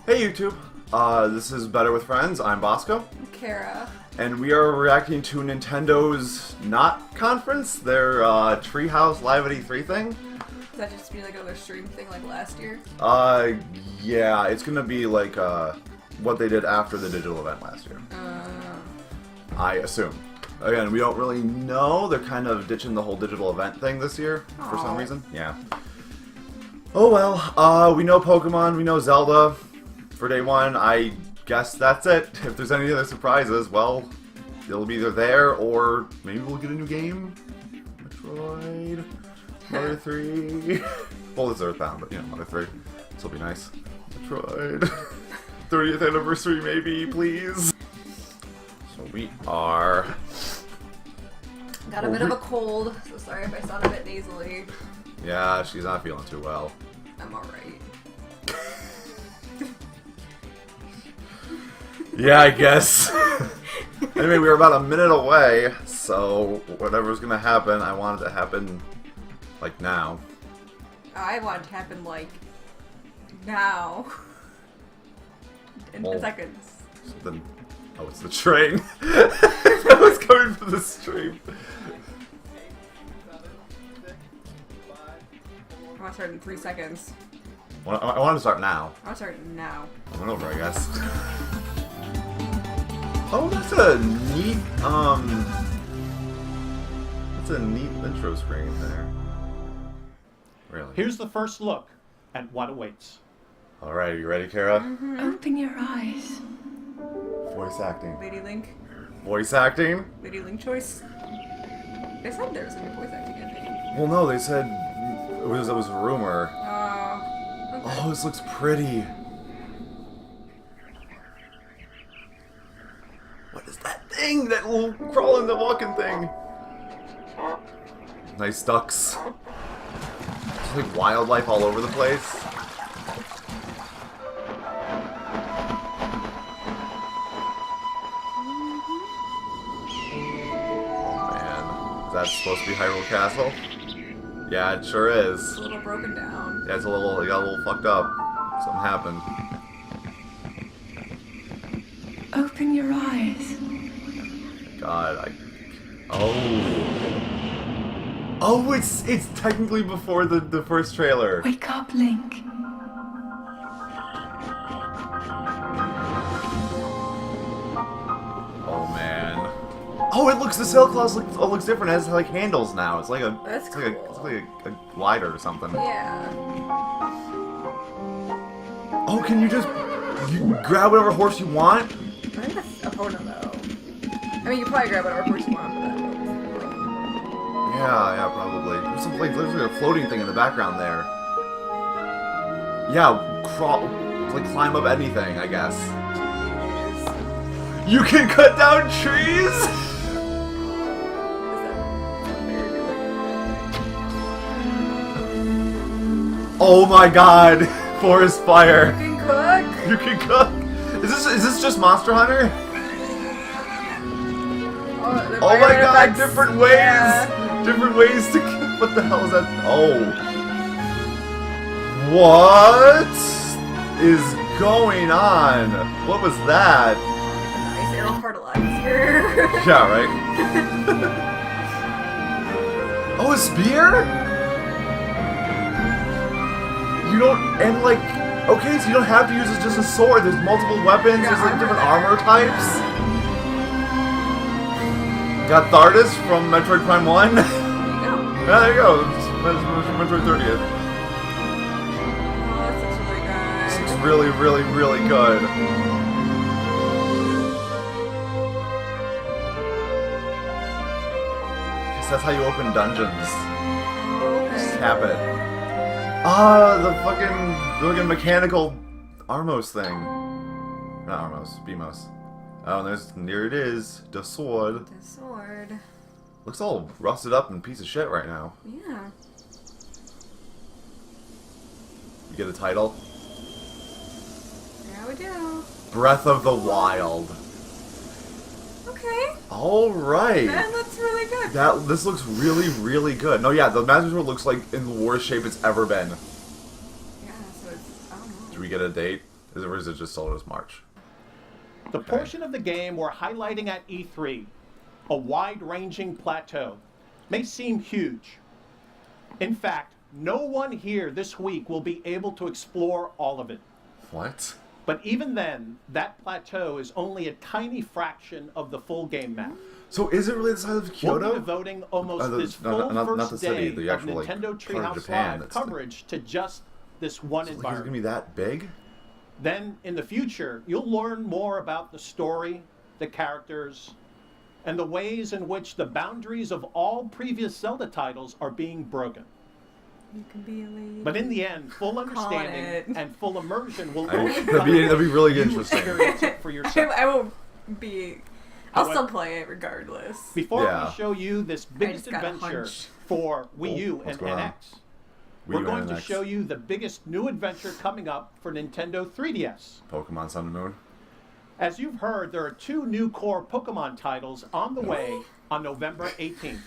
Hey YouTube, this is Better with Friends. I'm Bosco, Kara. and we are reacting to Nintendo's not conference, their Treehouse Live at E3 thing. Does that just be like another stream thing like last year? Yeah, it's gonna be like what they did after the digital event last year. I assume. Again, we don't really know. They're kind of ditching the whole digital event thing this year for some reason. Yeah. Oh well. We know Pokemon. We know Zelda. For day one, I guess that's it. If there's any other surprises, well, it'll be either there or maybe we'll get a new game. Metroid. Mother 3. Well, it's Earthbound, but you know, Mother 3. This will be nice. Metroid. 30th anniversary, maybe, please. So we are. Got a bit of a cold, so sorry if I sound a bit nasally. Yeah, she's not feeling too well. I'm alright. Yeah, I guess. Anyway, we were about a minute away, so whatever's gonna happen, I want it to happen, like, now. I want it to happen, like, now. In seconds. So then, oh, it's the train. I was coming for the stream. I want to start in 3 seconds. I want to start now. I want to start now. I went over, I guess. Oh, that's a neat, that's a neat intro screen there. Really? Here's the first look at what awaits. Alright, you ready, Kara? Open your eyes. Voice acting. Lady Link. Voice acting? Lady Link choice. They said there was going to be voice acting, I think. Well, no, they said it was a rumor. Okay. Oh, this looks pretty. What is that thing? That little crawling, the walking thing. Nice ducks. There's like wildlife all over the place. Oh man, is that supposed to be Hyrule Castle? Yeah, it sure is. It's a little broken down. Yeah, it's a little, it got a little fucked up. Something happened. Open your eyes. God, Oh, it's technically before the first trailer. Wake up, Link. Oh man. Oh, it looks, the sail claws looks different. It has like handles now. It's like a That's it's cool. like a glider or something. Yeah. Oh, can you just grab whatever horse you want? I think that's opponent, though. I mean, you probably grab whatever horse you want, but that Yeah, probably. There's some like a floating thing in the background there. Yeah, climb up anything, I guess. You can cut down trees? Oh my god! Forest fire! You can cook? You can cook! Is this just Monster Hunter? Oh my god, different ways! Yeah. Different ways to cook. What the hell is that? Oh. What is going on? What was that? Nice arrow fertilizer. Yeah, right? Oh, a spear? You don't, and like, okay, so you don't have to use it just a sword. There's multiple weapons, there's like different armor types. Got Thardus from Metroid Prime 1. Yeah, there you go. Metroid 30th. Oh, this looks really good. This looks really, really, really good. Guess that's how you open dungeons. Just tap it. Ah, the fucking mechanical Armos thing. Not Armos, Beamos. Oh, and here it is, the sword. The sword. Looks all rusted up and piece of shit right now. Yeah. You get a title? Yeah, we do. Breath of the Wild. Okay. Alright. That looks really good. This looks really, really good. No, yeah, the Master Sword looks like in the worst shape it's ever been. Yeah, so it's, I don't know. Do we get a date? Or is it just sold as March? The portion of the game we're highlighting at E3, a wide-ranging plateau, may seem huge. In fact, no one here this week will be able to explore all of it. What? But even then, that plateau is only a tiny fraction of the full game map. So is it really the size of Kyoto? We'll be devoting almost this full not the first city, day the of actual, like, Nintendo part of Treehouse Japan Live that's coverage to just this one So it's environment. going to be that big? Then, in the future, you'll learn more about the story, the characters, and the ways in which the boundaries of all previous Zelda titles are being broken. You can be a lady. But in the end, full understanding it. and full immersion will That'd only be come really if you interesting. experience it for yourself. I won't be. I'll However- still play it regardless. Before Yeah. we show you this biggest just got a adventure hunch. for Wii U what's and going on? NX, Wii we're U going and to NX. show you the biggest new adventure coming up for Nintendo 3DS. Pokemon Sun and Moon. As you've heard, there are 2 new core Pokemon titles on the way on November 18th.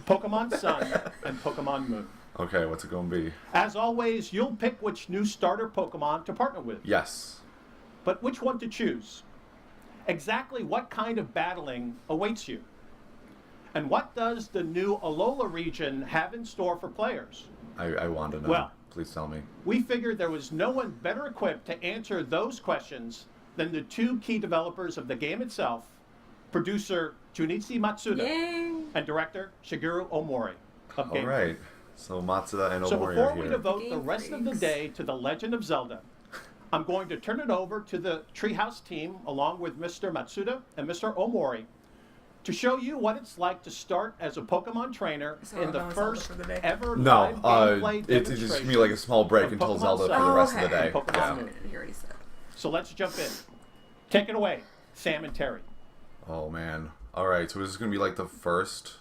Pokemon Sun and Pokemon Moon. Okay, what's it going to be? As always, you'll pick which new starter Pokemon to partner with. Yes. But which one to choose? Exactly what kind of battling awaits you? And what does the new Alola region have in store for players? I want to know. Well- Please tell me. We figured there was no one better equipped to answer those questions than the 2 key developers of the game itself, producer Junichi Matsuda Yay! and director Shigeru Omori of All Game right. So Matsuda and So Omori before are we here. devote the Game rest of the freaks. day to The Legend of Zelda, I'm going to turn it over to the Treehouse team along with Mr. Matsuda and Mr. Omori to show you what it's like to start as a Pokemon trainer So in the we're going Zelda first for the day. ever No, live gameplay it's just demonstration. going to be like a small break of until Pokemon Zelda Sun. for the rest of the okay. day. Pokemon Yeah. Moon. You already said. So let's jump in. Take it away, Sam and Terry. Oh, man. All right, so is this going to be like the first?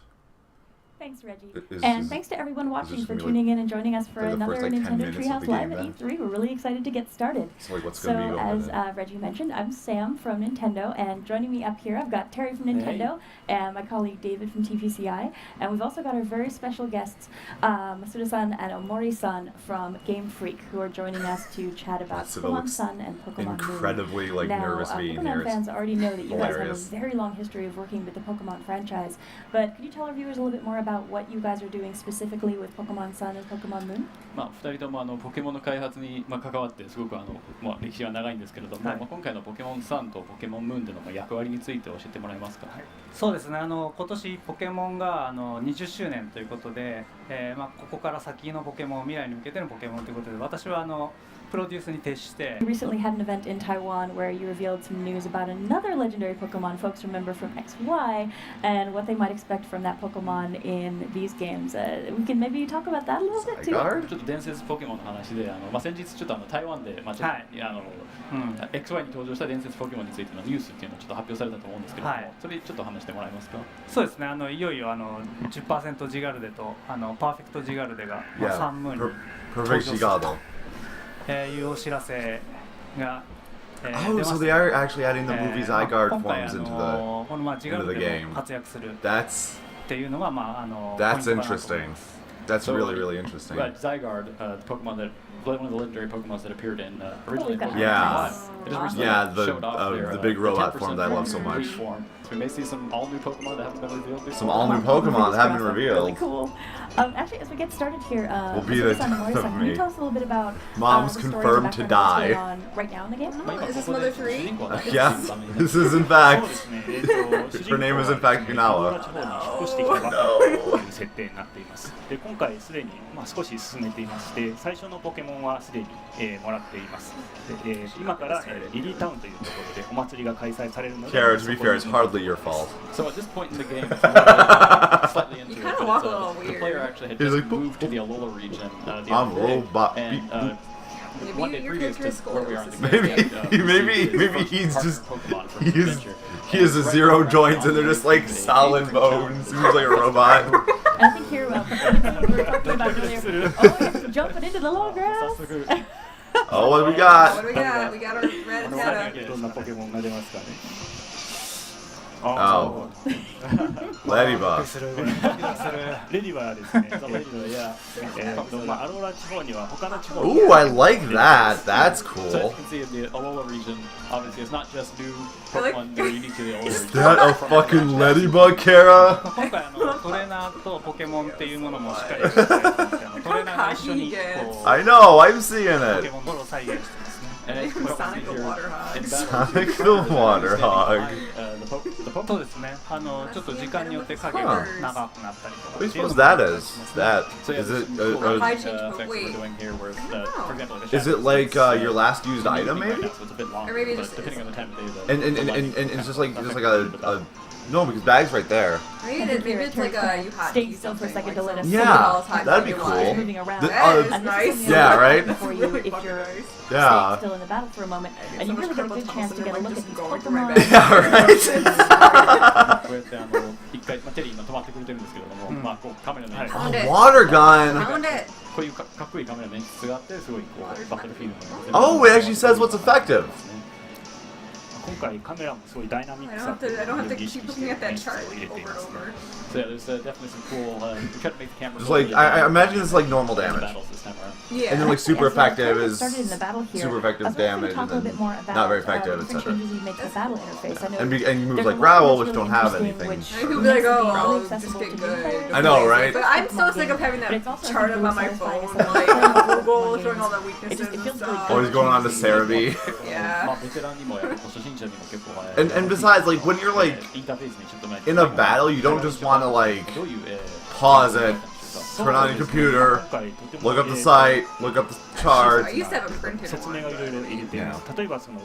Thanks, Reggie. Is- And is- thanks to everyone watching this for gonna be tuning in and joining us for like the another first, like, 10 Nintendo minutes of Treehouse the Live game, at then? E3. We're really excited to get started. So like, what's So, going to be going as on? Reggie mentioned, I'm Sam from Nintendo, and joining me up here, I've got Terry from Nintendo and my colleague David from TPCI, and we've also got our very special guests, Masuda-san and Omori-san from Game Freak, who are joining us to chat about Matsuda Pokemon looks Sun and Pokemon Moon. Incredibly like Now, nervous being Pokemon here. fans already know that you guys hilarious. have a very long history of working with the Pokemon franchise, but could you tell our viewers a little bit more about what you guys are doing specifically with Pokemon Sun and Pokemon Moon? 2人ともポケモンの開発に関わってすごく歴史は長いんですけれども、今回のポケモンサンとポケモンムーンでの役割について教えてもらえますか？そうですね、今年ポケモンが20周年ということで、ここから先のポケモン、未来に向けてのポケモンということで、私はプロデュースに徹して You recently had an event in Taiwan where you revealed some news about another legendary Pokemon folks remember from XY and what they might expect from that Pokemon in these games. We can maybe talk about that a little bit too. Zygarde? ちょっと伝説ポケモンの話で、先日ちょっと台湾で、ちょっとはいXY に登場した伝説ポケモンについてのニュースっていうのをちょっと発表されたと思うんですけれども、はいそれちょっと話してもらえますか？そうですね、いよいよ10% ジガルデとパーフェクトジガルデが、Yeah. 3ムーンに Perfect Gigado. いうお知らせが、出 Oh, ま so す they are actually adding the movie まあ Zygarde 今回 forms into the. このジガル into the デ game. も活躍するっ That's ていうのが、ポイン that's トかなと思い interesting. ます。 That's So, really really interesting. Right, Zygarde, the Pokemon that one of the legendary Pokemon that appeared in originally we've got Pokemon Yeah. Sun. It just recently Yeah, the, showed off their, the big robot 10% form that I love so much. form. So we may see some all new Pokemon that haven't been revealed before. Some all new Pokemon that haven't been Really revealed. cool. Actually, as we get started here, Will be the Masuda-san and death Mori-san, of can you me. tell us a little bit about Mom's the story and confirmed to background of what's die. going on right now in the game? Oh, is this Mother 3? Yeah, this is in fact. そうですね、Her name is in fact コロラ Kunawa. 地方に引っ越してきたばかりという設定になっています。で、今回すでに少し進めていまして、最初のポケモンはすでに、もらっています。で、今から、リリータウンというところでお祭りが開催されるので、 Kara, to be fair, it's hardly your fault. So at this point in the game, it's slightly into You it, kinda but walk it's, a little the weird. player actually had He's just like, boop, moved to the Alola region the I'm other day, robot, and beep, boop. one day Maybe your previous to character is where we are in the skulls. game, Maybe- he had, maybe- received his maybe first he's partner just- Pokemon from He his is adventure. he has a Right zero now, joints and they're just like they solid reach bones. out. Seems like a robot. And I think here, we were talking about earlier. Oh, yes, jumping into the long grass. Oh, what do we What got? do we got? We got our red 最 Rattata. 近どんなポケモンが出ますかね。Oh. Ladybug. する動きがする。レディはですね、アローラ地方には他の地方に Ooh, I like that. That's So as cool. you can see in the Alola region, obviously it's not just new Pokemon that are unique to the Alola region. Is that a fucking ladybug, Kara? 今回トレーナーとポケモンっていうものもしっかりしていただいてますトレーナーが一緒にこう I know, I'm seeing ポケ it. モンボロを再現してますね。 And as you can Sonic see the here, Water Hog. in battle, Sonic you the can Water see Hog. the Pokemon そうですね。ちょっと時間によって影が長くなったりとか。 What do you suppose that is? That So yeah, is there's it? some cool High effects change, we're wait. doing here, where, for example, like a Is shadow it like is, your last used item, right maybe? now, so it's a bit longer, Or maybe but just- depending on the time of day, And it's just like a no, because bag's right there. Maybe it's like a you have Stay still for a second to let us Yeah, that'd be cool. moving around. The- That is And this nice. is something Yeah, I'll right? do For you, if you're Yeah. staying still in the battle for a moment, and you so really much get a carpal good chance to tunnel get a syndrome, look at just these going through my Pokemon. Yeah, right. こうやって一回、テリー今止まってくれてるんですけれども、まあこうカメラの演出 Found it. Water gun. Found it. こういうかっこいいカメラの演出があってすごいこうバトルフィールド Oh, it actually says what's effective. 今回カメラもすごいダイナミッ I ク don't さ have とい to. う I don't の have を to 意識 keep し looking て at that 演出 chart を入れて over い and ますね over. So yeah, there's definitely some cool. We try to make the camera. Just like I imagine it's like normal damage, Battles this time around. Yeah. and then like super Yeah, so I've effective kind of is started in the battle here. super effective I was wondering damage, if you could talk a and little bit more then about not very effective, the different etc. changes you make to the battle interface. I know And you move there's like a lot Growl, that's which really don't have interesting, anything. which I could be like, makes it oh, really I'll accessible just to get new good. players. I know, right? But I'm so Pokemon sick of game. having But that it's also chart up really on my satisfying phone, as a like player. Google Games. showing all the It weaknesses just- it and feels really stuff. good. Always going on to Cerebi. まあ Yeah. ベテランにもやっぱ初心者にも結構 And besides, like when you're like インターフェースにちょっと前 in a battle, you don't just want to like どういう pause it, turn on your computer, 今回とても look up the site, look up the chart. I used to have a printed 説 one. 明がいろいろ入れています。例えばその、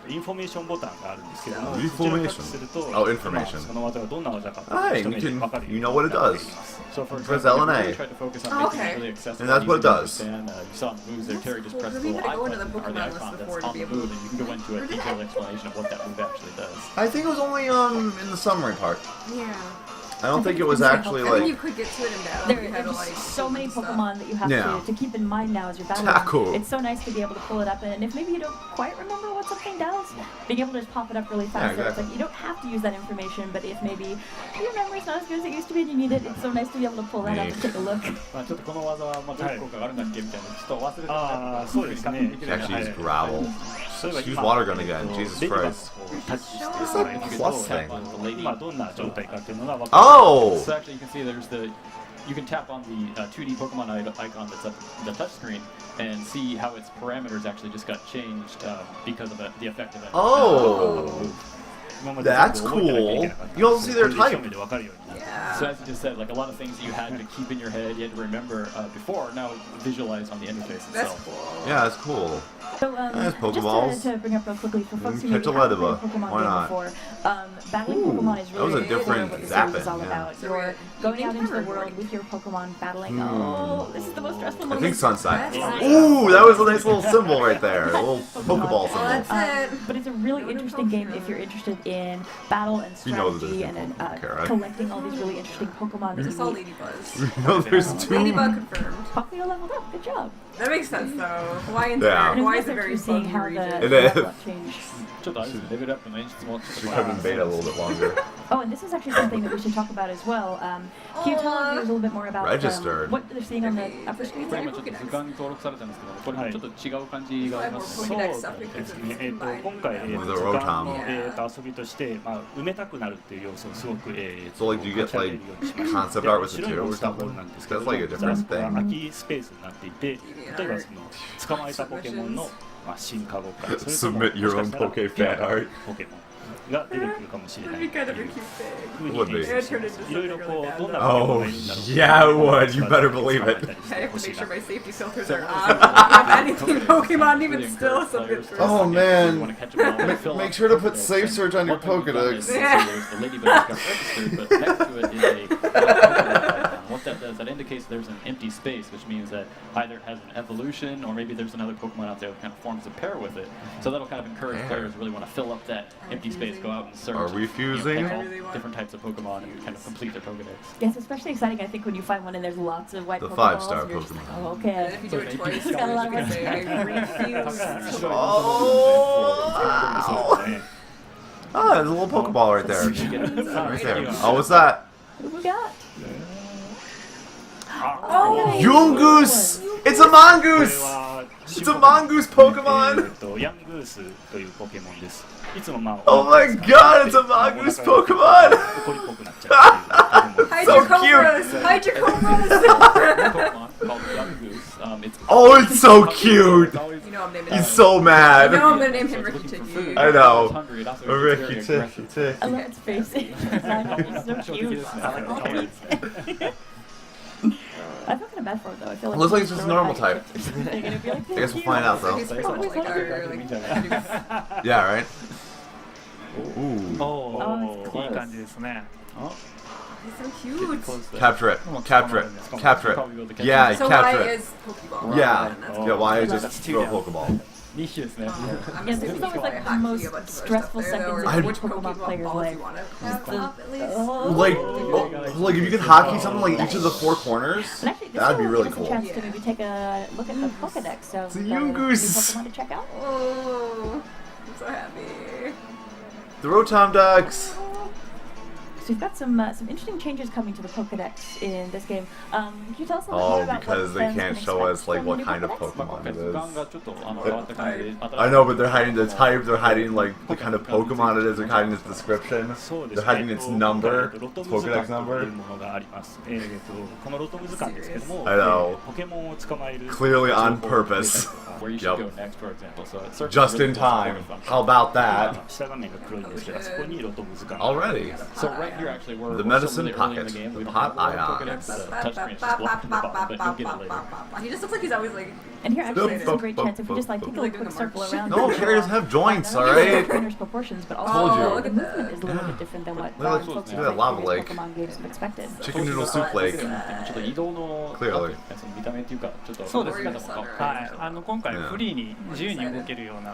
インフォメーションボタンがあるんですけども、そちらをタッチすると、 Oh, information. その技がどんな技か Hi, 一目で you can- 分かるよう you に know what it なって does. います。 So for Press example, L and we A. tried to focus on Oh, making okay. it really accessible. And that's what it easy to does. understand. You saw in the moves there, Terry just pressed the We little need to go icon into the or the Pokemon list icon before that's to on be the able move, and you can go into a detailed explanation of what that move actually does. I think it was only in the summary part. Yeah. I don't think it was I actually I think you like could get to it in battle. There You are had to, just like, so many stuff. Pokemon that you have Yeah. to keep in mind now as you're battling. Tackle. It's so nice to be able to pull it up, and if maybe you don't quite remember what something does, being able to just pop it up really fast. Yeah, So it's exactly. like you don't have to use that information, but if maybe your memory's not as good as it used to be and you need it, it's so nice to be able to pull that up and take a look. まあちょっとこの技はまあどういう効果があるんだっけみたいなちょっと忘れてたあーそうですね actually use growl. 例えば Use 今 water gun again. Jesus レディバグを Christ. タッチしても What's らえ that る plus と thing? 今どんな状態かっていうのが分かる Oh! So actually, you can see there's the. You can tap on the 2D Pokemon icon that's up the touchscreen and see how its parameters actually just got changed because of the effect of it. Oh! 今まで That's 全部覚えてなきゃいけなかった cool. You also see their これで type. 一目で分かるようになる Yeah. So as you just said, like a lot of things that you had to keep in your head, you had to remember before, now visualized on the interface That's itself. cool. Yeah, that's cool. So, Nice Pokeballs. just to bring up real quickly for folks who Catch maybe a haven't played a Ladybug. Pokemon Why game not? before, battling Ooh, Pokemon is that was a really different what the series is zapping, all yeah. about. So You're we're going evening out into the time or world morning? with your Pokemon battling. Hmm. Oh, this is the most stressful I moment. think sunset. That's Ooh, that was a nice little symbol right there. A little Pokeball Well, symbol. that's it. But it's a really No new interesting game Pokemon. if you're interested in battle and You know that strategy there's and no Kara. collecting all these really interesting Pokemon that I you saw meet. Ladybuzz. No, there's two. Ladybug confirmed. Popplio leveled up. Good job. That makes sense though. Hawaiian's Yeah. And Hawaii it's is a nice very actually seeing fun how region. the It is. level up changed. ちょっとあれですね、レベルアップの演出もちょっ Should と come in beta a little bit longer. Oh, and this is actually something that we should talk about as well. Can you tell our viewers a little bit more about Registered. what they're seeing on the upper screen これ there? 今ちょっと図鑑に登録されたんですけども、これもちょっと違う感じがありますね。そうですね、今回、With the 時 road 間 tom. の、遊びとして、まあ、埋めたくなるっていう要素をすごく、So, like, do you get, 立ち上げ like, るようにしました concept art with the 白い two モ or ンスターボー something? ルなんですけど That's like a ザラ different スコは thing. 空きスペースになっていて、例えばその捕まえたポケモンの、まあ、進化後からそれとも Submit your own もしかしたら Poke fan art. ポケモンが出てくるかもしれない That'd be ってい kind of a う cute thing. ふうに Would be. 演出してますいろいろこうどんなポケモン Oh, がいるんだろう yeah, it would. You better believe it. I have to make sure my safety filters are on. If anything Pokemon, even still, some good first. Oh, man. Make Make sure to put safe search on your Pokedex. The Ladybug got registered, but next to it is a what that does, that indicates there's an empty space, which means that either it has an evolution or maybe there's another Pokemon out there that kind of forms a pair with it. So that'll kind of encourage players to really want to fill up that empty space, go out and search. Are we and, fusing? catch all different types of Pokemon and kind of complete their Pokedex. Yeah, it's especially exciting, I think, when you find one and there's lots of white The Pokeballs. 5-star and you're just like, Pokemon. oh, And okay. if you do it twice, It's got a lot you of can say I refuse. Oh. Oh, there's a little Pokeball right there. Right there. Oh, what's that? What do we got? Oh! Yungoos! It's a mongoose! It's a mongoose Pokemon! ヤングースというポケモンです。いつもまあ Oh my god, it's a mongoose Pokemon! 怒りっぽくなっちゃうっていうポケモン。 Hide So your cute. cobras! Hide your cobras! Pokemon called Young Goose. It's Oh, it's so cute! It's always You know I'm naming He's him. so mad. You know I'm gonna name him it's Ricky looking for Ticky. food. I know. It's hungry. It also Ricky gets very Ticky aggressive. I love its face. It's so cute. I like the colors. I feel kind of bad for it though. I feel like Looks like it's it's just throw normal it type. back at chips or something, and it'd be like, I guess we'll find out though. He's probably like our like Yeah, right? Ooh. おお、いい感じですね。 He's so cute. Capture it. Capture it. Capture it. Yeah, So capture why it. is Pokeball? Yeah. That's Yeah, why is That's just two throw a down. Pokeball? 2匹ですね。I'm Yeah, just this is always like the hacking most a bunch of stressful stuff there, though, seconds or in which Pokemon Pokemon players' balls life. you want to have up at least. Like, like if you could hockey something like each of the four corners, And actually, this that'd be will really give us a cool. chance to maybe take a look at the Pokedex. So It's a we've got new Yungoos. Pokemon to check out. Oh, I'm so happy. The Rotom Ducks. So we've got some interesting changes coming to the Pokedex in this game. Can you tell us a little more Oh, about because what they fans can't can show expect us like from what the new kind of Pokedex? Pokemon it ガンが is. ちょっと変わった感じで I know, but they're hiding the type, they're hiding like the kind of Pokemon it is, they're hiding its description, そうで they're す hiding ね。 its number, ロト its ム図 Pokedex 鑑とい number. うものがあります。このロトム図鑑ですけども、 I know. ポケモンを捕まえる Clearly on 情報を purpose. where you should Yep. go next, for example. So it's certainly Just really in cool time. supportive function. How about that? 下画面が黒いんですけど、そこにロトム図鑑。 Already. So right here, actually, we're The we're medicine still really early in pocket, the game. We the don't hot have a ion. Pokedex. The touchscreen is just blocking the bottom, but you'll get it later. He just looks like he's always like. And here, actually, this is a great chance if we just like take a Like quick doing the circle march. around. No, the carriers world, have joints, not only alright? the trainer's proportions, but also Told you. Oh, look the at that. movement is a little bit different than what Look at folks that who play lava previous lake. Pokemon games have expected. Chicken noodle soup lake. ちょっと移動の Clearly. その見た目っていうか、ちょっとそうですね姿も変わってはい、今回フリーに自由に動けるような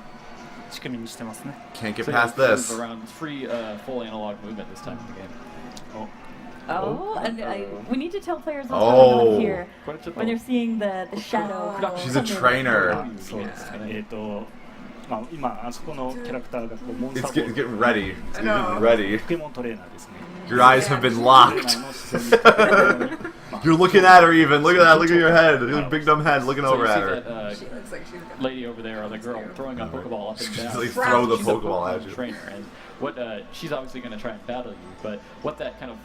仕組みにしてますね。 Can't get So past you can this. move around. It's free, full analog movement this time in the game. Oh, and we need to tell players what's Oh. going on here これちょっと when they're seeing the shadow. She's a trainer. そうですね。まあ今あそこのキャラクターがこうモンスタ It's ーボー getting ル ready. It's getting ready. ポケモントレーナーですね。 Your eyes have been locked. トレーナーの視線にまあ You're looking at her even. Look at that. Look at your head. Your big dumb head looking So over you see at her. that She looks like she's gonna. lady over there, or the girl throwing a Pokeball up and She's down. like throw the She's a Pokeball at you. trainer, and what she's obviously going to try and battle you. But what that kind of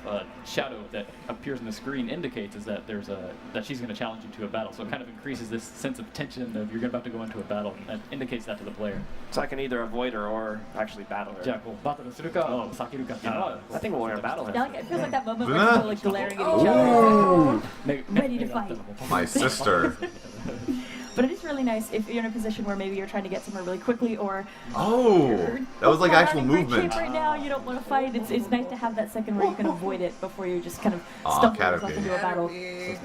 shadow that appears on the screen indicates is that there's that she's going to challenge you to a battle. So it kind of increases this sense of tension of you're about to go into a battle, and that indicates that to the player. So I can either avoid her or actually battle じゃあ her. こうバトルするか避けるかっていうのは I think we'll want to battle Yeah, her. like, it feels like that moment where Yeah. people are like glaring at each other. Ooh. Ready to fight. My sister. But it is really nice if you're in a position where maybe you're trying to get somewhere really quickly, or Oh, that was like Pokemon actual aren't in great movement. shape right now, you don't want to fight. It's nice to have that second where you can avoid it before you just kind of Aw, stumble yourself Caterpie. into a battle.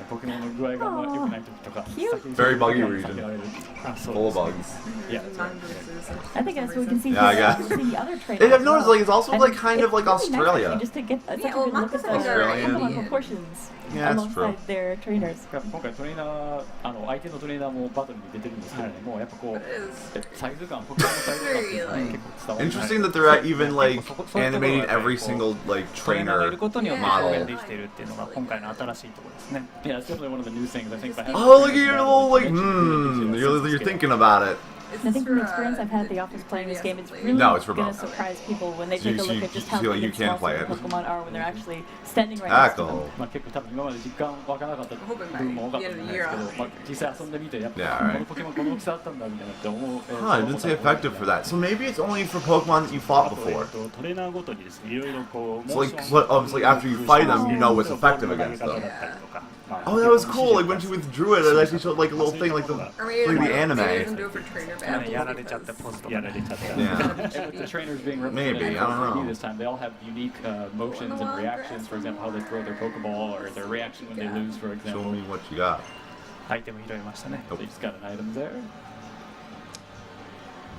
ポケモンの具合があんま良くない時とか Cute. Very buggy region. 避けられる Full of bugs. Yeah. I think that's what we can see. Yeah, I here. guess. We can see the other trainers. And I've as noticed well. like it's also And like kind of it's like really nice, Australia. actually, just to get such Yeah, a good look at the Australian. Pokemon proportions Yeah, that's true. alongside their trainers. 今回トレーナー相手のトレーナーもバトルに出てるんですけれども、やっぱこうサイズ感ポケモンのサイズ感っていうのが結構伝わる。 Interesting that they're even like animating every single like トレーナーがい trainer ることによって表 model. 現できているっていうのが今回の新しいところですね。 Yeah, it's definitely one of the new things I think. By having Oh, look at your trainers little like battle, you're thinking about it. I think from the experience I've had at the office playing this game, it's really No, it's for going to both. surprise people when they So you- take a so look you- at just so how you big and can small play some it. Pokemon are when they're actually standing right next to them. Tackle. まあ結構多分今まで実感湧かなかった部分も多かったと思うんですけど、まあ実際遊んでみてやっぱ Yeah, こ right. のポケモンこの大きさだったんだみたいなって思う。 Huh, it didn't say effective for that. So maybe it's only for Pokemon that you fought あとbefore. トレーナーごとにですね、いろいろこう So like, it's like after you fight them, you know what's effective against them. Oh, that was cool. Like when she withdrew it, it actually showed like a little thing, like the Or maybe like the anime. maybe even do it for trainer や battles. られちゃったポストやられちゃった。 Yeah. And with the trainers being represented Maybe, in I don't know. 3D this time, they all have unique motions and reactions. For example, how they throw their Pokeball or their reaction when they lose, for Show example. me what you got. アイテム拾いましたね。 So you just got an item there.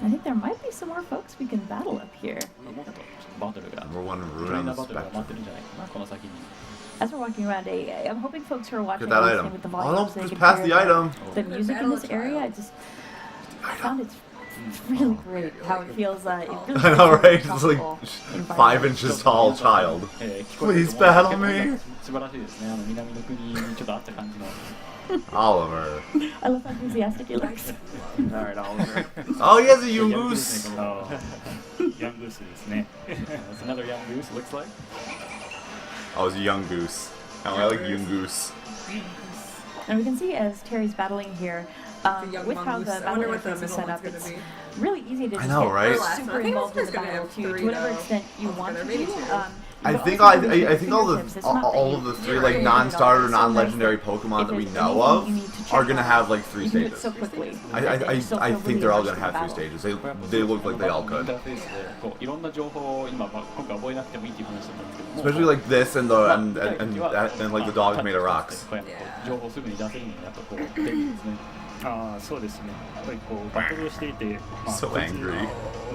I think there might be some more folks we can battle up here. もっとバトルが Number one ト root レー on ナ the ーバトルが待ってる spectrum. んじゃないかなこの先に。 As we're walking around, I'm hoping folks who are watching Look at that are listening item. with the Oh volume no, so they just can past hear the item. the music in this area. I just found it's It's really great how it feels. It really I know, feels right? It's like comfortable 5 inches tall child. Please battle me. 素晴らしいですね。南の国にちょっとあった感じの。Oliver. I love how enthusiastic he looks. Alright, Oliver. Oh, he has a Yungoos. ヤングースですね。 That's another young goose. Looks like. Oh, it's a young goose. I like Yungoos. And we can see as Terry's battling here, young with how mongoose. the I wonder battle what the interface is middle set one's up, gonna it's be. really easy to I just know, get right? super I think involved in it's the gonna battle have to three, whatever though. extent you want to maybe be. two. I but think also I use your think all fingertips. It's not all that of the you- three you're like doing it non-starter, all. It's so nice non-legendary that Pokemon if that we there's know anything of you need to check are gonna on, have like 3 you can do it stages. so quickly. I think they're all gonna have 3 stages. They look like they all イン could. ターフェースでこういろんな情報を今今回覚えなくてもいいっていう話だったんですけども。 Especially like this and like the dogs made of rocks. こうやって情報をすぐに出せるのがやっぱこう便利ですね。ああ、そうですね。やっぱりこうバトルをしていて、So angry.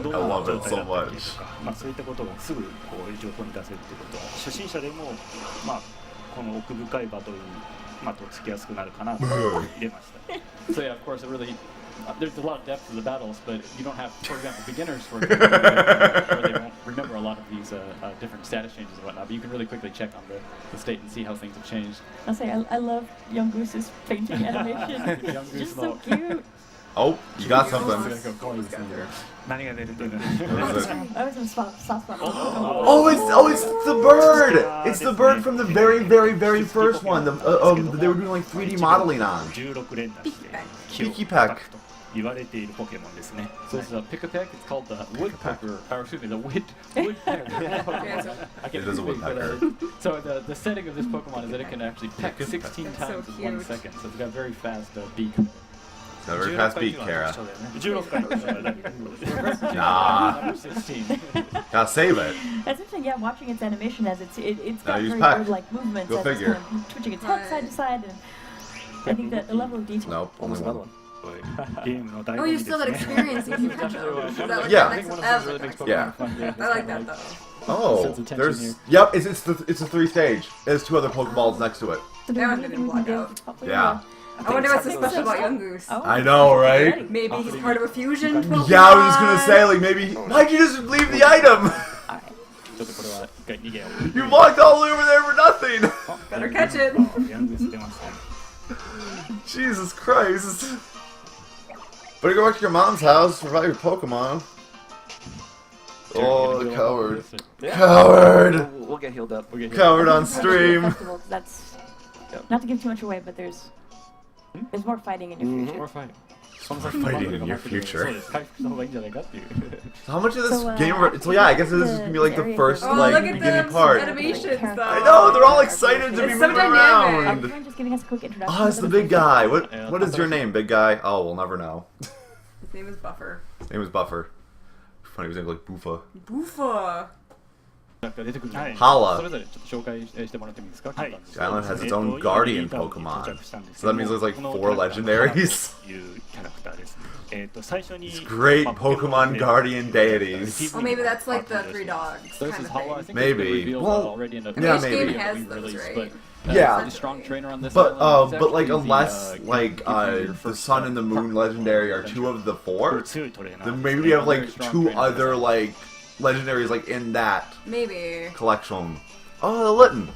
どんな I love 状 it 態 so だったりと much. か、そういったことがすぐこう情報に出せるっていうことは、初心者でもこの奥深いバトルにとっつきやすくなるかなと入れました。So yeah, of course, it really there's a lot of depth to the battles, but you don't have, for example, beginners for example, where they won't remember a lot of these different status changes and whatnot. But you can really quickly check on the state and see how things have changed. I'll say I love Young Goose's painting animation. Young It's Goose just so no- cute. Oh, you got something. 何が出るというの What is it? I was in soft spot. Oh, it's the bird. It's the bird from the very first one. They were doing like 3D modeling on. 16連打して木を Picky 叩 peck. くと言われているポケモンですね。 So it's a pick-a-peck. It's called the woodpecker, or excuse me, the woodpecker. I It can't is a speak, but, woodpecker. So the setting of this Pokemon is that it can actually peck 16 That's so times in 1 cute. second. So it's got a very fast beak. It's a very fast beat, Kara. 16回の試合だけ Nah, Number 16. gotta save it. That's interesting, yeah, watching its animation as it's Now got use very pack. bird-like movements Go as figure. it's kind of twitching its head side to side, and I think that the level of detail. Nope, only one. ゲームの醍 Oh, 醐味 you です still got ね。 experience using Pikachu. Is that like Yeah. the I next think one of that those really makes was Yeah. Pokemon fun. I like that though. Oh, Sense of tension there's here. yep. It's a 3 stage. There's 2 other Pokeballs next to it. So That one there's didn't anything we can block do out. to help with Yeah. I wonder what's so special about Young Goose. Oh. I know, right? Maybe he's part of a fusion Pokemon. Yeah, I was just gonna say like maybe why'd you just leave the item? ちょっとこれは一回逃げよう。 You walked all the way over there for nothing. Better catch it. ヤングス出ましたね。 Jesus Christ. Better go back to your mom's house, provide your Pokemon. Oh, the coward. Coward! We'll get healed up. Coward on stream. Festival, 'cause that's not to give too much away, but there's more fighting in your future. More fighting. Fighting in your そう future. です。回復した方がいいんじゃないかっていう。 How much of this So, game? So yeah, I guess this is gonna be like the first Oh, like look at beginning the part. animations though. I know they're all excited to be It's so moving dynamic. around. Everyone just giving us a quick introduction. Oh, it's to the big future. guy. What is your name, big guy? Oh, we'll never know. His name is Buffer. His name is Buffer. Funny, his name like Boofa. Boofa. なんか出てくるので、 Hala. それぞれちょっと紹介してもらってもいいですか？はい。 The island has its 今 own リ Guardian ーダーに Pokemon. 到着したんです So that means there's like この 4 legendaries. というキャラクターですね。最初に It's great まあポケモン Pokemon で Guardian deities. Oh, maybe that's like the 3 dogs So this kind is of Hala. I thing. think it's been Maybe. revealed Well, already in a yeah, Each game maybe. has we those, released, right? but Yeah. the strong trainer on this But island is like actually unless the, like your the first, Sun and the Moon legendary are 2 of the 4, 強いトレーナー then maybe we have like 2 other like legendaries like in that Maybe. collection. Oh, the Litten.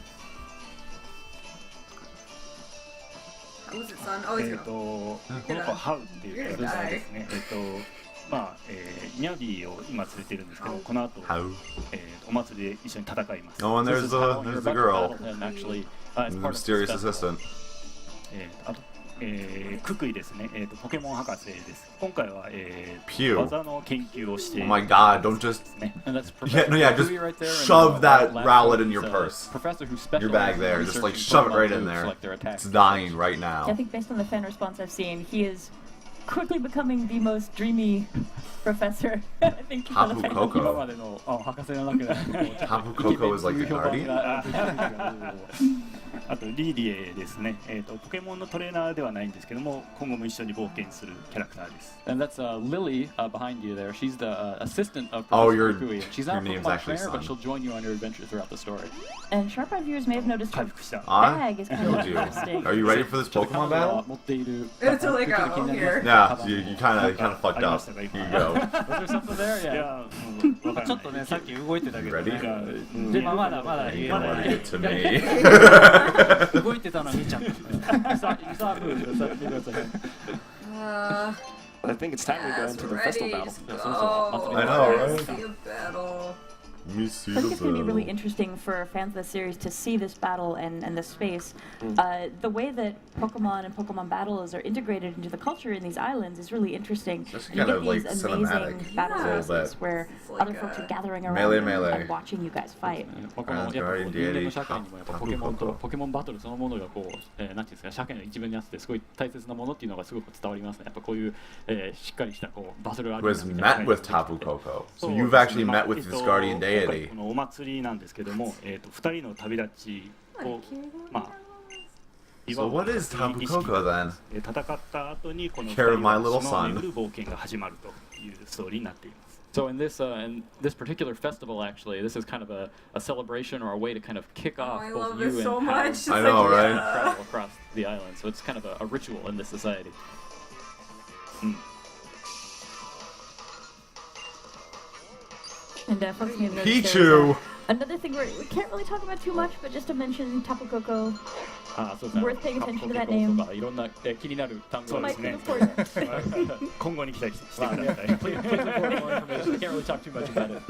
Who's it, son? Oh, he's こ gonna. の子ハウっていうキャラクターですね。ニャディを今連れてるんですけど、この後、 How? お祭りで一緒に戦います。 Oh, and This there's is how you're the about to girl, battle him, actually, the as part of the mysterious festival. assistant. あと、ククイですね。ポケモン博士です。今回は、 Pew. 技の研究をして。 Oh my God! Don't just ね。 And that's yeah, no, yeah, just Professor right there, and, shove that last Rowlet one in is, your purse. Professor who Your bag specializes there, in just like researching shove it Pokemon right in moves, there. like their attacks It's and dying such. right now. I think based on the fan response I've seen, he is quickly becoming the most dreamy professor. I think for the Hapu fan. 今 Koko. までの博士の中で Hapu Koko is like the guardian. あとリリエですね、ポケモンのトレーナーではないんですけども、今後も一緒に冒険するキャラクターです。And that's Lily behind you there. She's the assistant of Oh, Professor your Fukui. She's not a name's Pokemon actually trainer, but Sun. she'll join you on your adventure throughout the story. And sharp-eyed viewers may have noticed her 回復した。 bag is kind of Killed you. interesting. Are you ready for this Pokemon battle? 持っている It's like, oh, here. Yeah, so you kind of fucked up. Here you go. Was there something there? い Yeah. や、もうわからない。ちょっとね、さっき動いてたけど Ready? ね。で、まだ言え You な want い。 to get to me. 動いてたの見ちゃった。You saw a move. I think it's time we go into the festival Ready, battle. just go. I know, right? See a battle. Let me see I think the it's going to be really battle. interesting for fans of the series to see this battle and this space. The way that Pokemon and Pokemon battles are integrated into the culture in these islands is really interesting. That's You kind get of like these amazing cinematic. battle Yeah. A little spaces where It's like other folks are gathering around melee, and, melee. and watching you guys fight. ポケモンやっぱこう人間の社会にもやっぱポケモンバトルそのものがこう、なんていうんですか、社会の一部にあってすごい大切なものっていうのがすごく伝わりますね。やっぱこういう、しっかりしたこうバトルアリーナ Was みたいな met のが with Tapu Koko. そ So う you've ですね actually まあ met with this guardian 今回 deity. このお祭りなんですけども、2人の旅立ちを、まあ、 So what is Tapu Koko then? 戦った後にこの Care of my little 島を son. 巡る冒険が始まるというストーリーになっています。 So in this particular festival, actually, this is kind of a celebration or a way to kind of kick Oh, off I both love you this and so how much. Just I know, like, right? yeah. travel across the island. So it's kind of a ritual in this society. And folks may have noticed Pichu! another thing we can't really talk about too much, but just to mention Tapu Koko. あ、そうですね。 Worth paying attention to that ポケモ name. ンとかいろんな気になる単語そうがですね Might be important. 今後に期待してくだ Yeah, さい。 please look for more information. I can't really talk too much about it.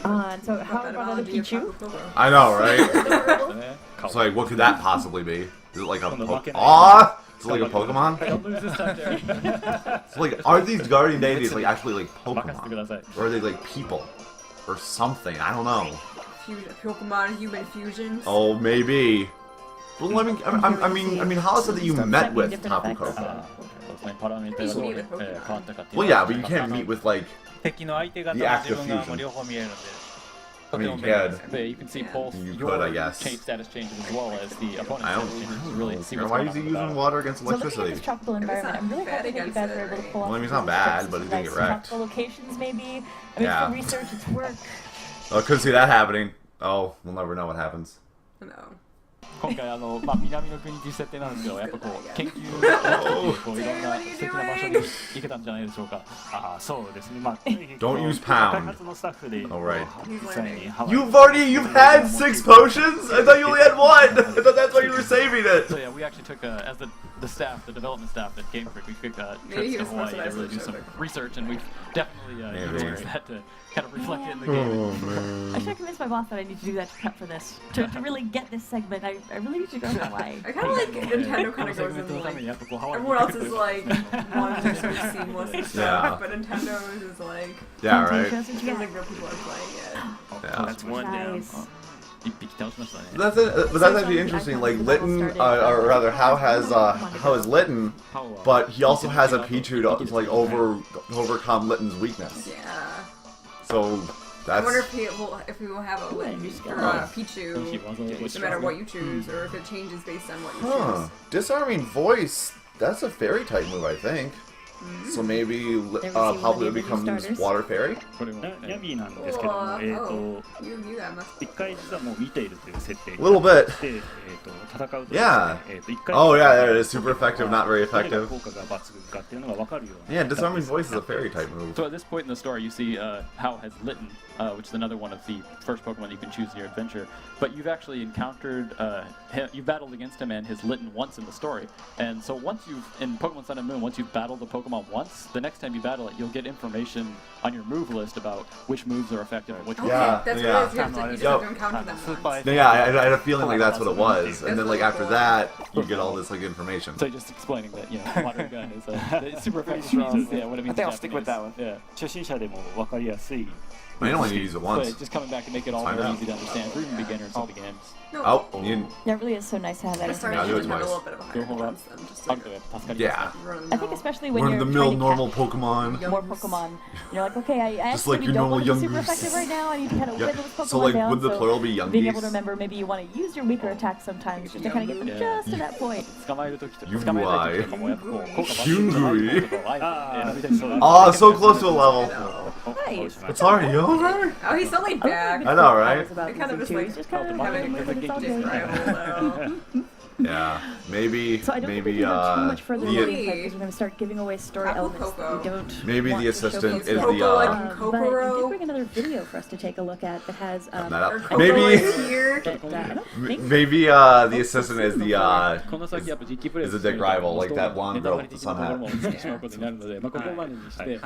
And so how about the Etymology of Pichu? Tapu Koko. I know, right? Yeah. It's like, what could that possibly be? Is it like a On the po- bucket. Aw! Is it like a Pokemon? Don't lose this time, Terry. So like, are these guardian deities like actually like 任せてくだ Pokemon? さい。 Or are they like people? Or something? I don't know. Pokemon human fusions. Oh, maybe. Well, I mean, Hala said that you met with Tapu Koko. そうですね。パラメータがどうね変わったかっていう Well, yeah, but you can't meet with like. 敵の相手方 The も act 自 of 分が fusion. もう両方見えるので。 I mean, you とても便利 can. ですね。 But you can see both You your could, I guess. status changes as well as the opponent's I don't, status changes. I don't Really know. see what's Why going is on he with the using battle. water against So looking at electricity? this tropical environment, I'm really bad hoping that you against guys it, are able to right? pull off Well, I mean, it's some not bad, tricks but to it didn't nice get wrecked. tropical locations, maybe. I mean, Yeah. for research, it's work. Oh, couldn't see that happening. Oh, we'll never know what happens. No. 今回まあ南の国っていう設定なんですけど、やっぱこう研究をこういろんな素敵な場所に行けたんじゃないでしょうか。ああ、そうですね。まあ、 Don't use 開 pound. 発のスタッフで、 Alright. 実際にハワイ You've had 6 potions? I thought you only had 1! I thought that's why you were saving So it! yeah, we actually took as the staff, the development staff at Game Freak, we took Maybe he trips to was Hawaii to supposed to really do show some it. research, and we've definitely Maybe. utilized that to kind of reflect it in the game. man. I should convince my boss that I need to do that to prep for this. To really get this segment, I really need to go to Hawaii. I kind of like Nintendo kind of goes in like everyone else is like one sort of seamless and stuff, Yeah. but Nintendo's is like Yeah, Shows right? what you feels get. like real people are playing it. Yeah. That's one down. Nice. 一匹倒しましたね。 But that's actually interesting. Like Litten, or rather, how is Litten? But he also has a Pichu to like overcome Litten's weakness. Yeah. So I wonder that's if we will have a Litten or Oh. a Pichu, no matter what you choose, or if it changes based on what you huh. choose. Disarming voice. That's a fairy type move, I think. So maybe Pablo becomes water fairy. これもヤビーなんですけども、 Oh, you that must 一回実はもう見ているという設定 A little bit. で、戦うとですね、 Yeah. 一回 Oh yeah, there it is. Super effective, not very どれが effective. 効果が抜群かっていうのが分かるような Yeah, disarming voice is a fairy type move. So at this point in the story, you see Hao has Litten, which is another one of the first Pokemon you can choose in your adventure. But you've actually encountered, you battled against him and his Litten once in the story. And so once in Pokemon Sun and Moon, once you've battled the Pokemon once, the next time you battle it, you'll get information on your move list about which moves are effective and which ones Okay, Yeah, that's yeah. what it is. You just have to encounter them once. Yeah, I had a feeling like that's what it was. And then like after that, you get all this like information. So just explaining that, modern gun is super effective. Yeah, what it means I think I'll in stick with Japanese. that one. Yeah. 初心者でも分かりやすい I only need to use it once. But just coming back to make it all Find more out. easy to understand for even beginners of the games. No. Oh, you, That really is so nice to have that I started Yeah, do it information. to have a twice. little bit of a higher defense than just like yeah. run I think especially when Run you're the mill trying to normal catch Pokemon. more Pokemon, you're like, okay, I Just like actually your don't want to normal be super Youngoos. effective right now. I need to kind of Yep. whittle this Pokemon So like, down. would the plural be being able to Youngies? remember, maybe you want to use your weaker attacks sometimes just to kind of get them Yeah. just to that point. 捕まえるときと UI 捕まえないときとかもやっぱこう効果抜 UI 群のところをあえて選びたりする Oh, so close to a level. Nice. It's already over? Oh, he's suddenly back. I know, right? It kind of is like just kind of having having a it's all dick good. rival. Yeah. Maybe, So I don't think we maybe, can go too much further in the the, gameplay because we're going to start giving away story Taco elements that we Coco. don't maybe want the to assistant showcase is yet. the, Coco like in But you Kokoro. did bring another video for us to take a look at that has that up. our Coco Maybe- is here. that, I don't think maybe, the assistant is the, この先やっぱ実機プレイ is a dick rival, like that blonde girl with the sun ネタ hat. バレ的なところも出てしまうことになるので、まあここまでにして、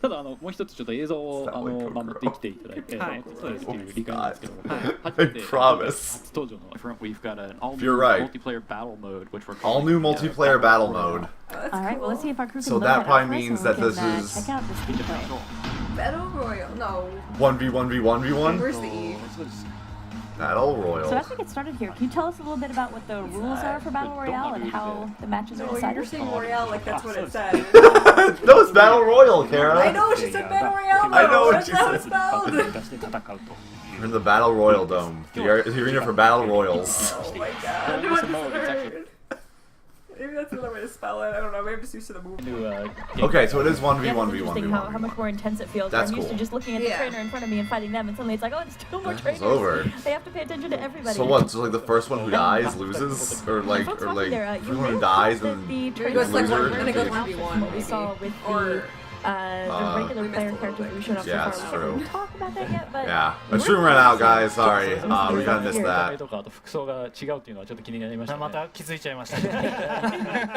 ただもう一つちょっと映像をまあ持ってきていただいて、そうですっていう理解なんですけども、初めて I promise. 初登場の We've got an all If new you're right. multiplayer battle mode, which we're All calling, new multiplayer battle mode. That's All right, cool. well, let's see if our crew can So load that up probably for us means and we that this can, is- check out this gameplay. Battle Royale. No. 1v1v1v1? Where's the E? Battle So Royal. as we get started here, can you tell us a little bit about what the rules are for Battle Royale and how the matches are No, you're decided? saying Royale like that's what it said. No, it's Battle Royal, Kara. I know she said Battle Royale. I know though. what That's you how said. it's spelled. 出して戦うと You're in the Battle Royal Dome. The arena for Battle Royals. Oh my Well, god. in this mode, it's actually- Maybe that's another way to spell it. I don't know. Maybe I'm just used to the movie. new Okay, so it is Yeah, it's interesting how much 1v1v1v1. more intense it feels. That's I'm used to cool. just looking at the Yeah. trainer in front of me and fighting them, and suddenly it's like, oh, it's two more trainers. over. They have to pay attention to everybody. So what? So like the first one who dies loses, or like, Folks or watching like, there, you first one may who have dies noticed and that the It trainers goes like loser. one, then it goes outfits 1v1 from what we maybe. saw with Or the regular we missed player a little characters bit. we showed up Yeah, so it's far. true. We didn't talk about that yet, but yeah. we're A stream ran out, gonna guys. Sorry. see some We kind of missed 名前 that. とかあと服装が違うっていうのはちょっと気になりましたね。また気づいちゃいましたね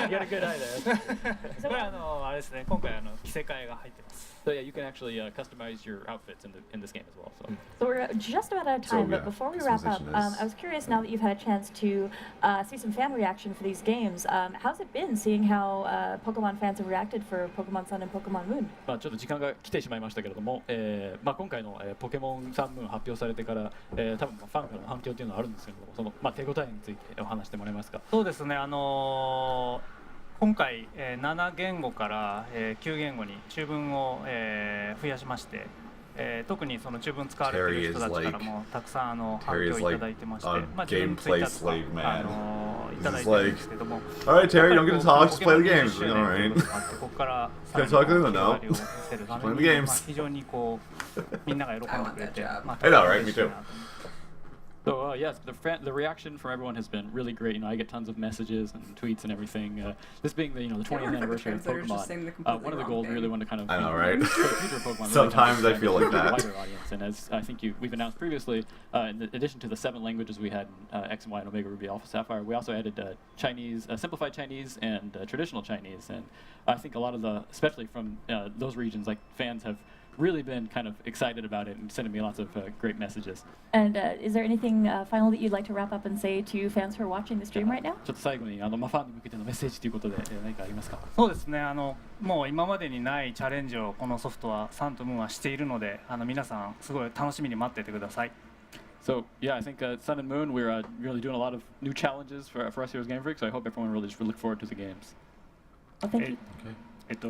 You got a good eye there. これあれですね今回着せ替えが入ってます So yeah, you can actually customize your outfits in this game as well. So. So we're just about out of So, time, yeah, but before we wrap up, customization is- I was curious now that you've had a chance to see some fan reaction for these games. How's it been seeing how Pokemon fans have reacted for Pokemon Sun and Pokemon Moon? まあちょっと時間が来てしまいましたけれども、まあ今回の、ポケモンサンムーン発表されてから、多分ファンからの反響というのはあるんですけれども、そのまあ手応えについてお話してもらえますか。そうですね今回、7言語から、9言語に中文を、増やしまして、特にその中文使われている人たちからもたくさん反響いただいてまして、まあ自分のツイッターとかいただいてるんですけども、 Alright, Terry, don't get to talk. Just play the ポケモン games. 20周年 Alright. ということもあってここからさら Can に I talk to them? 広 No. がりを見せるため Play に the games. まあ非常にこうみんなが喜んでくれて、まあ I know, right? Me too. So yes, the reaction from everyone has been really great. You know, I get tons of messages and tweets and everything. This being the 20th anniversary of Pokemon, one of the goals we really want to kind of I know, right? for the future of Pokemon. Really Sometimes I feel like to a that. wider audience, and as I think we've announced previously, in addition to the 7 languages we had in X and Y and Omega Ruby Alpha Sapphire, we also added Chinese, simplified Chinese, and traditional Chinese. And I think a lot of especially from those regions, like fans have really been kind of excited about it and sending me lots of great messages. And is there anything final that you'd like to wrap up and say to fans who are watching the stream right now? ちょっと最後にファンに向けてのメッセージということで何かありますか？そうですねもう今までにないチャレンジをこのソフトはサンとムーンはしているので皆さんすごい楽しみに待っていてください。 So yeah, I think Sun and Moon, we're really doing a lot of new challenges for us here as Game Freak. So I hope everyone really just look forward to the games. Well, thank you.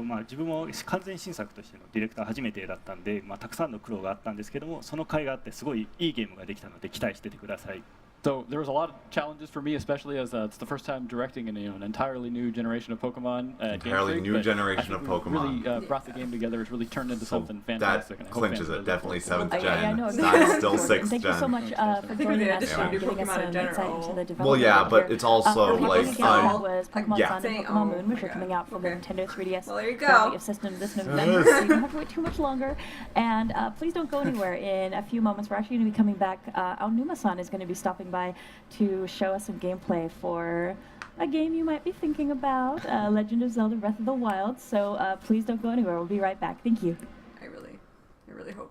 まあ、自分も完全新作としてのディレクター初めてだったんで、まあ、たくさんの苦労があったんですけどもその甲斐があってすごいいいゲームができたので期待しててください。 So there was a lot of challenges for me, especially as it's the first time directing an entirely new generation of Pokemon. Entirely Game Freak, new but generation I of think we Pokemon. Really brought the game together. It's really turned into something fantastic. That and I hope clinches fans it. really Definitely look forward 7th to it. I gen. know. It's not still And 6th thank you so gen. much for joining us addition and to giving us Pokemon some in insight general. into the Well, development. yeah, of but here. it's also The like previous example was Pokemon yeah. Sun and Saying, Pokemon Moon, which oh are my coming God. out for the Okay. Nintendo 3DS Well, there you go. family of systems this November, so you don't have to wait too much longer. And please don't go anywhere. In a few moments, we're actually going to be coming back. Aonuma-san is going to be stopping by to show us some gameplay for a game you might be thinking about, Legend of Zelda Breath of the Wild. So please don't go anywhere. We'll be right back. Thank you. I really hope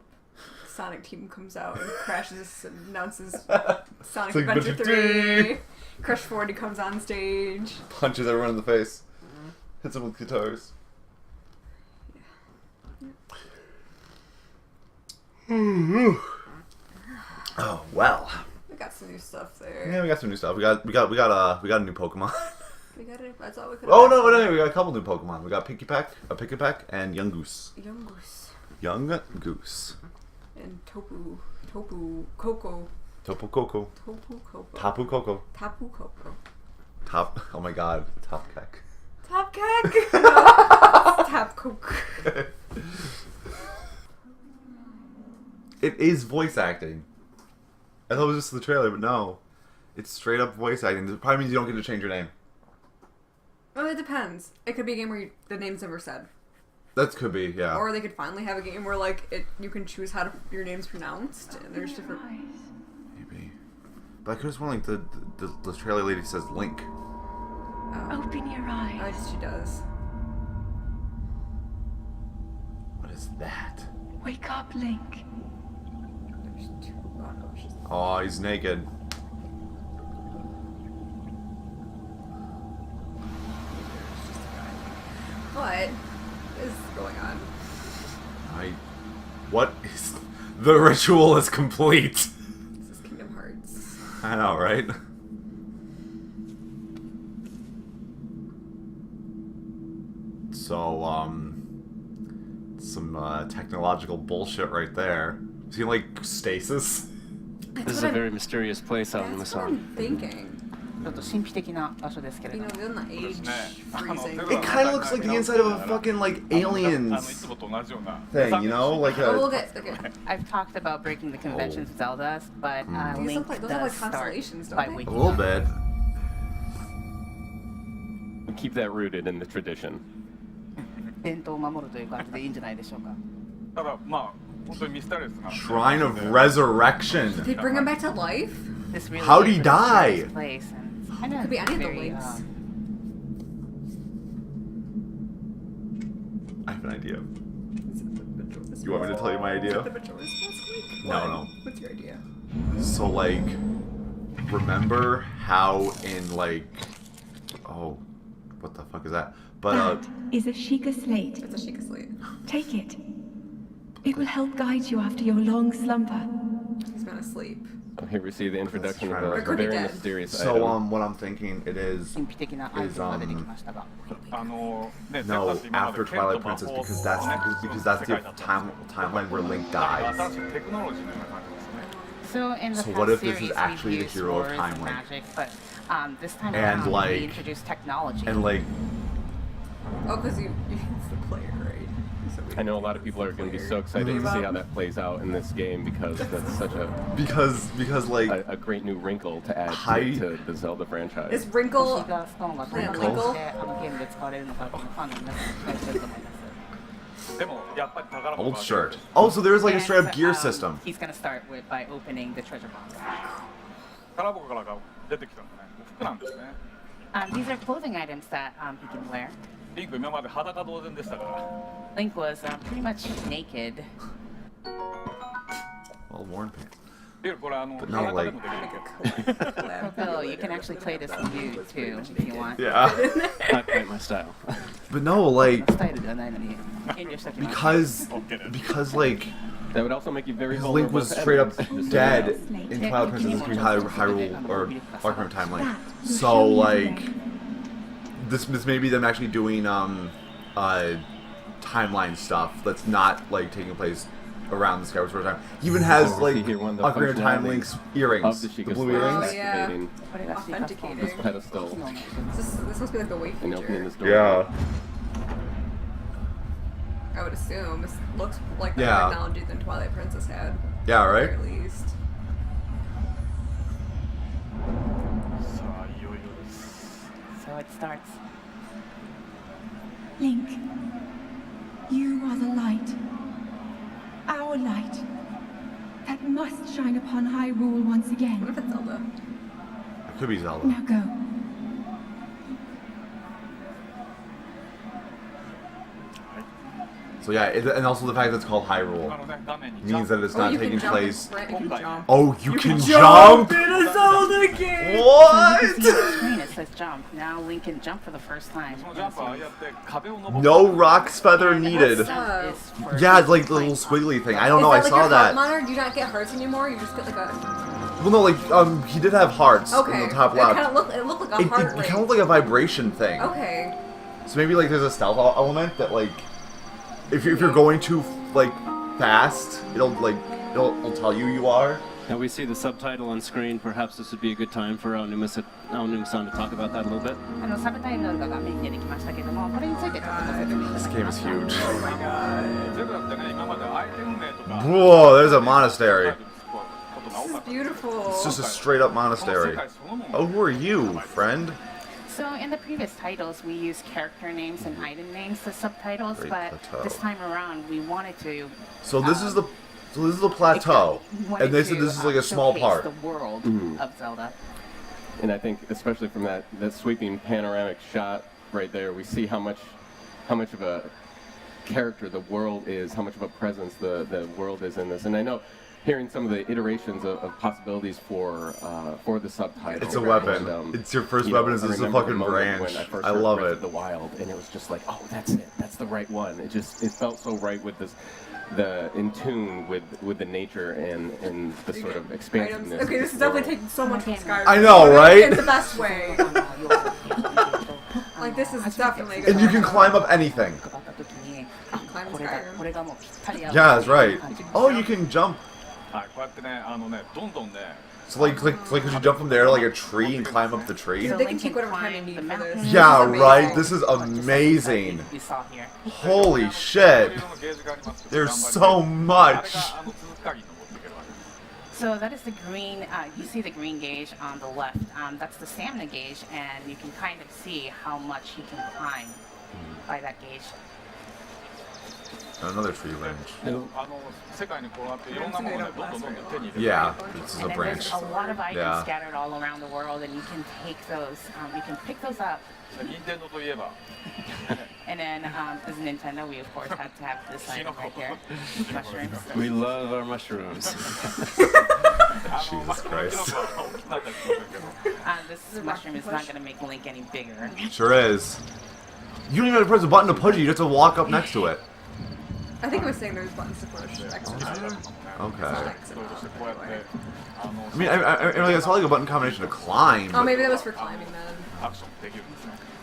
Sonic Team comes out and crashes and announces Sonic Like Adventure Adventure 3. Crush 40 comes on stage. Punches everyone in the face. Hits them with guitars. Oh well. We got some new stuff there. Yeah, we got some new stuff. We got a new Pokemon. We got it. That's all we could. Oh no, we got a couple new Pokemon. We got Pikipek, and Young Goose. Young Goose. And Tapu Koko. Tapu Koko. Oh my god, Top Kek. Top Kek? No, Tap Coke. It is voice acting. I thought it was just the trailer, but no. It's straight up voice acting. It probably means you don't get to change your name. Well, it depends. It could be a game where the name's never said. That could be, yeah. Or they could finally have a game where you can choose how your name's pronounced, and there's different. Maybe. But I could have sworn the trailer lady says Link. Open your eyes. Oh, she does. What is that? Wake up, Link. There's two. Oh no, she's. Oh, he's naked. What is going on? What is... The ritual is complete. This is Kingdom Hearts. I know, right? So, some technological bullshit right there. Is he like stasis? This is a very mysterious place out in the That's what sun. I'm thinking. ちょっと神秘的な場所ですけれ You ど know, doing the age freezing. It kind of looks like the inside of a fucking like aliens thing, you know, like Oh, we'll a. get okay. I've talked about breaking the conventions of Zelda, but These Link look like, those does are like start constellations, don't by they? A waking little up. bit. Keep that rooted in the tradition. 伝統を守るという感じでいいんじゃないでしょうか。ただまあ本当にミステリアスな Shrine of Resurrection. Did they bring him back to life? This really How'd he is a die? mysterious place, and it's kinda Could be any of the very, links. I have an idea. You want me to tell you my idea? No. What's your idea? So like, remember how in like, oh, what the fuck is that? But That is a Sheikah slate. It's a Sheikah slate. Take it. It will help guide you after your long slumber. He's been asleep. Here we see the introduction of Or a could be very dead. mysterious so item. what I'm thinking it is 神秘的なアイテムが出てきましたが。あのね no ゼルダって今まで after 剣と Twilight 魔 Princess 法 because that's the 世界だったんです timeline where Link 何か dies. 新しいテクノロジーのような感じですね So in the So past what if this is series, actually we've the used hero of swords Time and Link? magic, but this time And, around like- we introduced technology. And like, Oh, because it's the player, right? So we- I know a lot of people are going to be so excited to see how that plays out in this game because that's such a because like a great new wrinkle to add Hi- to the Zelda franchise. Is Wrinkle 星がストーンがどんな感じでゲームで使われるのかっていうのをファンの皆さんに期待してると思います。でもやっぱり宝物 old が shirt. Oh, so there's like a And, straight up gear system. He's gonna start by opening the treasure box. 宝箱からが出てきたんだね服なんですね These are clothing items that he can wear. リンク今まで裸同然でしたから Link was pretty much naked. Well worn pants. でこれあの But no, 裸で like- もできる Phil, you can actually play this nude too if you want. Yeah. Not quite my style. But no, like スタイルではないのに遠慮しておきます。 because like That would also make you very Link vulnerable was to straight up enemies, just so you dead know. in Twilight Princess between Hyrule or Ocarina of Time Link. So like this may be them actually doing timeline stuff that's not like taking place around the Skyward Sword time. He even has Over like here, one of the Ocarina of Time functionalities Link's of earrings, the the Sheikah blue Slate earrings. Oh, yeah. activating Authenticating. this pedestal This must be like the wait and opening feature. this door. Yeah. I would assume. This looks like the Yeah. technology than Twilight Princess had. Yeah, At right? the very least. さあいよいよです So it starts. Link, you are the light. Our light. That must shine upon Hyrule once What again. if it's Zelda? It could be Zelda. Now go. So So yeah, and also the fact that it's called Hyrule means that it's not taking place. Oh, you can jump in a Zelda game. What? You can see the screen, it says jump. Now Link can jump for the first time. No rocks feather needed. That Yeah, it's like the little squiggly thing. I don't know. I saw that. Monitor? Do you not get hearts anymore? You just get like a. Well, no, like he did have hearts Okay. in the top It left. kind of looked like a heart It rate. kind of looked like a vibration thing. Okay. So maybe like there's a stealth element that like if you're going too like fast, it'll tell you are. Now we see the subtitle on screen. Perhaps this would be a good time for Aonuma-san to talk about that a little bit. サブタイトルが画面に出てきましたけども、これについてちょっとご説明 This game is huge. ゼルダってね、今までアイテム名とか Whoa, there's a monastery. This is beautiful. It's just a straight up monastery. Oh, who are you, friend? So in the previous titles, we used character names and item names as subtitles, Great but plateau. this time around, we wanted to. So this is the plateau, wanted and they said this is like a small showcase part. the world of Zelda. And I think, especially from that sweeping panoramic shot right there, we see how much of a character the world is, how much of a presence the world is in this. And I know, hearing some of the iterations of possibilities for the subtitle. It's a weapon. And, It's your first you know, weapon is I this remember fucking the moment branch. when I first I heard love Breath it. of the Wild, and it was just like, oh, that's it. That's the right one. It felt so right with this. In tune with the nature and the sort of expansiveness. Okay, this is definitely taking so much from Skyrim. I know, right? In the best way. Like this is definitely a good And you can climb up anything. climb Skyrim. Yeah, that's right. Oh, you can jump. はい、こうやってね、どんどんね。 So like could you jump from there to like a tree and climb up the tree? They can take whatever time they need for this. Yeah, This is right. amazing. This is amazing. You saw here. Holy shit. There's so much. So that is the green. You see the green gauge on the left. That's the stamina gauge, and you can kind of see how much you can climb by that gauge. Another tree branch. 世界にこうやっていろんなものをね、どんどん手に入れて。 Yeah, this is a And then branch. there's a lot of items Yeah. scattered all around the world, and you can take those. You can pick those up. 任天堂といえば。 And then, as Nintendo, we of course had to have this item right here, mushrooms. We love our mushrooms. Jesus Christ. This mushroom is not going to make Link any bigger. Sure is. You don't even have to press a button to push it, you just have to walk up next to it. I think I was saying there's buttons to push. Extra time. Okay. I mean, I saw like a button combination to climb. Oh, but- maybe that was for climbing then.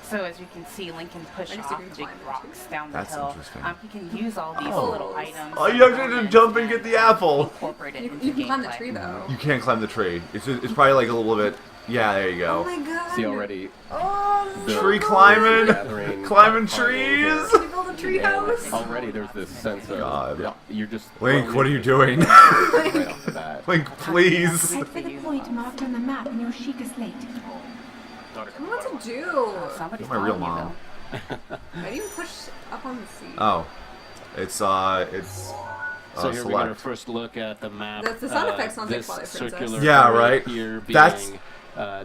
So as you can see, Link can push I guess off you can big climb it, rocks too. down the That's hill. interesting. He can use all these Oh. little items. Oh, you have to jump and get the apple. Incorporate it into You can climb the gameplay. tree though. You can't climb the tree. It's probably like a little bit. Yeah, there you Oh go. my god. See already. Oh, Tree climbing, gathering, climbing climbing trees. can you build a tree house? Already there's this sense of God. you're just. Link, what are you doing? Right off the bat. Link, please. Head for the point marked on the map in your Sheikah slate. I don't know what to do. Somebody's My real calling you, mom. I didn't even push up on the seat. Oh, it's So here we get our select. first look at the map. That's the sound effects sounds like this Twilight Princess. circular Yeah, area right. here being That's-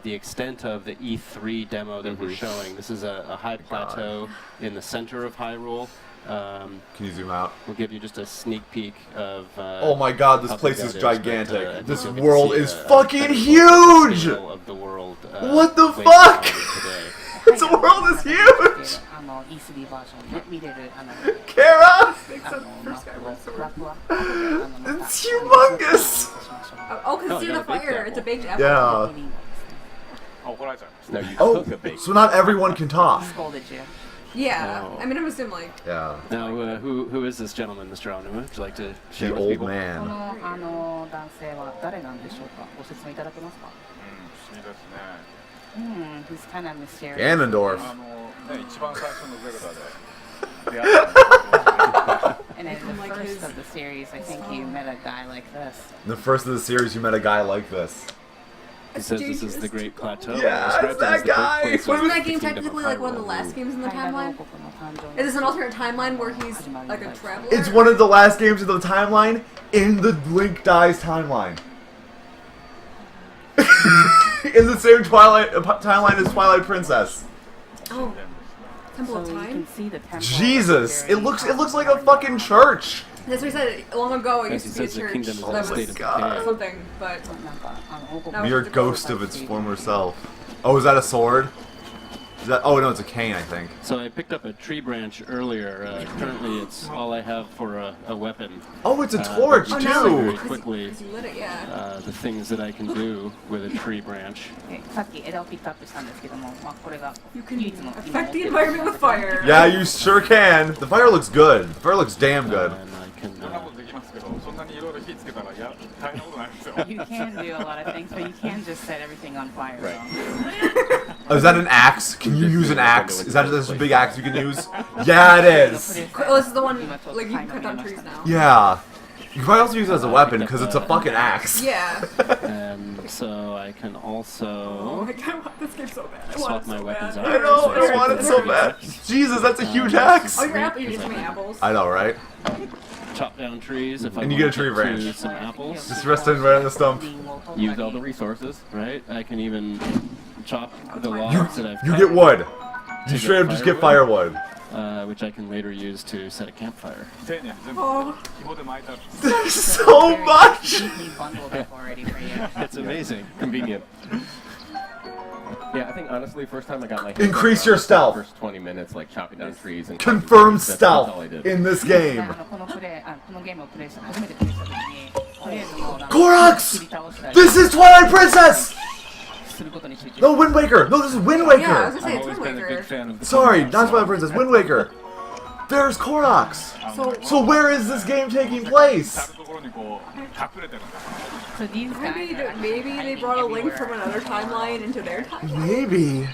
the extent of the E3 demo that we're showing. This is a high plateau in the center of Hyrule. Can you zoom out? We'll give you just a sneak peek of. Oh my God, this how place big is that is, but, gigantic. I think This you'll get to world see is a fucking better huge! scale of the world, What the later fuck? on today. This world is huge! E3 バージョンで見れるKara! Except for Skyward Sword. It's humongous! Oh, because No, it's you in the got a baked fire. apple. It's a baked apple. Yeah. 怒られちゃいました Now you Oh, cook a bake. so not everyone can talk. Scolded you. Yeah. Oh. I mean, I'm assuming like. Yeah. Now, who is this gentleman, Mr. Aonuma? Would you like to share The with old people? こ man. の男性は誰なんでしょうか。ご説明いただけますか。不思議ですね He's kind of mysterious. Ganondorf. 一番最初のゼルダで出会った And in the first of the series, I think you met a guy like this. In the first of the series, you met a guy like this. He says this is the Great Plateau. Yeah, Described it's as that the guy. birthplace of Wasn't that the game Kingdom of technically like one of the Hyrule. last games in the timeline? 国の誕生 Is this an alternate timeline where he's like a traveler? It's one of the last games of the timeline in the Link Dies timeline. In the same timeline as Twilight Princess. Oh. Temple of So you Time? can see the temple. Jesus, it looks like a fucking church. That's what he said long ago. It As used he to be a says, the church kingdom is that in a was state of decay. something, but now Mere it's a ghost of its former self. Oh, is that a sword? Is that? Oh no, it's a cane, I think. So I picked up a tree branch earlier. Currently, it's all I have for a weapon. Oh, it's a torch but too. you see very quickly, 'cause you lit it, yeah. the things that I can do with a tree branch. さっき枝をピックアップしたんですけども、まあこれが You can 唯一の affect the environment with fire. Yeah, you sure can. The fire looks good. The fire looks damn good. And I can. そんなことできますけど、そんなにいろいろ火つけたら大変なことになるんですよ。 You can do a lot of things, but you can't just set everything on fire. Right. Oh, is that an axe? Can you use an axe? Is that a big axe you can use? Yeah, it is. Oh, this is the one, like, you can cut down trees now. Yeah. You can probably also use it as a weapon because it's a fucking axe. Yeah. And so I can Oh also my god, I want this game so bad. I want swap it my so weapons bad. out. I know. I want it so bad. Jesus, that's a huge axe. Oh, you're getting me apples. I know, right? Chop down trees if I And you get a want tree to branch. do some apples. Just resting right on the stump. Use all the resources, right? I can even chop the logs that I've You cut get wood. You to straight up just get firewood. which I can later use to set a campfire. 丁寧に全部 Oh. 紐で巻いてある。 There's so much. Neatly bundled up already for you. It's amazing. Convenient. Yeah, I think honestly, first time I got my hands Increase on your it, the stealth. First 20 minutes, like chopping down trees and Confirmed that's stealth all I did. in this game. このゲームをプレイした初めてプレイした時にとりあえずもう Korax! 切り倒したり This is Twilight Princess! することに集中 No, Wind Waker! No, this is Wind Yeah, I was Waker! gonna say, I've it's always Wind been a big Waker. fan of the Sorry, not Twilight Princess, Wind Waker! There's Korax! So where is this game taking place? 至るところにこう隠れてるんです。 So these guys are Maybe they brought a link from everywhere. another timeline into their timeline. Maybe.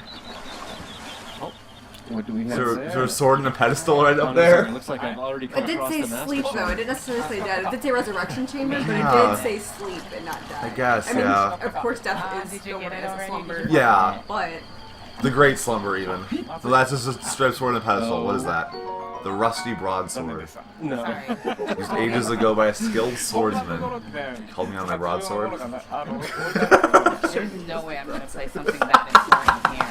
What do we Is have there, there? is there a sword and a pedestal right Oh, up no, sorry, there? it looks like I've already come It did across say the master sleep though. shard. It didn't necessarily say dead. It did say resurrection chamber, but Yeah. it did say sleep and not death. I guess, I mean, yeah. of course, death is Did you still get known it as a already? slumber. Did you- Yeah. But The Great Slumber, even. So that's just a straight sword and a pedestal. What is that? The Rusty 残念 Broadsword. でした。 No. Sorry. Used ages ago by a skilled こんなとこ swordsman. ろで Called me on my broadsword. 活用のものがな置いてあるの There's no way I'm gonna play something that important here.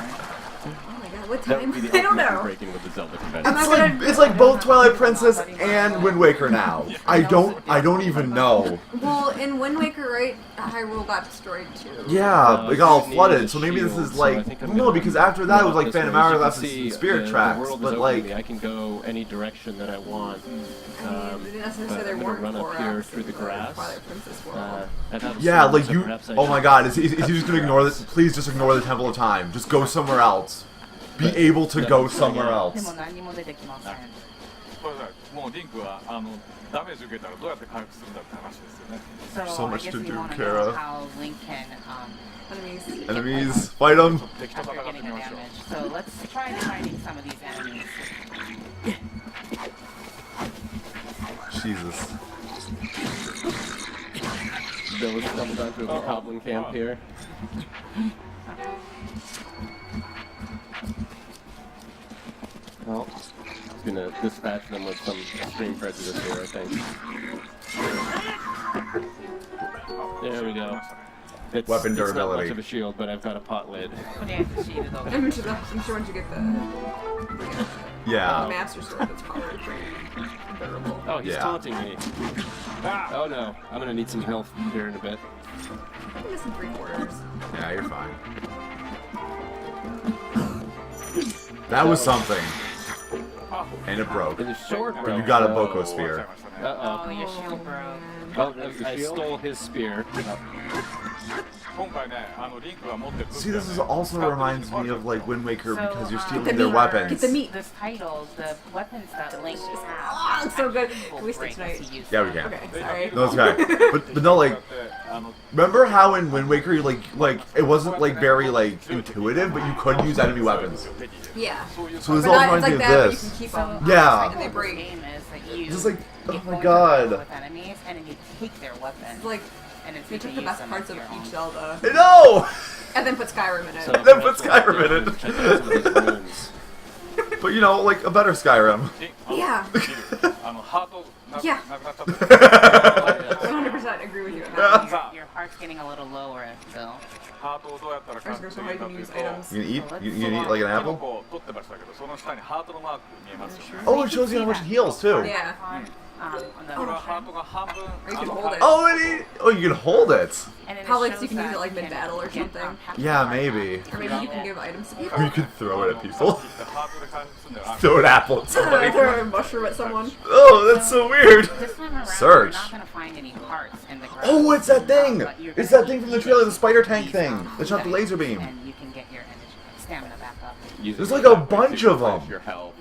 oh my god, what That time? would be the I don't ultimate know. breaking with the Zelda convention. It's like both Twilight Princess and Wind Waker now. I don't even know. Well, in Wind Waker, right? Hyrule got destroyed too. Yeah, it got all flooded, so maybe this is like no, because after that it was like Phantom Hourglass and Spirit Tracks, but like I can go any direction that I want. I mean, they didn't necessarily say But they I'm gonna weren't run up Korax here through the in grass. Twilight Princess world. I'd have a yeah, sword, like so you. perhaps I Oh my should- God, is he just gonna ignore this? Please just ignore the Temple of Time. Just go somewhere else. Be able to go somewhere で else. も何にも出てきません。これだもうリンクはダメージ受けたらどうやって回復するんだって話ですよね。 So So I much guess to you do, wanna Kara. know how Link can Enemies. Enemies, fight them. 敵と after 戦って getting み the ましょう。 damage. So let's try fighting some of these enemies. Jesus. Bill has stumbled onto a goblin camp here. Well, he's gonna dispatch them with some extreme prejudice here, I think. There we go. It's, Weapon it's not durability. much of a shield, but I've got a pot lid. とりあえずシールドが I'm sure once you get the Yeah. Master Sword, that's probably pretty durable. Oh, he's Yeah. taunting me. Oh no, I'm gonna need some health here in a bit. I'm missing 3/4. Yeah, you're fine. That was something. And it broke. And the sword But broke. you got a so- Boko spear. Uh-oh. Oh, your shield broke. Oh, I stole his spear. 今回ねリンクが持ってる。 See, this is also reminds me of like Wind Waker because you're stealing Get the their meat. weapons. Get the meat. This title, the weapons that Link has. Oh, it's so good. Can we stay tonight? Yeah, we can. Okay, sorry. No, it's okay. But no, like, remember how in Wind Waker, you, like it wasn't like very like intuitive, but you could use enemy weapons. Yeah. So this But all not, reminds it's me like of that, but you this. can keep So, them. Yeah. And they break. Game is that you Just like, oh get my going God. with enemies and then you take their weapons. It's like and it's they took the best parts of each Zelda. I know. And then put Skyrim in it. So Then put perhaps we'll Skyrim in go it. check out some of these runes. But you know, like a better Skyrim. Yeah. ハートな Yeah. なくなっちゃった。 100% agree with you on that. Your heart's getting a little lower, Bill. ハートをどうやったら獲得できるかというと、 You can eat like an キノ apple? コを取ってましたけど、その下にハートのマーク見えますよね。 Oh, it shows you how much it heals too. Yeah. これはハートが半分。 Or you can hold it. Oh, you can hold it. Probably so you can use it like mid-battle or something. Yeah, maybe. Or maybe you can give items to people. Or you could throw it at people. Throw an apple at somebody. Throw a mushroom at someone. Oh, that's so weird. Search. Oh, it's that thing! It's that thing from the trailer, the spider tank thing. That shot the laser beam. And you can get your stamina back up. There's like a bunch of them. Your health.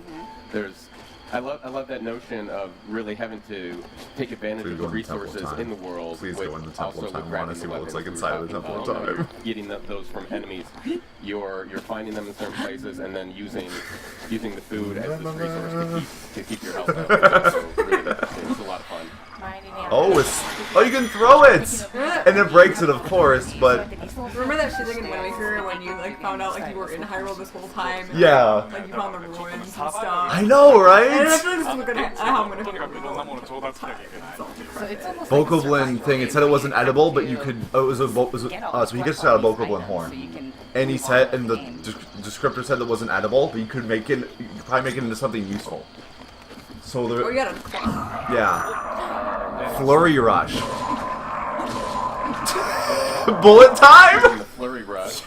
I love that notion of really having to take advantage of the resources in the world. Please go in the Temple of also Time. I want to see what it looks like inside of the Temple of Time. Getting those from enemies, you're finding them in certain places and then using the food as this resource to keep your health up. So really, it's a lot of fun. Oh, you can throw it, and it breaks it, of course. But remember that shit like in Wind Waker when you like found out like you were in Hyrule this whole time? And, yeah. Like you found the ruins and stuff. I know, right? And I feel like this is gonna how I'm gonna Bokoblin thing. It said it wasn't edible, but you could. Oh, it was so he gets out a Bokoblin horn, and he said, and the descriptor said it wasn't edible, but you could make it. You could probably make it into something useful. So there. Oh, you got a yeah. Flurry rush. Bullet time. Flurry rush.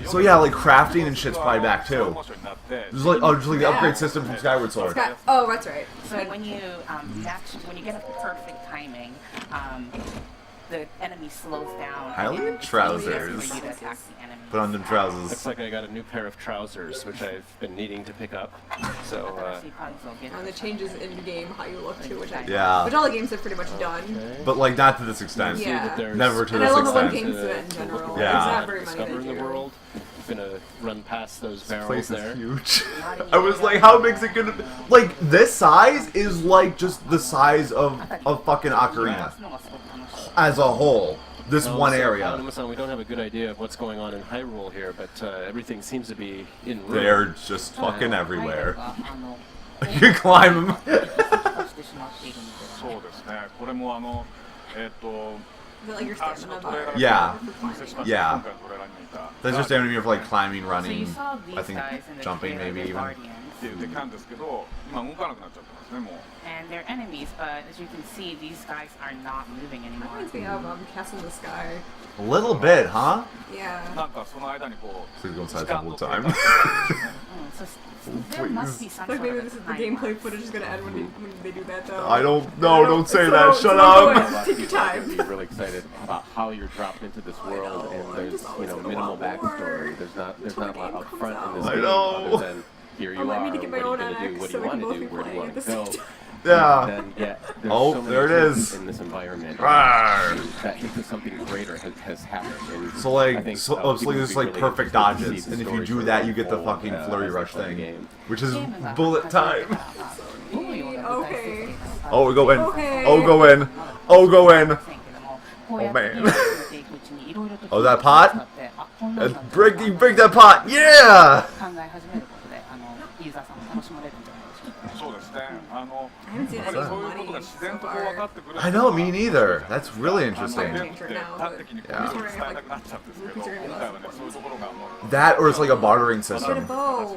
So yeah, like crafting and shit's probably back too. Just like the upgrade system from Skyward Sword. Oh, that's right. So when you when you get a perfect timing, the enemy slows down. I like trousers. Put on them trousers. Looks like I got a new pair of trousers, which I've been needing to pick up. So. And the changes in the game, how you look too, which all the games have pretty much done. But like not to this extent. Yeah. Never to and this I love extent. How games do that in general. Yeah. There's not very many Discovering the world. Gonna run past those barrels place there. Is huge. I was like, how big's it gonna be? Like this size is like just the size of fucking Ocarina as a whole. This one area. We don't have a good idea of what's going on in Hyrule here, but everything seems to be in ruin. They're just fucking everywhere. You can climb them. Yeah. Yeah. That's just stamina for like climbing, running, I think jumping maybe even. And they're enemies, but as you can see, these guys are not moving anymore. Reminds me of Castle in the Sky. A little bit, huh? Yeah. Please go inside Temple of Time. There must be some like maybe this is the gameplay footage is gonna end when they do that though. I don't know, don't say that, shut up! Take your time. You're really excited about how you're dropped into this world, and there's minimal backstory. There's not a lot up front in this game other than here you are, what are you gonna do, what do you want to do, where do you want to go? Yeah. There's oh, so many there it is. In this environment, Rawr. that hint of something greater has happened. And so like, people there's like really perfect dodges, and if you do that, you get the fucking flurry rush thing, which is bullet time. Okay. Oh, go in. Okay. Oh, go in. Oh, go in. Oh man. Oh, that pot? Bring that pot. Yeah. I haven't seen any money so far. I know, me neither. That's really interesting. That or it's like a bartering system.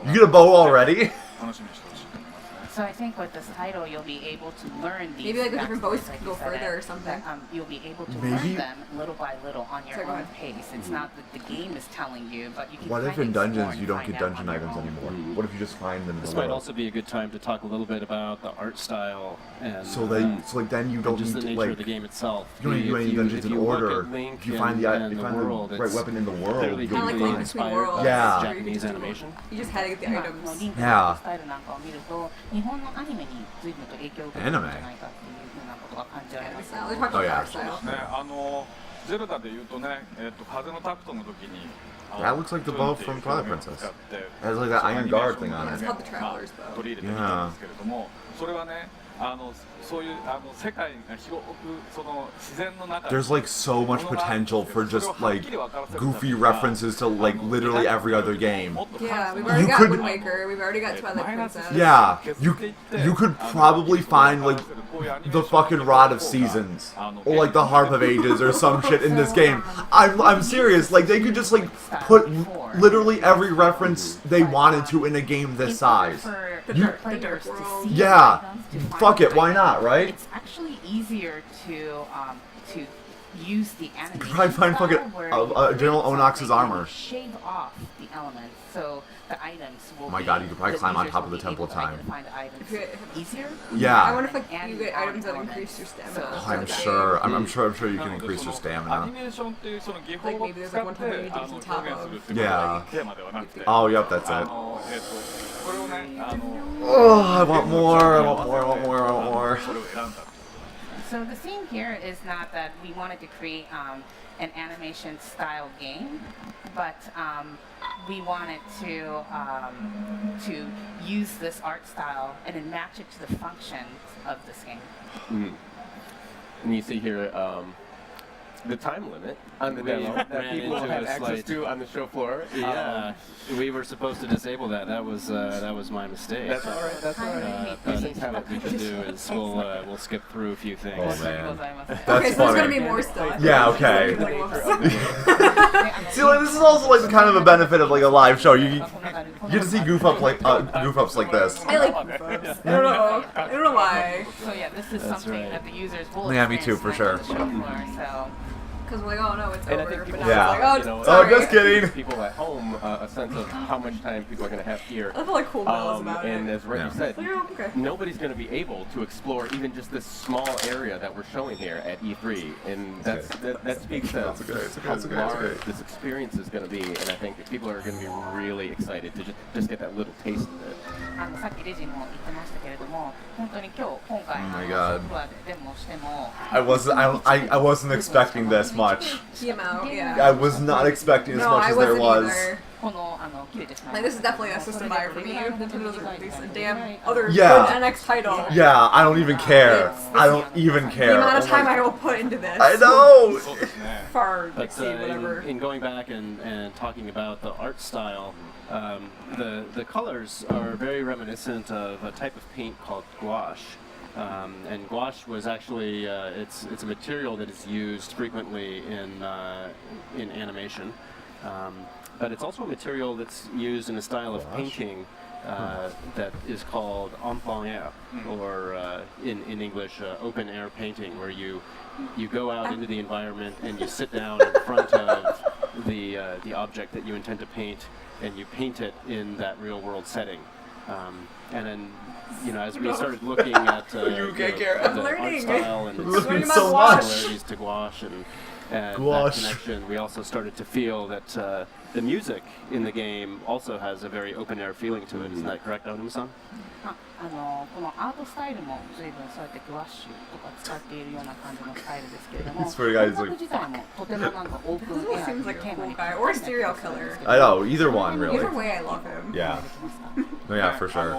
You get a bow already? So I think with this title, you'll be able to learn these. Maybe like the different bows can go further or something. You'll be able to learn them little by little on your own pace. It's not that the game is telling you, but you can. What if in dungeons you don't get dungeon items anymore? What if you just find them in the This world? might also be a good time to talk a little bit about the art style and so then you don't just need the to nature of the game itself. You don't need to do any dungeons in order. If you find the right weapon in the world, clearly you'll be deeply fine. inspired by Yeah. Japanese animation. You just had to get the items. Yeah. Anime. Oh yeah. That looks like the bow from Twilight Princess. It has like that iron guard thing on It's it. called the Traveler's Bow. Yeah. There's like so much potential for just like goofy references to like literally every other game. Yeah, we've already got Wind Waker, we've already got Twilight Princess. Yeah, you could probably find like the fucking Rod of Seasons or like the Harp of Ages or some shit in this game. I'm serious. Like they could just like put literally every reference they wanted to in a game this size. Yeah, fuck it. Why not? Right? It's actually easier to use the animation. You could probably find fucking General Onox's armor. Shave off the elements, so the items will. Oh my god, you could probably climb on top of the Temple of Time. Easier? Yeah. I wonder if like you get items that increase your stamina. Oh, I'm sure. I'm sure you can increase your stamina. Like maybe there's like one time you need to get on top of. Yeah. Oh, yep, that's it. Oh, I want more. I want more. I want more. I want more. So the theme here is not that we wanted to create an animation style game, but we wanted to use this art style and then match it to the functions of this game. Mm. And you see here the time limit on the demo that people had access to on the show floor. Yeah, we were supposed to disable that. That was my mistake. That's all right. That's all right. But what we can do is we'll skip through a few things. Oh man, that's okay, so funny. there's gonna be more stuff. Yeah. Okay. See, like, this is also like kind of a benefit of like a live show. You get to see goof ups like this. I like goof ups. I don't know. I don't know why. So yeah, this is something that the users will. Yeah, me too, for sure. Because we're like, oh no, it's And I over. think But people, now it's like, oh, you know, sorry. Oh, just kidding. People at home a sense of how much time people are going to have here. I feel like cool bells about and it. as Reggie said, Like, oh, okay. nobody's going to be able to explore even just this small area that we're showing here at E3, and that speaks to how large this experience is going to be. And I think that people are going to be really excited to just get that little taste of it. Oh my god. I wasn't expecting this much. The amount, yeah. I was not expecting as much as there was. Like, this is definitely a system buyer for me. Nintendo doesn't release a damn other Yeah. good NX title. Yeah, I don't even care. I don't even care. The amount of Oh time my- I will put into this. I know! Far But exceed whatever. in going back and talking about the art style, the colors are very reminiscent of a type of paint called gouache. And gouache was actually it's a material that is used frequently in animation, but it's also a material that's used in a style of painting that is called en plein air, or in English open air painting, where you go out into the environment and you sit down in front of the object that you intend to paint, and you paint it in that real world setting. And then, you know, as we started looking at the art style and its similarities to gouache and that connection, we also started to feel that the music in the game also has a very open-air feeling to it. Isn't that correct, Onuma-san? このアートスタイルも随分そうやってグワッシュとか使っているような感じのスタイルですけれども、 This for guys 音 like 楽自体もとてもなんかオープンエア Seems の like テ a ーマ cool に guy. Or a serial killer. I know, either one, really. Either way, I love him. Yeah. No, yeah, for sure.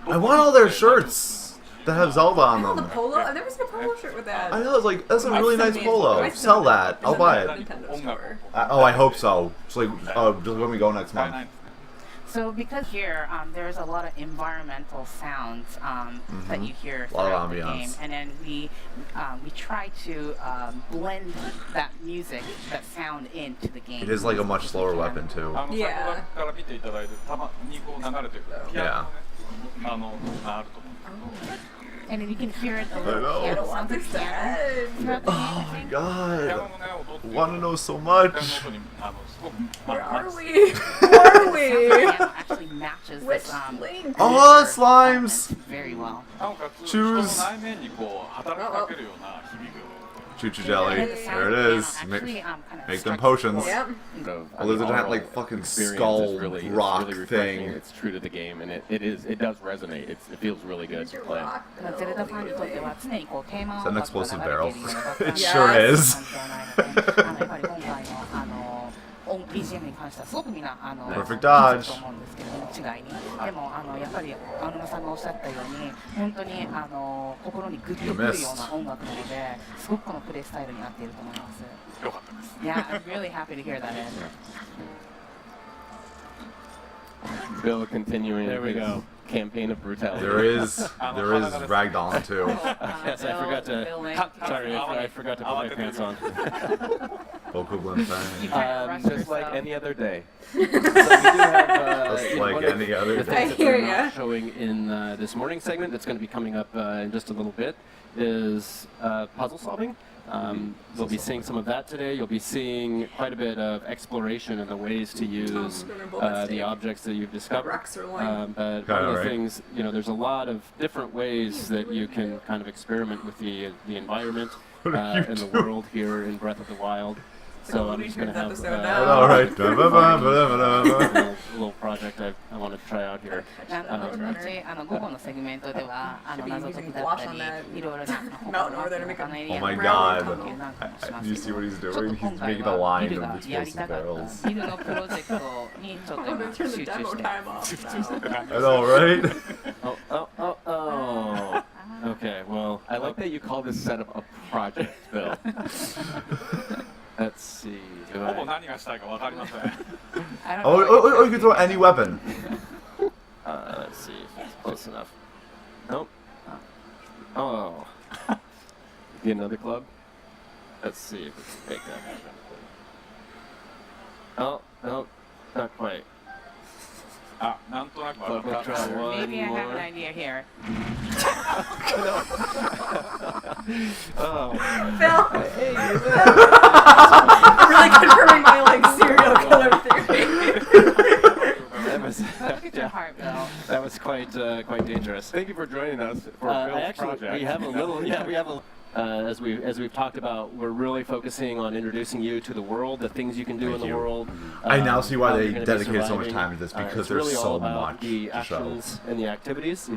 I want all their shirts that have Zelda on I know the them. polo. I've never seen a polo shirt with that. I know, it's like, that's a really nice It's polo. amazing. Sell that. I'll buy it. Nintendo store. Oh, I hope so. It's like, just when we go next month. So because here there's a lot of environmental sounds that you hear A lot of throughout the game, ambiance. and then we try to blend that music, that sound into the game. It is like a much slower weapon, too. Yeah. から見ていただいてたまにこう流れてるピアノのねあると思う And then you can hear it a I little know. piano sound again throughout the Oh my game. god. Want to know so much. Where are we? Where are we? Actually matches Which this link? Oh, slimes. very well. なおかつ Choose. 人の内面にこう働きかけるような響き Choo Choo Jelly. There it is. Make them potions. Yep. Well, there's a giant, like, fucking skull rock thing. It's true to the game, and it does resonate. It feels really good to play. ゼルダファンにとっては常にこうテーマ Is that an 音楽が explosive 流 barrel? れているようなバック It グ sure ラウンド is. やっぱり今回のBGM に関してはすごくみんな気 Perfect づくと dodge. 思うんですけども、違いにでもやっぱり青沼さんがおっしゃったように本当に心にグッとくるような音楽なのですごくこのプレイスタイルになっていると思います。よかったです Yeah, I'm really happy to hear that. Bill continuing There we his go. campaign of brutality. There is ragdoll too. Yes, I forgot to. Sorry, I forgot to put my pants on. Just like any other day. So we do have, just like any other day. I hear ya. Showing in this morning segment that's going to be coming up in just a little bit is puzzle solving. We'll be seeing some of that today. You'll be seeing quite a bit of exploration and the ways to use the objects that you've discovered. But one of the things, there's a lot of different ways that you can kind of experiment with the environment and the world here in Breath of the Wild. So I'm just going to have all right. a little project I want to try out here. 午後のセグメントでは謎解きだったりいろいろな Oh my god. Do you see what he's doing? He's making a line of explosive barrels. ビルのプロジェクトにちょっと今集中して I know, right? Oh. Okay, well, I like that you call this setup a project, Bill. Let's see. Oh, you can throw any weapon. Let's see if it's close enough. Nope. Oh. Get another club? Let's see if we can make that happen. Oh, no, not quite. We'll try one Maybe I more. have an idea here. Oh. Phil. Really confirming my serial killer theory. That was quite dangerous. Thank you for joining us for Bill's project. We have a little. Yeah, we have a. As we've talked about, we're really focusing on introducing you to the world, the things you can do in the world. I now see why they dedicated so much time to this, because there's really so all about much the to show. actions and the activities.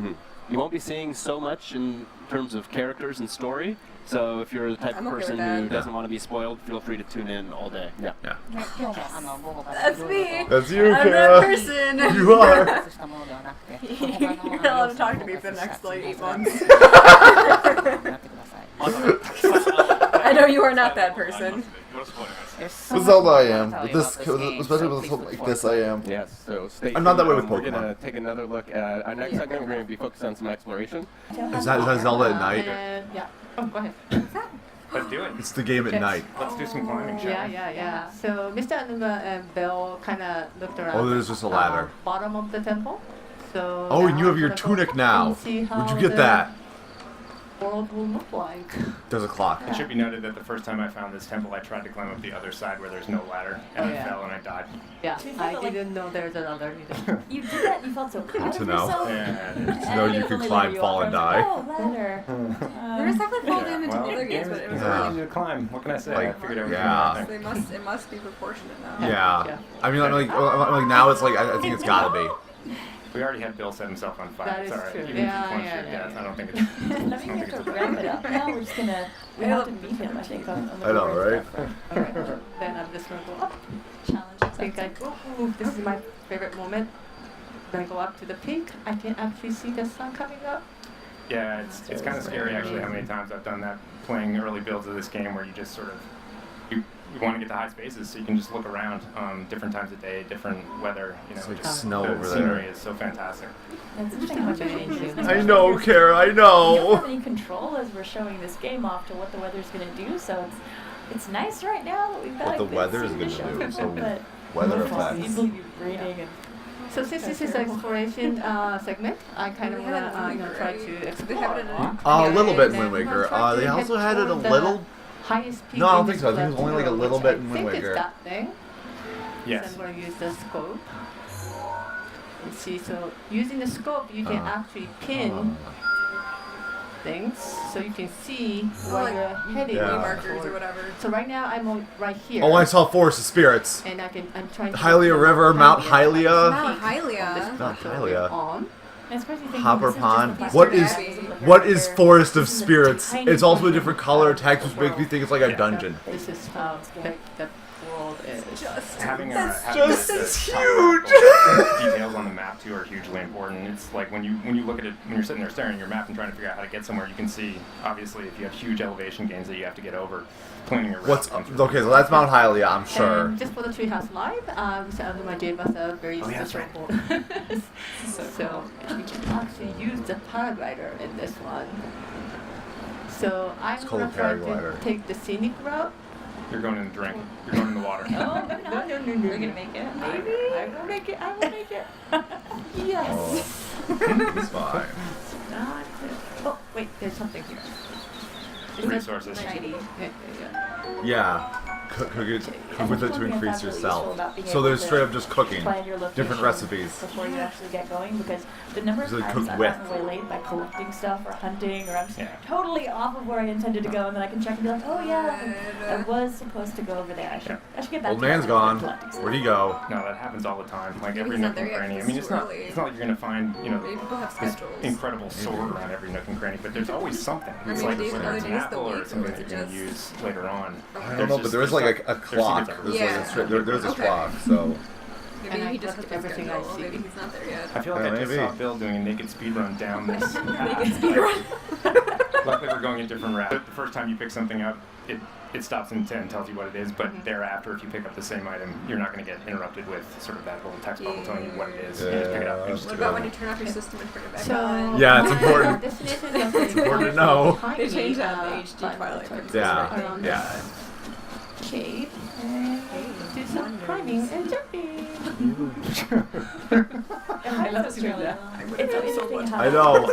You won't be seeing so much in terms of characters and story. So if you're the type of person who doesn't want to be spoiled, feel free to tune in all day. Yeah. That's me. That's you, I'm Kara. that person. You are. You're not allowed to talk to me for the next 8 months. I know you are not that person. With Zelda, I am. With this, especially with something like this, I am. Yes. So stay tuned. I'm not that way with We're going to Pokemon. take another look at our next segment. We're going to be focused on some exploration. Is that Zelda at night? Yeah. Oh, go ahead. Let's do it. It's the game at night. Let's do some climbing, shall we? Yeah. So Mr. Anuma and Bill kind of looked around. Oh, there's just a ladder. Bottom of the temple. So Oh, and you have your tunic now. Where'd you get that? World will look like. There's a clock. It should be noted that the first time I found this temple, I tried to climb up the other side where there's no ladder, and I fell and I died. Yeah, I didn't know there's another either. You did that and you felt so proud To of know. yourself. Yeah. To know you can climb, fall, and die. Oh, ladder. There is definitely fall damage in other games, but it was easy to climb. What can I say? I figured out. Yeah. It must be proportionate now. Yeah. I mean, like now it's like I think it's gotta be. We already had Bill set himself on fire. That It's is alright. true. Even Yeah, if he punched yeah, your death, yeah. I don't think I think we have to wrap it up now. We have to beat him, I think, on the I know, board. right? Alright, then I'm just gonna go up. Challenge I think this is my favorite moment. When I go up to the peak, I can actually see the sun coming up. Yeah, it's kind of scary actually how many times I've done that playing early builds of this game where you just sort of you want to get to high spaces so you can just look around different times of day, different weather. It's like just snow the over scenery there. is so fantastic. That's interesting how much it changes. I know, Kara. I You don't know. have any control as we're showing this game off to what the weather's going to do, so it's nice right now. We've got What a the good weather is scene going to to show do. people, So but weather it's effects. easily raining and So since this is an exploration segment, I kind of want to try to explore. A little bit in Wind Waker. They also had it a little. Highest peak No, I don't in think so. I think it was only like a little bit in Wind I think Waker. it's that thing. Yes. So I'm going to use the scope. Let's see, so using the scope, you can actually pin things so you can see where you're heading. Yeah. Markers or whatever. So right now I'm right here. Oh, I saw Forest of Spirits. And I'm trying to Hylia River, Mount Hylia. Mount Hylia. Mount Hylia. On. Hopper Pond. What is Forest of Spirits? It's also a different color text, which makes me think it's like a dungeon. This is how big the world is. Having just the huge. details on the map too are hugely important. It's like when you look at it when you're sitting there staring at your map and trying to figure out how to get somewhere, you can see obviously if you have huge elevation gains that you have to get over, planning your route. Okay? So that's Mount Hylia, I'm sure. And just for the Treehouse Live, Zelda gave us a very special board. So we can actually use the paraglider in this one. So I'm called a gonna try to paraglider. take the scenic route. You're going in the drink. You're going in the water. No. We're gonna make it. Maybe. I will make it. Yes. It's fine. Not it. Oh, wait, there's something here. Is Resources. that shiny? Yeah. Cook with it to increase yourself. So there's straight up just cooking. Plan your Different location recipes. before you actually get going, because the number of So they times cook I've with. gotten waylaid by collecting stuff or hunting, or I'm just Yeah. totally off of where I intended to go, and then I can check and be like, oh yeah, I was supposed to go over there. I should get back. Old to man's that gone. collecting stuff. Where'd he go? No, that happens all the time. Like Maybe every he's not nook there and yet, cranny. I 'cause mean, it's it's not. early. It's not like you're gonna find Maybe people have this schedules. incredible sword around every nook and cranny, but there's always something. Or It's maybe like days- whether other it's an days of the apple or week, something or that is you're it gonna use just- later on. I don't know, but there is like a clock. There's a clock. So Maybe And I he just looked took at everything I schedule. see. Maybe he's not there yet. I feel like I just maybe. saw Bill doing a naked speed run down this. Naked speed run. Luckily, we're going a different route. The first time you pick something up, it stops in 10, tells you what it is, but thereafter, if you pick up the same item, you're not going to get interrupted with sort of that little text bubble telling you what it is. You just pick it up and just What do about it. when you turn off your system and turn it back So on? Yeah, it's important. Destination It's important to know. They changed that in the HD Twilight Princess. Yeah, around yeah. this cave and do some climbing and jumping. I love Australia. It's interesting how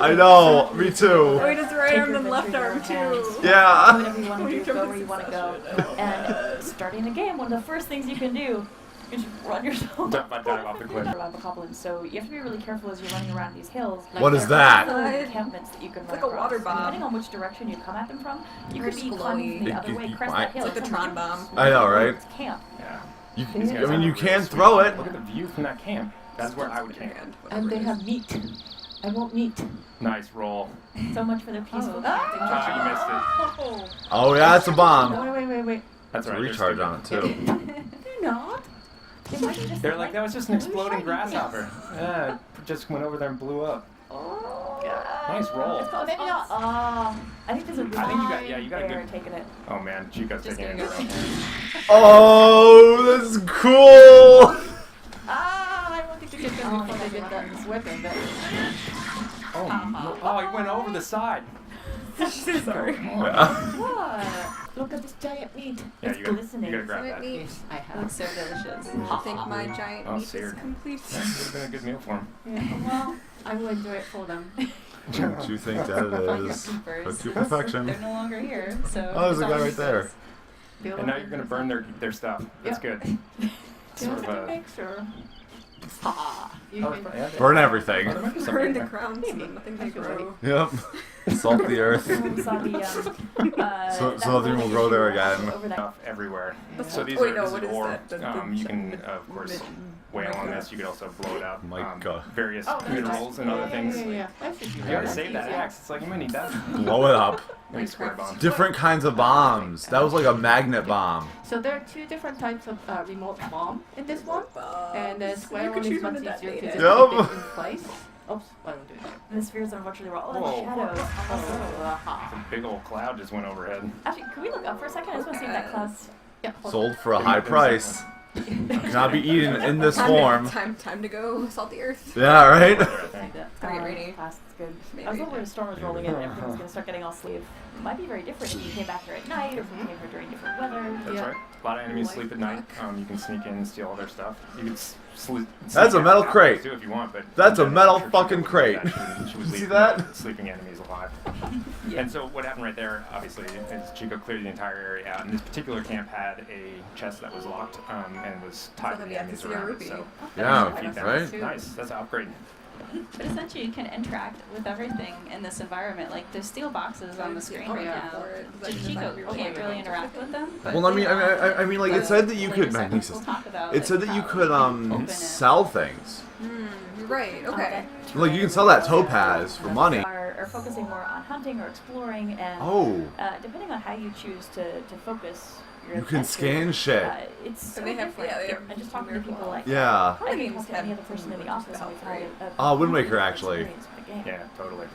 I know. Me too. Oh, he does right arm and left arm too. Yeah. Whatever you want to do, go where you want to go. And starting a game, one of the first things you can do is run yourself Dive off the cliff. goblins. So you have to be really careful as you're running around these hills. What is there are that? also encampments that you can run like a water across. bomb. Depending on which direction you come at them from, you could be It's climbing from the glowy. other way, crest It's that hill. like a Tron bomb. I know, right? It's camp. Yeah. I mean, you can throw it. Look at the view from that camp. That's where I would camp. And they have meat. I want meat. Nice roll. So much for the peaceful. Ah, you missed it. Oh yeah, it's a bomb. Wait. That's It's a right. recharge on it too. They're not. They're like, that was just an exploding grasshopper. Yeah, it just went over there and blew up. Oh, Nice roll. Oh, maybe not. I think there's a I think you got, yeah, you got a there good. taking it. Oh man, Chico's taking it in her own hands. Oh, this is cool. I wanted to get them before they get that weapon, but Oh, no. Oh, he went over the side. She's sorry. what? Look at this giant meat. Yeah, It's you gotta glistening. grab that. meat. Yes, I It have. looks so delicious. I think my giant Oh, meat is seared. complete. That would have been a good meal for him. Yeah, well, I will enjoy it for them. What do you think that is? Cooked to perfection. They're no longer here, so. Oh, there's a guy right there. And now you're gonna burn their stuff. That's good. Sort of a. Make sure. You Oh, can yeah, Burn everything. Oh, there might be something Burn in the there. crown so that nothing can grow. Yep. Salt the earth. We saw the, So that nothing will grow there again. over that. Stuff everywhere. That's So what- these wait, are no, this what is is ore. that? You can of course wail on this. You could also blow it up. Mica. Various Oh, that's minerals and other things. Yeah. I should You gotta save that axe. It's like you might need that. Blow it up. Maybe square bomb. Different kinds of bombs. That was like a magnet bomb. So there are two different types of remote bomb in this one, and the square You one could is choose much one to easier to detonate just it. keep it in place. Oops, I don't do that. And the spheres are virtually raw. Oh, and Whoa. the shadows. Aha. A big old cloud just went overhead. Actually, can we look up for a second? I just want to see if that cloud's. Yeah. Sold for a high price. Cannot be eaten in this form. Time to go salt the earth. Yeah, right? It's gonna get rainy. Class, it's good. Maybe. I was hoping a storm was rolling in and everything was going to start getting all sleeve. It might be very different if you came back here at night or if you came here during different weather. That's right. A lot of enemies sleep at night. You can sneak in and steal all their stuff. You could sleep. That's a metal crate. Too if you want, but That's a I'm metal sure she fucking would do crate. that. She would You leave see that? the sleeping enemies alive. And so what happened right there, obviously, is Chico cleared the entire area out. And this particular camp had a chest that was locked and was tied to have the you enemies had to see a around it. rupee? So Yeah, defeat them. right? Nice. That's an upgrade. But essentially, you can interact with everything in this environment. Like there's steel boxes on the screen right now. Just Chico can't really interact with them. But Well, I mean, like it said that you could. We'll talk about It said that you could sell things. You're right. Okay. Like you can sell that topaz for money. Are focusing more on hunting or exploring, and Oh. depending on how you choose to focus You can scan shit. It's so they have, different. yeah, they have I'm just talking to people like Yeah. I didn't talk to any other person in the office. And we've had Wind Waker, actually. Yeah, totally.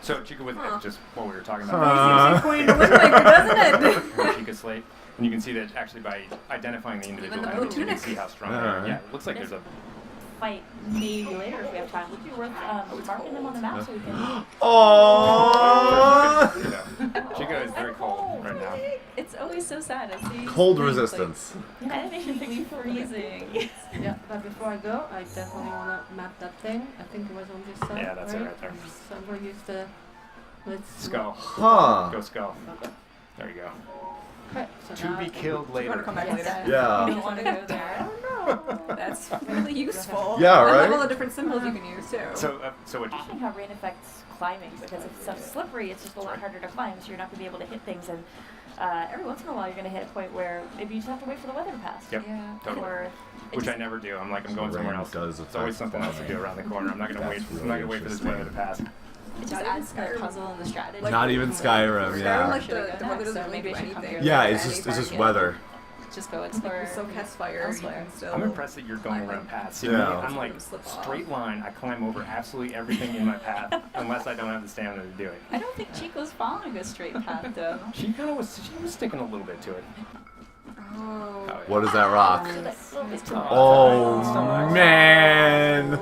So Chica, with just what we were talking Seems about. Queen to Wind Waker, doesn't it? Chica Slate. And you can see that actually by identifying the individual Even the enemies, you can Tunic. see how strong they are. Yeah, it looks like there's a... fight maybe later if we have time. Would be worth marking them on the map so we can. Oh. Chica is very cold right now. It's always so sad to see Cold things, resistance. Like, animation things freezing. Yeah, but before I go, I definitely want to map that thing. I think it was on this side. Yeah, that's it right there. So I'm going to use the... Let's... Skull. Huh. Go skull. Okay. There you go. Okay, so To now be I can- killed later. Want to come back later? Yeah. You don't want to go there. That's really useful. Yeah, I love right? all the different symbols you can use too. So what? Interesting how rain affects climbing because if it's so slippery, it's just a lot harder to climb. So you're not going to be able to hit things, and every once in a while you're going to hit a point where maybe you just have to wait for the weather to pass. Yep. Yeah. Totally. Or Which I never do. I'm like, I'm going somewhere else. There's always something else to do around the corner. I'm not gonna wait. I'm not gonna wait for this weather to pass. It just adds to the puzzle and the strategy. Not even Skyrim, yeah. Like the weather doesn't maybe do I should come anything. here. Yeah, it's just weather. Just go explore. You still cast fire. elsewhere. I'm impressed that you're going around paths. See, Yeah. I'm like straight line. I climb over absolutely everything in my path unless I don't have the stamina to do it. I don't think Chico's following a straight path though. She kind of was. She was sticking a little bit to it. Oh. What is that rock? Oh, man.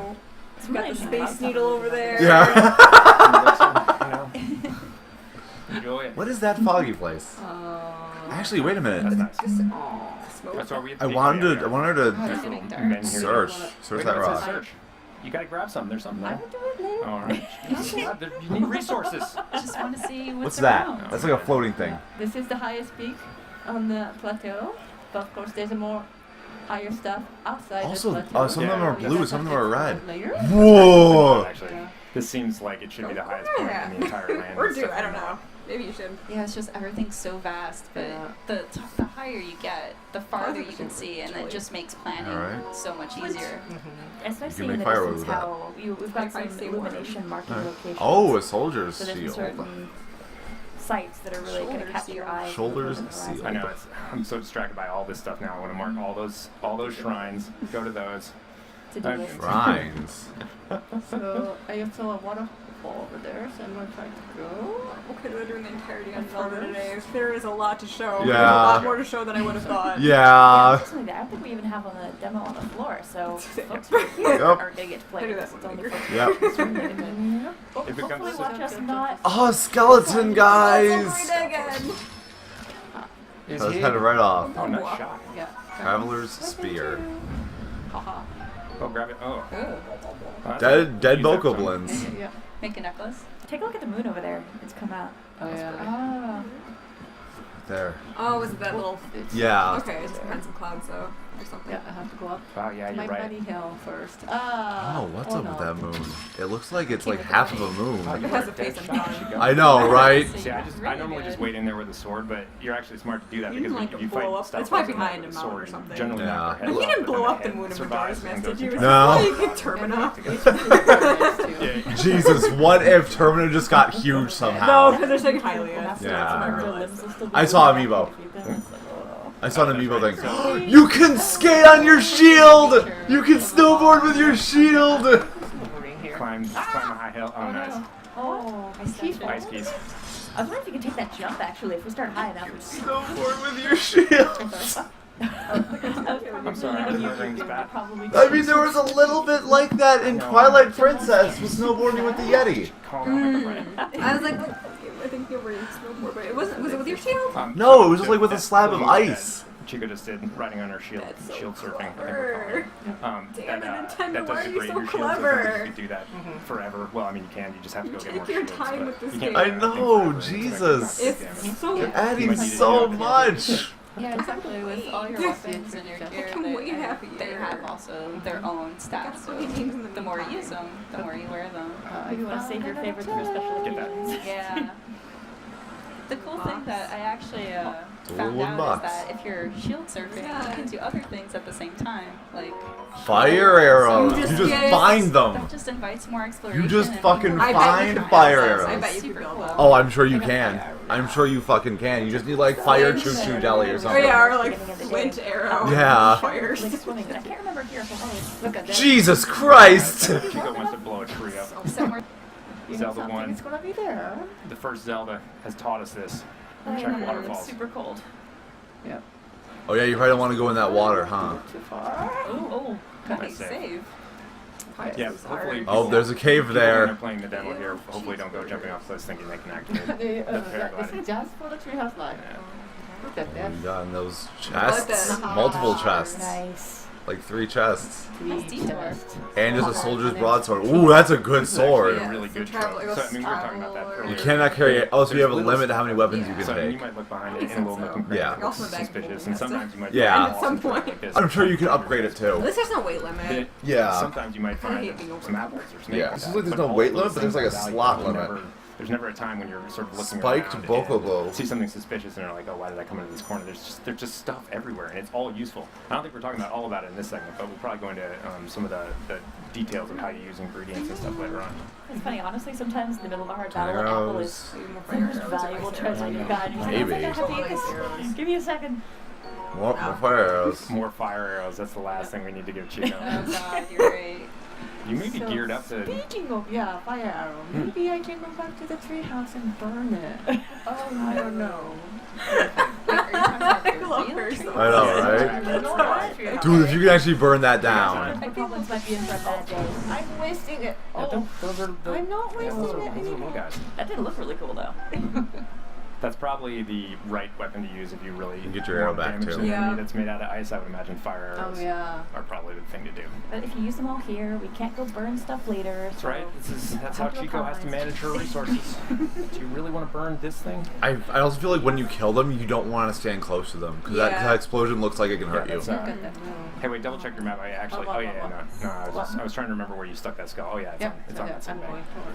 We got the space needle over there. Yeah. Enjoy it. What is that foggy place? Actually, wait a minute. That's nice. That's why we. I wanted to Search. search that rock. Search. You gotta grab some. There's something there. All right. You need resources. Just want to see What's what's that? around. That's like a floating thing. This is the highest peak on the plateau, but of course there's a more higher stuff outside Also, the plateau. some of them are blue, some of them are red. Later. Whoa! Actually, this seems like it should be the highest point in the entire land. Or do, I don't know. Maybe you should. Yeah, it's just everything's so vast, but the higher you get, the farther you can see, and it just makes planning Alright. so much easier. Especially You in can the make firewood distance with that. how we've got some illumination marking locations. Oh, a soldier's So there's shield. certain sites that are really going to catch your eye. Shoulders from the seal. horizon. I know. I'm so distracted by all this stuff now. I want to mark all those shrines. Go to those. To do it. Shrines. So I just saw a waterfall over there, so I'm gonna try to go. Okay, we're doing the entirety on Zelda today. There is a lot to show. Yeah. There's a lot more to show than I would have thought. Yeah. Unfortunately, I don't think we even have on the demo on the floor, so folks who are here Yep. are going to get to play I do with us. that It's only one folks Yep. who are here. If it Hopefully comes watch us not... Oh, skeleton, guys! Again. Is I was he? headed right off. Oh, nice shot. Yeah. Traveler's spear. Haha. Oh, grab it. Oh. Dead Use that some. bokoblins. Yeah. Make a necklace. Take a look at the moon over there. It's come out. Oh yeah. Ah. There. Oh, was it that little? Yeah. Okay, it's behind some clouds though, or something. Yeah, I have to go up. Wow, yeah, my you're right. bunny hill first. Oh, what's up no. with that moon? It looks like it's like half of a moon. It has a face on top. I know, right? See, I normally just wait in there with a sword, but you're actually smart to do that You because didn't, like, if you blow fight up- stuff it's probably with behind a a mountain sword, or something. generally Yeah. knock their He head didn't off, blow but up the then moon head of Majora's survives and Mask, goes did you? into No. Yeah. Jesus, what if Terminator just got huge somehow? No, because they're saying Hylia. Yeah. I saw Amiibo. I saw an Amiibo thing. You can skate on your shield! You can snowboard with your shield! Climb a high hill. Oh, nice. Oh, I see. Ice skis. I was wondering if you could take that jump, actually, if we start high enough. Snowboard with your shield! I'm sorry, my ring's bad. I mean, there was a little bit like that in Twilight Princess with snowboarding with the Yeti. I was like, what? I think you were snowboard, but it wasn't. Was it with your shield? No, it was just like with a slab of ice. Chico just did riding on her shield, So shield surfing. clever. Damn Damn it, Nintendo, that why does are you degrade so your shield clever? surfing. You could do that forever. Well, I mean, you can. You just have to go get more Take your shields. time but with this you can't game. I do that thing know, forever. Jesus. It's so. You're adding so much. Yeah, exactly. With all your weapons and your gear, can wait half a they year. have also their own stats. So the more you use them, the more you wear them. Maybe you want to save your favorites for special Get that. occasions. Yeah. The cool thing that I actually a found little out box. is that if you're shield surfing, you can do other things at the same time, like Fire arrows. You just Yes. find them. that just invites more exploration. You just and fucking more I bet you find can fire build those. arrows. I bet you Super could build cool. them. Oh, I'm sure you can. I'm sure you fucking can. You just need like fire choo-choo jelly or Oh something. yeah, or like flint arrow. Yeah. Fires. Like swimming, but I can't remember here for how. Look at that. Jesus Christ! Chico wants to blow a tree up. You know Zelda something 1. is gonna be there. The first Zelda has taught us this. Oh, Check yeah, waterfalls. it's super cold. Yeah. Oh yeah, you probably don't want to go in that water, huh? Too far. Oh, Nice save. Fires Yeah, is hard. hopefully. Oh, there's a cave people when there. they're playing the demo here, hopefully don't go jumping off cliffs thinking they can activate the This paragliding. is just for the Treehouse Live. Look at that. You got in those I like chests, that. multiple chests, Nice. like 3 chests, Three chests. and just a soldier's broadsword. Ooh, that's a good This is actually sword. a really good travel- trope. So, I mean, we were talking about that earlier. You cannot carry it. Oh, so you have a There's limit to little how many weapons you can So I mean, you take. might look behind it in a little nook and cranny. Yeah. It looks suspicious, and sometimes you might Yeah. find At some awesome point. like this. I'm sure you can upgrade it At too. least there's no weight limit. Yeah. Sometimes you might I find hate being over some apples or snakes. Yeah, like it seems that. like there's But no all weight those limit, but there's like a things are slot valuable. limit. There's never a time when you're sort of looking Spiked around Bokobo. and see something suspicious and you're like, oh, why did I come into this corner? There's just stuff everywhere, and it's all useful. I don't think we're talking about all about it in this segment, but we'll probably go into some of the details of how you use ingredients and stuff later on. It's funny, honestly, sometimes in the middle of a hard battle, an apple is the most valuable treasure you've got. And you're like, Maybe. I have to eat this. Give me a second. More fire arrows. More fire arrows. That's the last thing we need to give Chico. Oh god, you're right. You may be So, geared up to. Speaking of, fire arrow, maybe I can go back to the treehouse and burn it. Oh, I don't know. I love her so I know, right? Dude, if you can actually burn that down. The goblins might be in for a bad day. I'm wasting it. Yeah, those are the, I'm not wasting those are it little anymore. guys. That did look really cool, though. That's probably the right weapon to use if you really You get your arrow want back, damage too. to an Yeah. enemy that's made out of ice. I would imagine fire arrows Oh, yeah. are probably the thing to do. But if you use them all here, we can't go burn stuff later. That's so right. That's how have to Chico has to compromise. manage her resources. Do you really want to burn this thing? I also feel like when you kill them, you don't want to stand close to them because Yeah. that explosion looks like it can hurt you. that's, hey, wait, double check your map. I actually. Oh, yeah, no. I was trying to remember where you stuck that skull. Oh, yeah, it's on that same I'm bag. going forward.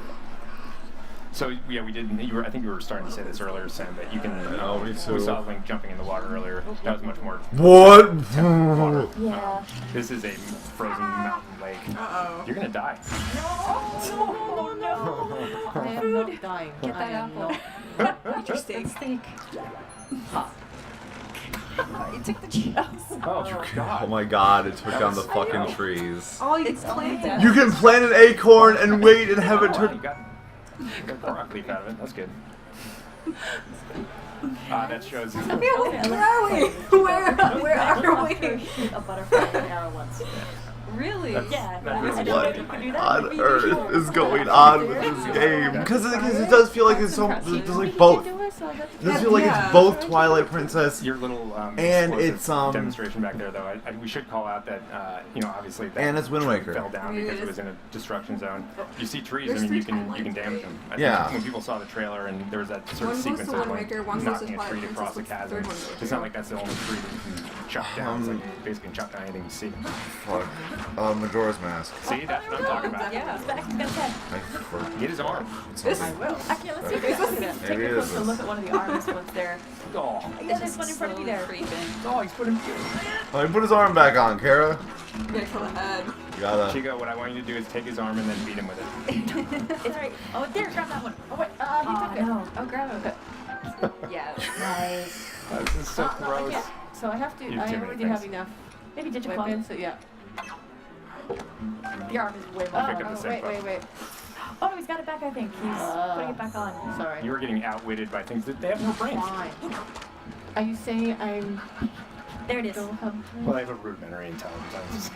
So yeah, we did. I think you were starting to say this earlier, Sam. That you can. Oh, me too. We saw Link jumping in the water earlier. That was much more. What? Water. Yeah. This is a frozen mountain lake. Uh-oh. You're gonna die. Oh, no. I am not dying. Get that I am apple. not. Eat your steak. You took the cheese. Oh God! Oh my God! It took down the fucking trees. Oh, it's planted. You can plant an acorn and wait and have it You turn. got the rock leaf out of it. That's good. That shows. Where are we? Where are we? Shoot a butterfly with an arrow once. Really? Yeah. That really I don't know What if you can do that. on Maybe you earth should. is going on with this game? Because it does feel like it's so. There's like both. It does feel like it's both Twilight Princess Your little and explosive it's demonstration back there, though. We should call out that obviously that And it's Wind tree Waker. fell down because it was in a destruction zone. You see trees, I There's mean, you three can timelines, damage right? them. I Yeah. think when people saw the trailer and there was that sort of One goes sequence to of Wind like Waker, one goes to knocking a tree Twilight across the Princess, what's the chasm. third one go It's to? not like that's the only tree that you can chop down. It's like basically chop down anything you see. Fuck. Majora's Mask. See, that's what I'm talking about. Yeah. He's back. He's got his head. Get his arm. I will. Actually, let's see if it's Take Maybe a it is closer look at one of the arms once they're. Oh, Yeah, there's one in front of me there. oh, he's putting. Oh, he put his arm back on, Kara. You gotta kill the head. You gotta. Chico, what I want you to do is take his arm and then beat him with it. It's right. Oh, there, grab that one. Oh, wait. He took it. No. Oh, grab it. Yeah. Nice. This is so No, I gross. can't. So I have to. You have I too many already have things. enough Maybe Digiclone. weapons. So yeah. The arm is way Oh, more. picked up the same wait. Oh, no, he's got it back, I think. He's putting it back on. Sorry. You were getting outwitted by things that they have no brains. Fine. Are you saying I'm? There it is. Well, I have a rudimentary intelligence.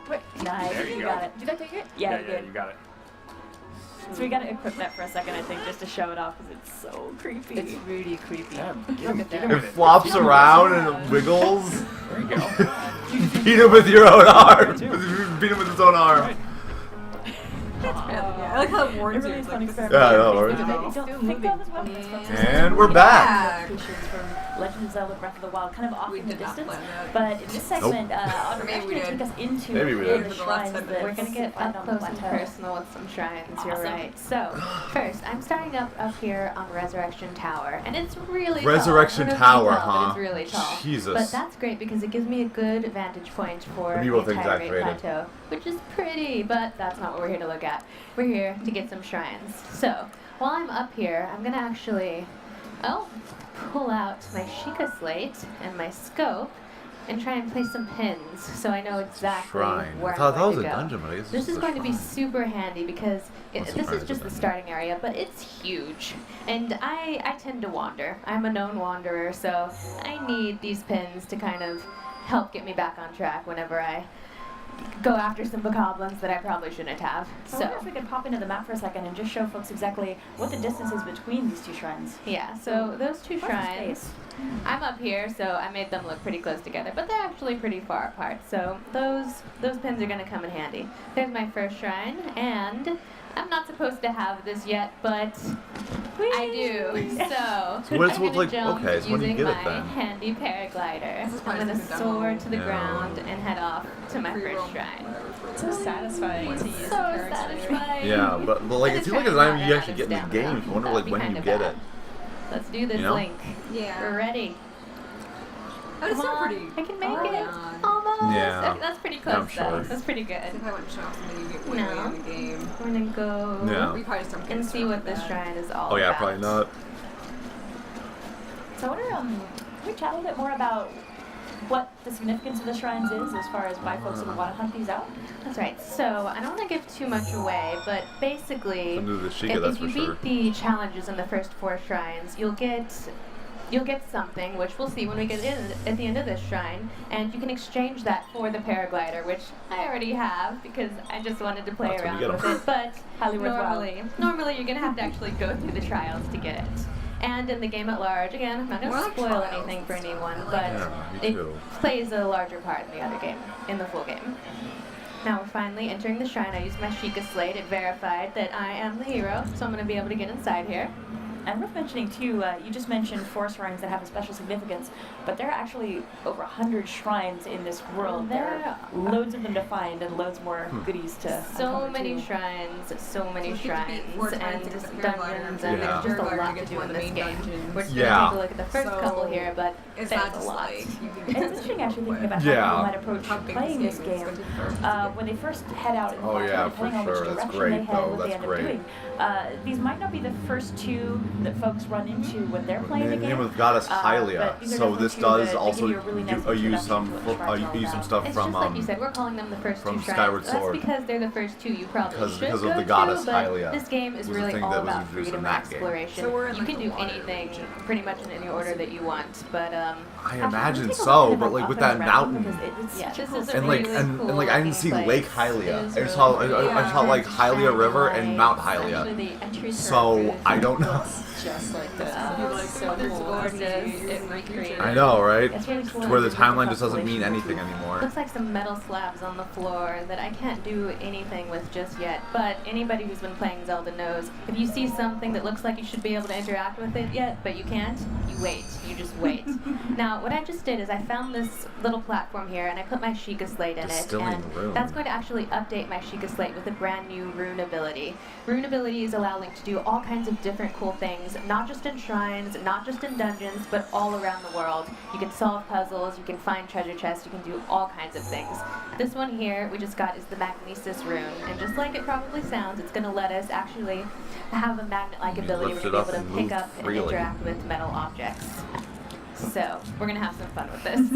Wait. Nice. There you go. got it. Did I take it? Yeah, you yeah, did. you got it. So we gotta equip that for a second, I think, just to show it off, because it's so creepy. It's really creepy. Yeah, Look at that. It flops around and it wiggles. There you go. Beat him with your own arm. Beat him with his own arm. I like how it warns you. It really is fun Like, experiment. Yeah, I know, right? Don't think of as weapons, folks. And we're back. Adaptations from Legend of Zelda Breath of the Wild, kind of off We in the did not distance. plan that. But in this segment, Audrey Maybe is we going to did. take us into Maybe we the did. shrines that We're gonna get found up on the close and plateau. personal with some shrines. You're Awesome. right. So, first, I'm starting up here on Resurrection Tower, and it's really Resurrection tall. Tower, It's huh? really tall. Jesus. But that's great because it gives me a good vantage point for The the Meebo thing's entire Great activated. Plateau. which is pretty, but that's not what we're here to look at. We're here to get some shrines. So, while I'm up here, I'm gonna actually, pull out my Sheikah slate and my scope and try and place some pins so I know exactly where I'm going to go. Dungeon, but I guess This is going to be shrine. super handy because this is just the starting area, but it's huge. And I tend to wander. I'm a known wanderer, so I need these pins to kind of help get me back on track whenever I go after some bokoblins that I probably shouldn't have. So I wonder if we could pop into the map for a second and just show folks exactly what the distance is between these two shrines. Yeah, so those two What's the shrines, space? I'm up here, so I made them look pretty close together, but they're actually pretty far apart. So those pins are going to come in handy. There's my first shrine, and I'm not supposed to have this yet, but I do. So what does I'm it look gonna like? jump Okay, so when do you using get it my then? handy paraglider. I'm probably going to just a soar demo. to the Yeah. ground and head off to my first shrine. It's so satisfying to use So the character. satisfying. Yeah, but like it And seems like try it's not not to you have actually it get in the down, game. though. I wonder That'd like be when you kinda get bad. it. Let's do this, You know? Link. Yeah. We're ready. Oh, it's Come still on, pretty. I can make Oh, it. yeah. Almost. Yeah. That's pretty Yeah, close, I'm though. sure. That's pretty good. If I wouldn't show off something, you get way No. in the game. We're gonna go Yeah. We probably just don't get and see started what this bad. shrine is all Oh yeah, about. probably not. So I wonder, can we chat a little bit more about what the significance of the shrines is as far as why folks would want to hunt these out? That's right. So I don't want to give too much away, but basically, Under the Sheikah, that's if you for sure. beat the challenges in the first 4 shrines, you'll get something, which we'll see when we get in at the end of this shrine, and you can exchange that for the paraglider, which I already have because I just wanted to play That's when around you get with 'em. it. But Highly worthwhile. normally you're gonna have to actually go through the trials to get it. And in the game at large, again, I'm not going More to like spoil trials. anything for anyone, but Yeah, me it too. plays a larger part in the other game, in the full game. Now we're finally entering the shrine. I used my Sheikah slate. It verified that I am the hero, so I'm going to be able to get inside here. And worth mentioning too, you just mentioned 4 shrines that have a special significance, but there are actually over 100 shrines in this world. There are loads of them to find and loads more goodies to So uncover, many too. shrines, so many So you get to beat shrines, 4 times and to get the dungeons, paraglider, and Yeah. there's just a paraglider lot to to get do one in of the this main game. dungeons. We're just Yeah. going to take a look at the first So couple here, but It's there's not a just lot. like you can It's interesting actually thinking about Yeah. how people might approach How big playing this this game is, game. it's gonna be first to get- When they first head out in the Oh, market, yeah, depending for on which sure. That's direction great, they head, though. what they That's end up great. doing. These might not be the first 2 that folks run into when they're playing the The game. name of goddess Hylia. but these are So definitely this 2 does that also give you a really nice use introduction some to what the shrines are all use some about. stuff It's from just like you said, we're calling them the first from 2 shrines. Skyward That's Sword. because they're the first 2 you probably Because- should because of go the goddess to, but Hylia this game is was the really thing all that was about introduced in freedom that and game. exploration. So we're in, You like, can the do water anything region. pretty much in any order that you want, but I Actually, imagine we'll take a so, look at but the like map with up that and around mountain. because it's yeah, such a this cool is a And like really and cool like I didn't looking see place. Lake It Hylia. is I just really saw pretty. I saw like Hylia River and Mount Actually, Hylia. the entry to So our booth I don't know. looks just like this. It's so It's cool. gorgeous. It recreated. I know, right? It's really cool. To where the It's a timeline just doesn't constellation mean motif. anything anymore. Looks like some metal slabs on the floor that I can't do anything with just yet. But anybody who's been playing Zelda knows if you see something that looks like you should be able to interact with it yet, but you can't, you wait. You just wait. Now, what I just did is I found this little platform here and I put my Sheikah slate in it. Distilling And room. that's going to actually update my Sheikah slate with a brand new rune ability. Rune abilities allow Link to do all kinds of different cool things, not just in shrines, not just in dungeons, but all around the world. You can solve puzzles, you can find treasure chests, you can do all kinds of things. This one here we just got is the Magnesis rune, and just like it probably sounds, it's going to let us actually have a magnet-like ability. lift We're it going to up be able and to pick move up and freely. interact with metal objects. So, we're going to have some fun with this.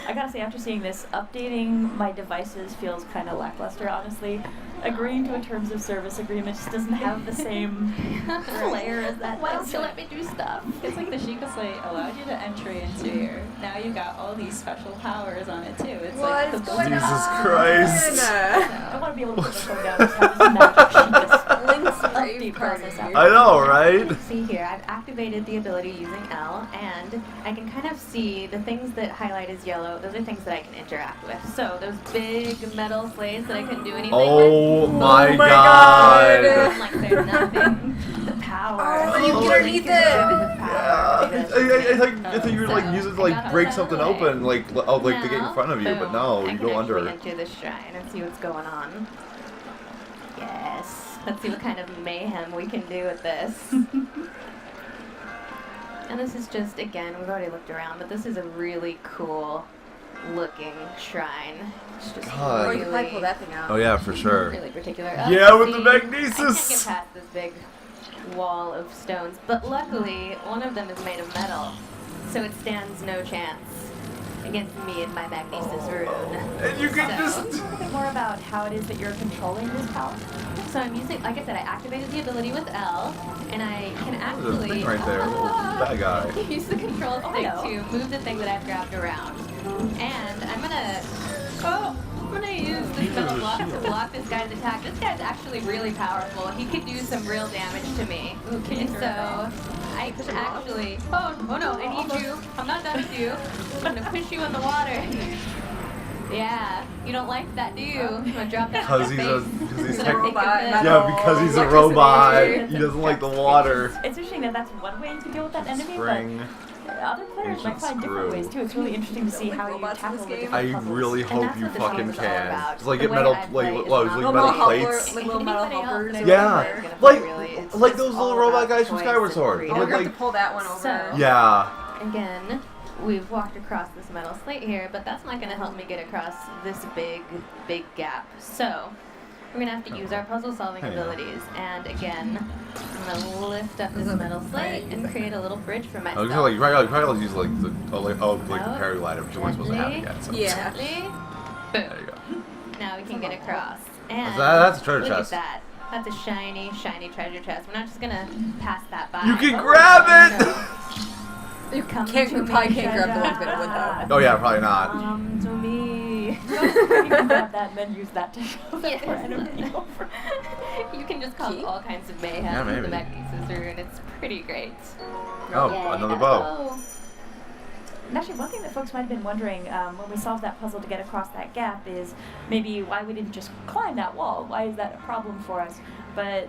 I gotta say, after seeing this, updating my devices feels kind of lackluster, honestly. Agreeing to a terms of service agreement just doesn't have the same flair as that. Why does. don't you let me do stuff? It's like the Sheikah slate allowed you to entry into here. Now you got all these special powers on it too. It's like the What's going Jesus on? Christ. I want to be able to put my phone down and just have this magic Sheikah Link's update rave process party. happen. I know, right? See here, I've activated the ability using L, and I can kind of see the things that highlight as yellow. Those are things that I can interact with. So those big metal slates that I couldn't do anything Oh with. my God. god. Like they're nothing. The power. Oh, you get underneath it. I thought you were like using it to like break something open, like to get in front of you, but no, I you can go actually under. enter this shrine and see what's going on. Yes. Let's see what kind of mayhem we can do with this. And this is just, again, we've already looked around, but this is a really cool looking shrine. It's just God. Oh, you can probably pull that thing out. Oh yeah, for sure. Really particular. Yeah, with the I can't magnesis. get past this big wall of stones, but luckily one of them is made of metal, so it stands no chance against me and my magnesis rune. And you can So- Tell me a little bit more about how it is that you're controlling this power. So I'm using, like I said, I activated the ability with L, and I can There's a actually thing right there, little bad guy. use the control Oh, stick no. to move the thing that I've grabbed around. And I'm gonna use this metal block to block this guy's attack. This guy's actually really powerful. He could do some real damage to me. And so I can actually, oh no, I need you. I'm not done with you. I'm gonna push you in the water. Yeah, you don't like that, do you? I'm gonna drop that on Because your he's face. a he's Gonna take robot. a bit. yeah, because he's a robot. He doesn't like the water. It's interesting that that's one way to deal with that enemy, Spring. but other players might find different ways too. It's really interesting to see how you tackle the different I puzzles. really And hope that's you what the fucking game's all can. about. Just like The get way metal, I like play what is was not like Little metal helper, plates. like little metal Anybody else helpers. that I Yeah, play is gonna like play really. It's like just those all little robot about guys from choice Skyward and Sword. freedom. They We're look gonna have like to pull that one over. So- yeah. Again, we've walked across this metal slate here, but that's not going to help me get across this big gap. So, we're going to have to use our puzzle-solving Hey. abilities. And again, I'm going to lift up this metal slate and create a little bridge for I myself. was gonna like probably use like the like the paraglider, which we're supposed to have Gently. yet. So. Yeah. Gently. There Boom. you go. Now we can get across. And That's a treasure look chest. at that. That's a shiny, shiny treasure chest. We're not just going to pass that by. You can grab it! No. You Come can't, to you me, probably can't grab the ones treasure. that would though. Oh yeah, probably not. Come to me. You can grab that and then use that to shove Yes. the enemy over. You can just cause Key? all kinds of mayhem Yeah, with the maybe. magnesis rune. It's pretty great. Oh, Yay, another a bow. And actually, one thing that folks might have been wondering when we solved that puzzle to get across that gap is maybe why we didn't just climb that wall. Why is that a problem for us? But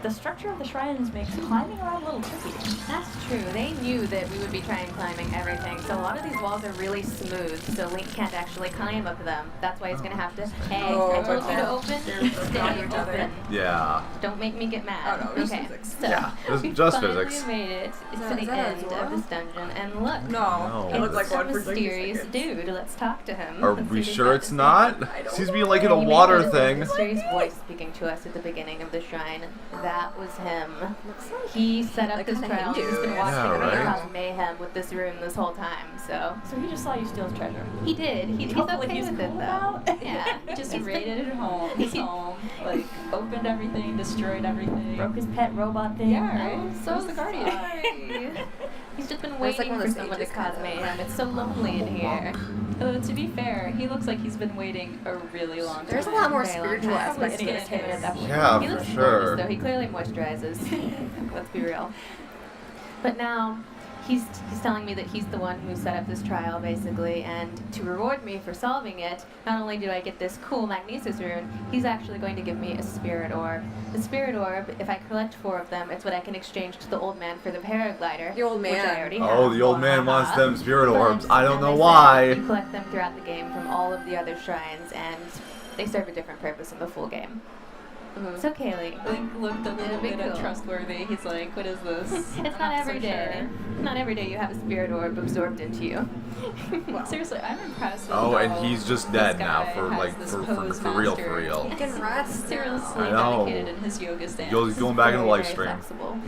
the structure of the shrines makes climbing around a little tricky. That's true. They knew that we would be trying climbing everything, so a lot of these walls are really smooth, so Link can't actually climb up them. That's why he's gonna have to. Hey, Oh, I told you to okay. open. Stay each other. open. Yeah. Don't make me get mad. Oh, no, it's okay. physics. So Yeah, it's we just finally physics. made it to that- the is that a end Zora? of this dungeon, and look. No, No. it looked like It's a one for 30 mysterious seconds. dude. Let's talk to him. Are Let's we see what sure he's it's got to not? I don't Seems to be like in say. a You may water notice a thing. mysterious voice speaking to us at the beginning of the shrine. That was him. Looks like He set up Like this kinda trial. He's Hindu. been watching Yeah, me right. cause mayhem with this room this whole time. So So he just saw you steal his treasure. he did. He's Hopefully okay he's with it cool though. about. Yeah, Just He's raided his home, like opened everything, destroyed everything. Broke his pet robot thing. Yeah, right? I'm So so was the Guardian. sorry. He's just been That's like waiting one of for those someone to ages cause kinda. mayhem. It's so lonely in here. To be fair, he looks like he's been waiting a really long time. There's a lot more Very long spiritual time. aspects to Probably this entertainment at that game. point. Yeah, He for looks sure. gorgeous, though. He clearly moisturizes. Let's be real. But now, he's telling me that he's the one who set up this trial, basically, and to reward me for solving it, not only do I get this cool magnesis rune, he's actually going to give me a spirit orb. The spirit orb, if I collect 4 of them, it's what I can exchange to the old man for the paraglider. The old Which I man. already Oh, have. the old man wants them spirit But orbs. I don't as know said, why. You collect them throughout the game from all of the other shrines, and they serve a different purpose in the full game. So Kaylee, Link looked a little It'd be bit cool. untrustworthy. He's like, what is this? it's not every day. Not every day you have a spirit orb absorbed into you. Seriously, I'm impressed with Oh, how and he's just this dead now guy for has like this for pose real, for mastered. real. He can rest. Seriously I know. dedicated in his yoga stance. He's going back into the Very, live very stream. flexible.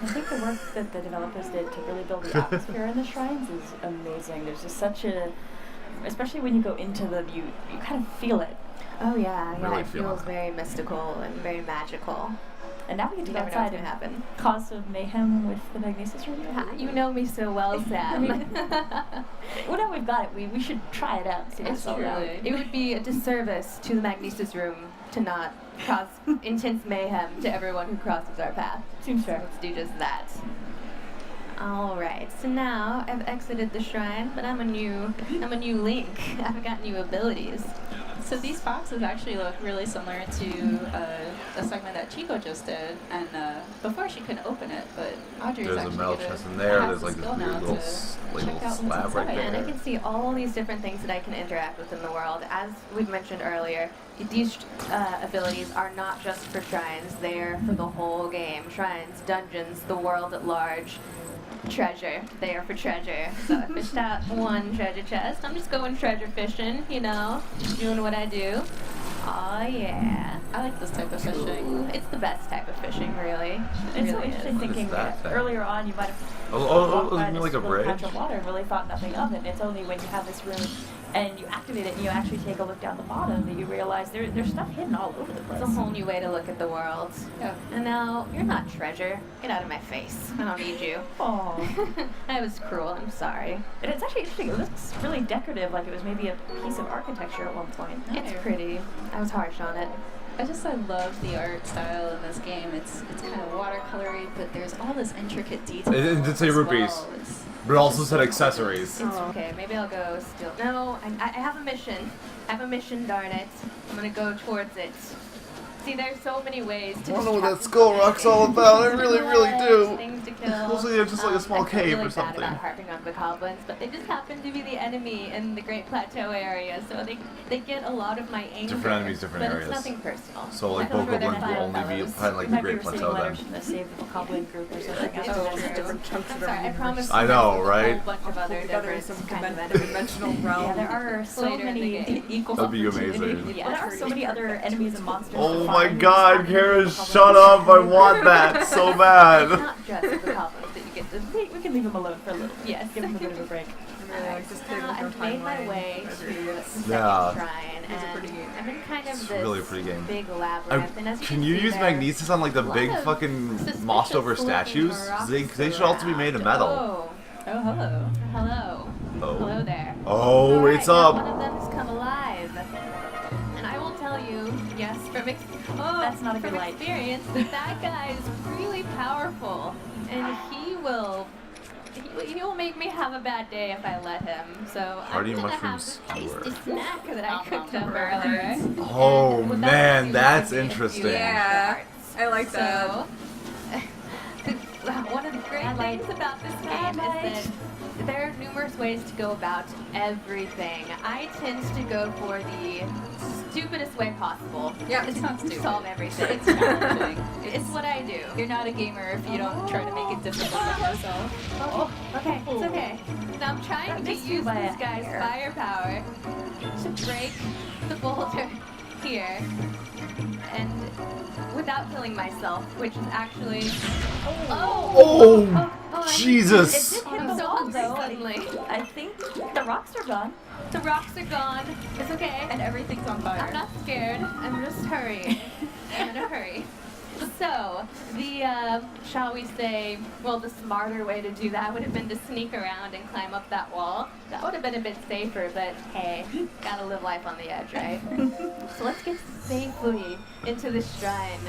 I think the work that the developers did to really build the atmosphere in the shrines is amazing. There's just such a, especially when you go into them, you kind of feel it. Oh yeah, yeah. Really It feel feels it. very mystical and very magical. And now we get to You go never know what's outside gonna and happen. cause some mayhem with the magnesis rune. You know me so well, Sam. Well, now we've got it. We should try it out. See what It's it's all about. It would be a disservice to the magnesis room to not cause intense mayhem to everyone who crosses our path. Seems fair. Let's do just that. Alright, so now I've exited the shrine, but I'm a new Link. I've got new abilities. So these boxes actually look really similar to a segment that Chico just did, and before she couldn't open it, but Audrey's There's a actually metal gonna chest in there. have There's the like this skill weird now little, to like, check little out what's slab right inside. And I there. can see all these different things that I can interact with in the world. As we've mentioned earlier, these abilities are not just for shrines, they're for the whole game. Shrines, dungeons, the world at large. treasure. They are for treasure. So I fished out one treasure chest. I'm just going treasure fishing, you know, doing what I do. Oh yeah. I like this type of fishing. It's the best type of fishing, really. It's so interesting thinking earlier on you might have Oh, walked by like this a little patch bridge? of water and really thought nothing of it. It's only when you have this room and you activate it and you actually take a look down the bottom that you realize there's stuff hidden all over the place. It's a whole new way to look at the world. Yeah. And now, you're not treasure. Get out of my face. I don't need you. Oh. I was cruel. I'm sorry. And it's actually interesting. It looks really decorative, like it was maybe a piece of architecture at one point. It's pretty. I was harsh on it. I love the art style in this game. It's kind of watercolory, but there's all this intricate detail. It did say as rupees, well. but it also said accessories. It's okay. Maybe I'll go steal. No, I have a mission. I have a mission, darn it. I'm gonna go towards it. See, there's so many ways to I don't know what that skull rock's all about. I really, really do. Things to kill. Mostly they're just like a small I feel cave really or something. bad about harping on the goblins, but they just happen to be the enemy in the Great Plateau area, so they get a lot of my anger. Different enemies, different but areas. It's nothing personal. So like I'm both sure they're goblins will fine only be fellows. behind like the Great Plateau then. From the Save the Goblin group or something. Different chunks I'm of sorry, I promise. I know, there's right? A whole bunch of other together in different some kind of dimensional realm. Yeah, there are so Later in the many game. equal That'd be opportunity. amazing. Yeah, there are so many other enemies and monsters. Oh to my find. god, Kara, shut up! I want that so It's bad. not just the goblins that you get to. We can leave him alone for a little. Yes. Give him a bit of a break. I've made my way to the second Yeah. shrine, and I'm in kind of It's this really a pretty game. big labyrinth. And as you Can you see use there, magnesis on like the a lot big of fucking mossed over suspicious-looking statues? rocks They should also be made of metal. Oh, hello. Hello. Oh. Hello there. Oh, Alright, it's now up. One of them has come alive. And I will tell you, yes, That's not a good from light. experience, that guy is really powerful. And he will make me have a bad day if I let him. So Hardy I'm gonna have mushroom this tasty skewer. snack that I cooked up earlier. Oh And man, that's give me a few interesting. Yeah, I like that. So, one of the great things about this game is that there are numerous ways to go about everything. I tend to go for the stupidest way possible. Yeah, it's not stupid. Solve everything. It's challenging. It's what I do. You're not a gamer if you don't try to make it difficult on yourself. Oh, okay, it's okay. Now I'm trying to missed you use by this a guy's hair. firepower to break the boulder here, and without killing myself, which is actually. Oh, Jesus. It did hit I'm the so wall hungry though. suddenly. I think the rocks are gone. The rocks are gone. It's okay. And everything's on fire. I'm not scared. I'm just hurrying. I'm in a hurry. So, the, shall we say, well, the smarter way to do that would have been to sneak around and climb up that wall. That would have been a bit safer, but hey, gotta live life on the edge, right? So let's get safely into the shrine,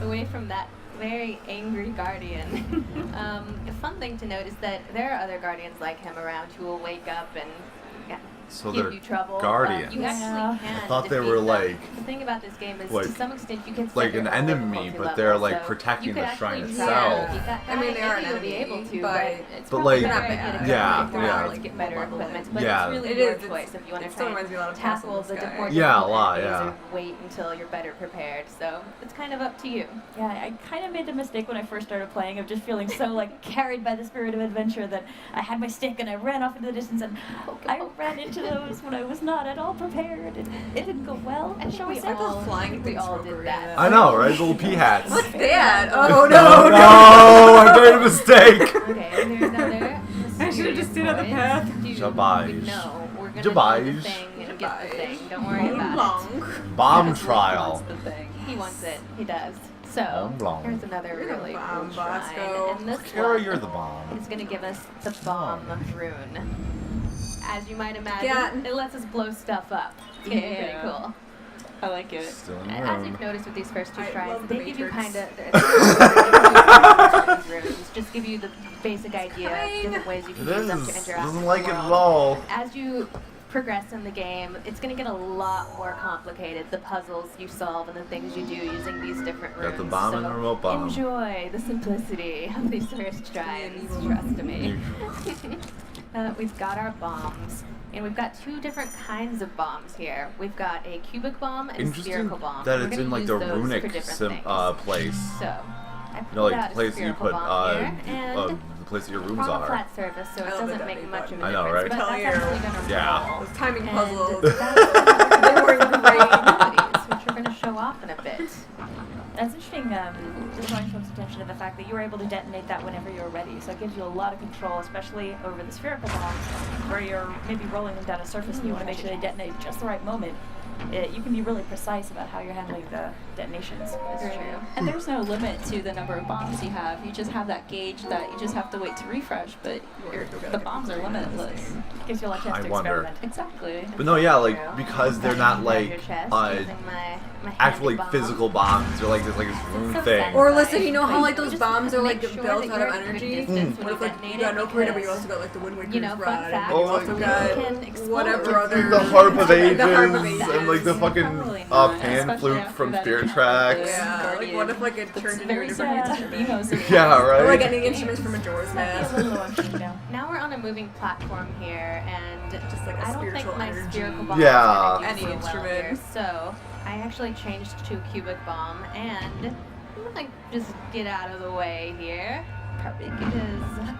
away from that very angry guardian. A fun thing to note is that there are other guardians like him around who will wake up and So give they're you trouble. guardians. You actually can. I thought they defeat were them. like The thing about this game is, like- to some extent, you can set like your an own enemy, difficulty but they're level, like so protecting you could the shrine actually itself. try to beat that I mean, guy. they are Maybe an you'll be enemy, able to, but it's But, probably like, not not bad. bad. Yeah, Go yeah. out and get better equipment, but Yeah. it's really It your is, choice if you want it to still try reminds me a lot of tackle Castle the in the Sky. more Yeah, a difficult lot, enemies yeah. or wait until you're better prepared. So it's kind of up to you. Yeah, I kind of made the mistake when I first started playing of just feeling so like carried by the spirit of adventure that I had my stick and I ran off into the distance and I ran into those when I was not at all prepared. It didn't go well. And Shall we we say? all, flying we things all from did over that. I know, right? Little pea hats. What's that? Oh no, Oh, no! I made a mistake. Okay, and there's another. I should have just stayed on the path. Jabaj. No, we're gonna Jabaj. do the thing and get the thing. Don't worry about it. Bomb trial. The thing. He wants it. He does. So Bomb blonde. here's another You're the really bomb, cool shrine, Bosco. and this Kara, one you're the bomb. is gonna give us the bomb rune. As you might imagine, Yeah. it lets us blow stuff up. It's gonna be pretty Yeah. cool. I like it. Still in the As room. you've noticed with these first two I shrines, love the they give you Matrix. kind of runes. Just give you the basic idea of different ways you can It use them is. to interact Doesn't with like the it at world. all. As you progress in the game, it's going to get a lot more complicated. The puzzles you solve and the things you do using these different runes. Got the bomb and the remote bomb. Enjoy the simplicity of these first shrines. Trust me. We've got our bombs. And we've got two different kinds of bombs here. We've got a cubic bomb and a Interesting spherical bomb. that We're it's gonna in like use the those for runic different things. place. So, You know, like the place you put, and the place that your we're rooms on a are. flat surface, so it doesn't make much of a I know, difference. right? But that's actually going to Yeah. Those timing puzzles. They were great, which we're going to show off in a bit. That's interesting, just drawing folks' attention to the fact that you were able to detonate that whenever you were ready. So it gives you a lot of control, especially over the spherical bombs, where you're maybe rolling them down a surface and you want to make sure they detonate at just the right moment. You can be really precise about how you're handling the detonations. That's true. And there's no limit to the number of bombs you have. You just have that gauge that you just have to wait to refresh, but the bombs are limitless. Gives you a lot of chance to wonder. experiment. Exactly. But no, yeah, like because they're not like actual like physical bombs. They're like this rune thing. Or listen, you know how like those bombs are like built out of energy? What if like you got no creator, but you also got like the Wind Waker's rod, and you also got whatever other The Harp of Ages, and and like the fucking pan flute from Spirit Tracks. Yeah, like what if like it turned into a different instrument? Yeah, right. Or like any instruments from Majora's Mask. Now we're on a moving platform here, and just like I don't think my spherical bomb Yeah. is gonna do Any so well instrument. here, so I actually changed to a cubic bomb, and I'm gonna just get out of the way here, because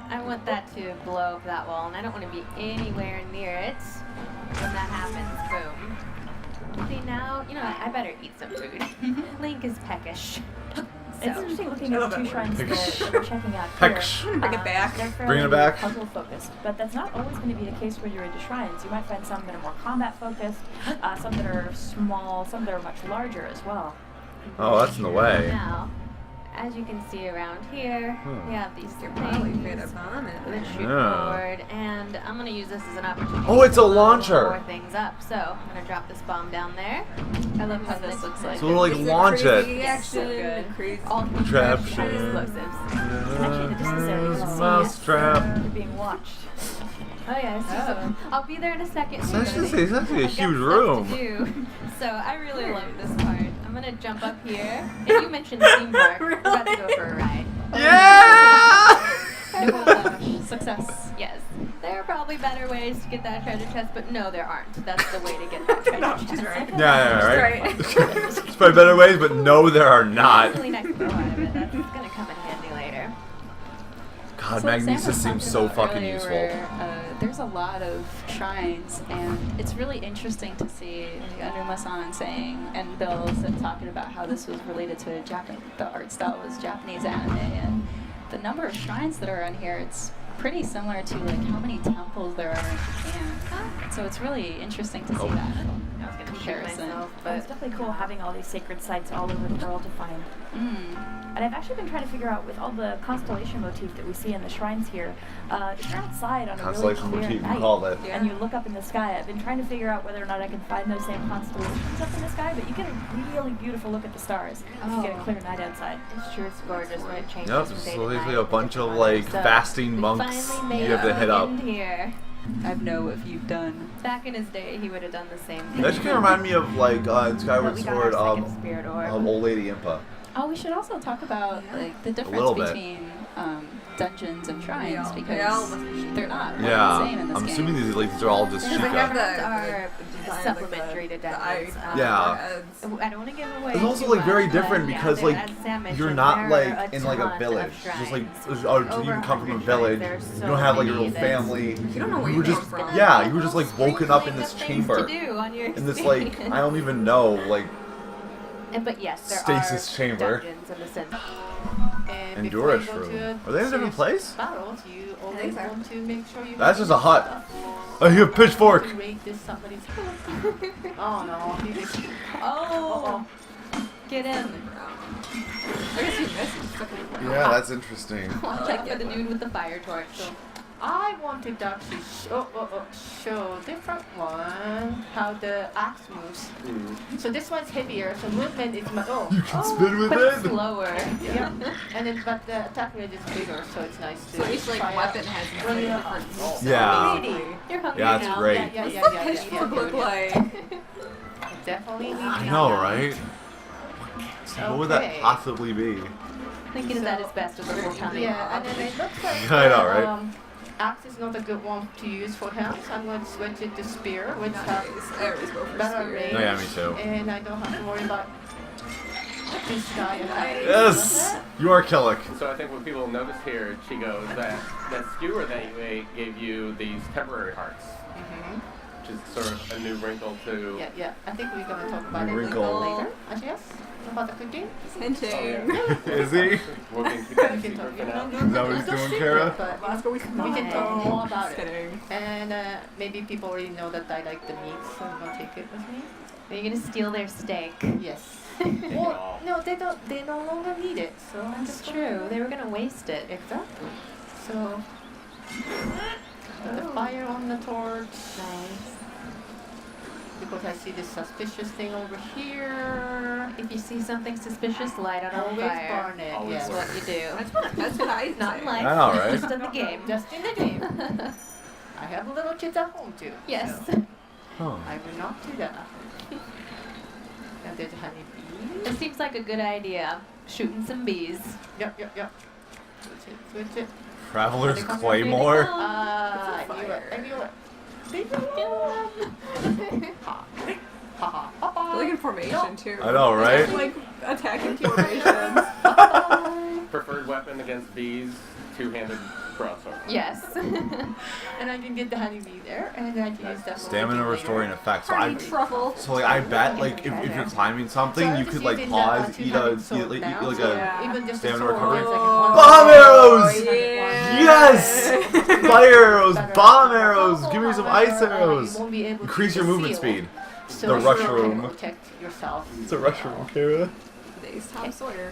I want that to blow up that wall, and I don't want to be anywhere near it when that happens. Boom. See, now, you know, I better eat some food. Link is peckish. It's interesting looking at the two shrines that we're checking out here. Peckish. Bring it back. They're fairly Bring it back. puzzle focused, but that's not always going to be the case when you're into shrines. You might find some that are more combat focused, some that are small, some that are much larger as well. Oh, that's in the way. Now, as you can see around here, we have these things that shoot forward, and I'm going to use this as an opportunity Oh, it's to a blow launcher. more things up. So I'm going to drop this bomb down there. I love how this looks like. So we'll like launch it. Yes, so good. All Contraption. explosives. Actually, in the distance there, you can see Mousetrap. you're being watched. Oh yeah, so I'll be there in a second. It's actually a I've got huge stuff room. to do. So I really love this part. I'm gonna jump up here. And you mentioned theme park. We're about to go for a ride. Yeah! Success. Yes. There are probably better ways to get that treasure chest, but no, there aren't. That's the way to get that treasure chest. Right. Yeah, right. There's probably better ways, but no, there are not. Really nice bow out of it. That's gonna come in handy later. God, So like Sam Magnesis was seems talking so about fucking earlier useful. where, there's a lot of shrines, and it's really interesting to see Anuma-san saying, and Bill said talking about how this was related to the art style was Japanese anime, and the number of shrines that are on here, it's pretty similar to like how many temples there are in Japan. So it's really interesting to see that comparison. But it's definitely cool having all these sacred sites all over the world to find. And I've actually been trying to figure out, with all the constellation motif that we see in the shrines here, if you're outside on a really Constellation clear motif, you night call it. and you look up in the sky, I've been trying to figure out whether or not I can find those same constellations up in the sky, but you get a really beautiful look at the stars if you get a clear night outside. It's true, it's gorgeous when it changes Yep, from day so to basically night. a bunch of like So, fasting we monks finally you made have to hit it up. in here. I know if you've done. Back in his day, he would have done the same thing. That just kind of remind me of like in But Skyward we got Sword, our second spirit orb. Old Lady Impa. Oh, we should also talk about like the little difference bit. between dungeons and shrines They because all they're not one Yeah, and the same in this I'm game. assuming these are all just They have Sheikah. are supplementary to dungeons. Yeah. I don't want to give away. It's also too like very much, different but because yeah, like as Sam mentioned, you're not there like are in like a ton village. of Just like shrines. or you can come from a village. There's You so don't have like a real many that family. You don't know where You you were come just from. yeah. You were just like woken up in this things chamber. to do on your In this like experience. I don't even know like But yes, there stasis are chamber. dungeons in the sense. And Endurance before you go room. to Are they in a different place? battles, you always want to make sure you That's have just a hut. stuff. I hear a pitchfork. To rate this somebody's oh no, he just Oh, get in. I guess you missed. Yeah, that's interesting. Watch out for the dude with the fire torch. So, I wanted to actually show different one how the axe moves. So this one's heavier, so movement is much. You can spin with but it. it's slower. Yeah. And then but the attack rate is bigger, so it's nice to. So each like try weapon out. has like different moves. Yeah. You're hungry Yeah, it's now. great. What's the pitchfork look like? Definitely. I know, right? So what would that Okay. possibly be? I think it is at its best with the full time. Yeah, and then it looks like I know, right? axe is not a good one to use for him, so I'm going to switch it to spear, which has better range. Oh, yeah, me too. And I don't have to worry about this guy. Yes! You are Killick. So I think what people notice here, Chigo, is that skewer that you ate gave you these temporary hearts. Which is sort of a new wrinkle to... Yeah. I think we're going to talk about it wrinkle. later. Yes? About the cooking? Hinting. Is he? We'll keep We can talk. Is that what he's doing, Kara? We can talk more about it. And maybe people already know that I like the meat, so I'm going to take it with me. Are you gonna steal their steak? Yes. Well, no, they don't. They no longer need it. So That's true. They were gonna waste it. Exactly. So the fire on the torch. Nice. Because I see this suspicious thing over here. If you see something suspicious, light it on Always fire. burn it. That's what you do. That's what I Not in life. I know, right? Just in the game. Just in the game. I have little kids at home too. Yes. Huh. I will not do that. And there's a honeybee. It seems like a good idea. Shooting some bees. Yep. Switch it. Traveler's Claymore? I knew it. Like in formation too. I know, right? Like attacking formations. Preferred weapon against bees, two-handed broadsword. Yes. And I can get the honeybee there, and then I can use that. Stamina restoring effect. So Honey truffle. So like I bet like if you're climbing something, you could like pause, eat a like Even just stamina a sword, recovery. it's like Bomb arrows! Yeah. Yes! Fire arrows, bomb arrows. Give me some ice you arrows. won't be able to Increase your movement speed. So The you rush can room. Protect yourself. It's a rush room, Kara. Today's Tom Sawyer.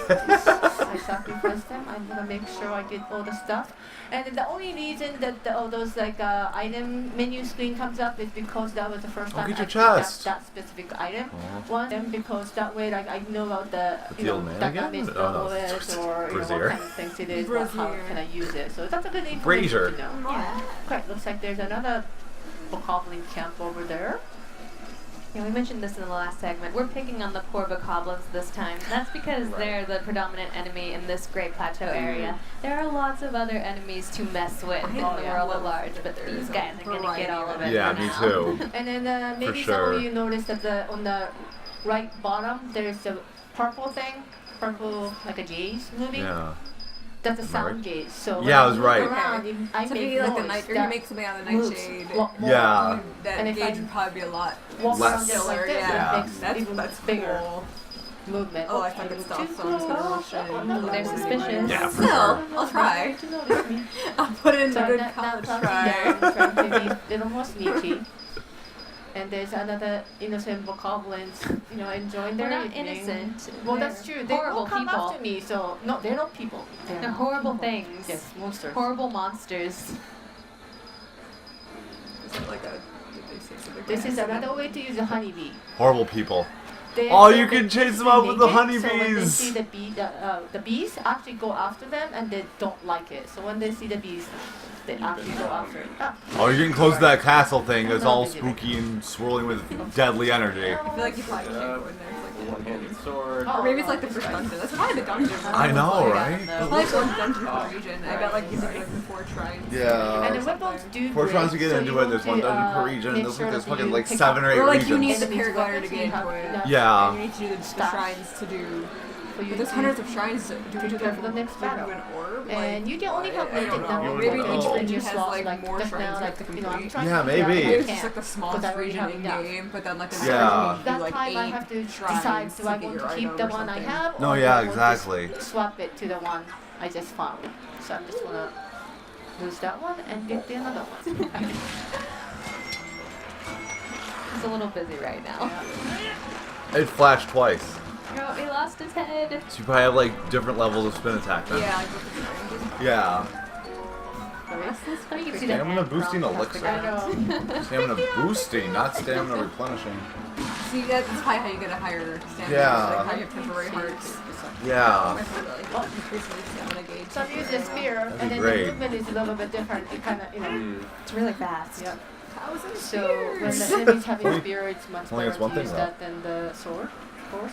I sacrifice them. I'm gonna make sure I get all the stuff. And the only reason that all those like item menu screen comes up is because that was the first time get I your picked up chest. that specific item. One, and because that way like I know about the old man that again? damage Oh, no. level is or what Brazier. kind of things it is, or how can I use it. So that's a good information Brazier. to know. Yeah. Great. Looks like there's another bokoblin camp over there. Yeah, we mentioned this in the last segment. We're picking on the poor bokoblins this time. That's because they're the predominant enemy in this Great Plateau area. There are lots of other enemies to mess with in the world at large, but these guys are going to get all of it. Yeah, for me now. too. And then maybe For some sure. of you noticed that on the right bottom there's a purple thing, like a gaze moving. Yeah. That's a Am I sound right? gaze. So Yeah, I when was move right. around, I So make maybe like the noise night, or you that make something out of the moves nightshade. a lot more. Yeah. That And if gauge I would probably be a lot walk Less. around just like this, Yeah. it makes That's even bigger. cool movement. Oh, I thought good stuff, so I'm just gonna rush it. They're suspicious. Yeah, for Still, sure. I'll try. To notice me. I'll put it in So the good that college try. try. Trying to be a little more sneaky. And there's another innocent bokoblins, enjoying their They're not evening. innocent. Well, They're that's true. They horrible will come people. after me. So no, they're not people. They're horrible things. Yes, monsters. Horrible monsters. Is it like a, did they say something? This is another way to use a honeybee. Horrible people. They Oh, actually you can make chase them them out with the naked, So when they honeybees. see the bees actually go after them, and they don't like it. So when they see the bees, they actually go after it. Oh, you're getting close to that castle thing that's all spooky and swirling with deadly energy. I feel like you probably can't go in there. One-handed sword. Or maybe it's like the first dungeon. That's probably the dungeon. I know, right? It's like one dungeon per region. I bet like you did like the 4 shrines. Yeah. And the weapons do We're trying to break, get so into you it. want There's to, one dungeon per make region. There's sure like that fucking you like pick 7 or 8 Or like regions. you need the Enemies paraglider to weapons, get you have into it. enough. Yeah. And you need to do the shrines to do. But there's hundreds of shrines to do Prepare for the next battle. an orb. And you can only have I limited don't number know. of Maybe each each region region has slots, like more just shrines now, you have to I'm complete. trying Yeah, to figure out maybe. if I It's can, just like the because smallest I already region have in enough. game, but then like the Yeah. next region you That do like time I 8 have to decide, shrines do to I get want your to keep item the or one I something. have, No, or do yeah, I want to exactly. swap it to the one I just found? So I'm just gonna lose that one and get the another one. He's a little busy right now. It flashed twice. Oh, he lost his head. So you probably have like different levels of spin attack then. Yeah, like with the shrines. Yeah. You can see that Stamina hand boosting prompt elixir. I know. Stamina boosting, not stamina replenishing. See, that's probably how you get a higher stamina. Yeah. Like how you have temporary hearts. Yeah. So I use the spear, That'd and be then great. the movement is a little bit different. It kind of, It's really fast. Yeah. 1,000 So when the spears. enemies have a spear, it's much Only better gets one to thing, use though. that than the sword, of course.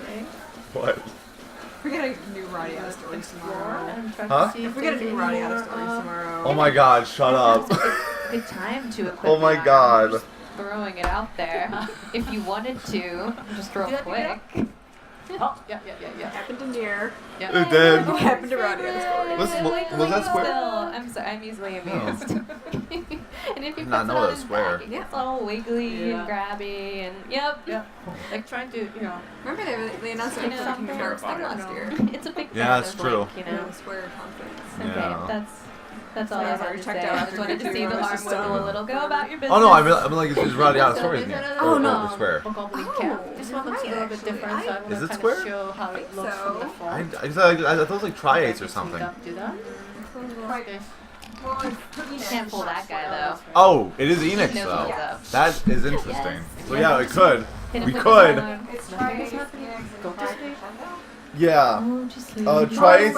Okay. What? If we get a new Radiata story tomorrow. And try Huh? to see If if we get a there's new any Radiata more, story tomorrow. Oh my god, shut up. Good time to equip Oh my the god. armors. throwing it out there. If you wanted to, just real quick. Oh, yeah. Happened to Nier. It did. What happened to Roddy? Was that square? I'm sorry, I'm easily amused. And if you Not put know it on that his square. back, it gets all wiggly and grabby and Yep. Like trying to, Remember they announced it for Kingdom Hearts like last year. It's a big Yeah, fan that's of true. Link, you know. Square conference. Okay, that's all I I've had already to checked say. out I after just wanted to the see the review. arm wiggle a little. Go about your business. Oh no, I mean like it's Roddy out of stories again. Oh, no, square. This one looks a little bit different, so I want Is to it kind square? of show how it looks from the front. I thought it was like triates or something. Do that. Try this. You can't fool that guy though. Oh, it is Enix He knows though. what's up. That is interesting. Yes. So yeah, we could. Hit him We with could. his own. It's trying to go this way. Yeah. Triates.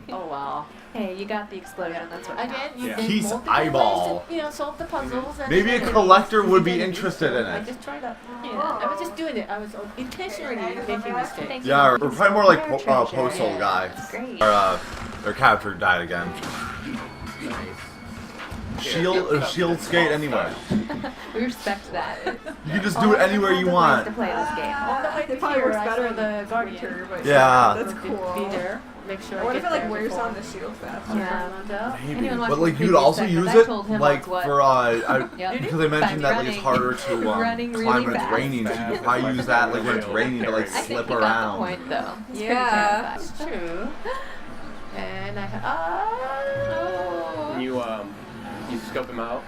Oh wow. Hey, you got the explosion. That's what Again, you did Keith's multiple eyeball. ways to, solve the puzzles. And Maybe a collector would be interested in I it. just tried that. I was just doing it. I was intentionally making mistakes. Yeah, or probably more like Postal guy. Their capture died again. Shield skate anywhere. We respect that. You can just do it anywhere you want. To play this game. All the way It probably works better the Guardian. but Yeah. That's cool. Be there. Make sure. I wonder if it get like there wears before. on the shield faster. Yeah. Maybe. Anyone But watching like the you'd previous also segment, use I it told him, like what? for Yep. because they mentioned By that like it's harder to running really climb when it's fast. raining. So you could probably use that like when it's raining to like I think slip you got around. the point though. It's Yeah. It's true. And You scope him out.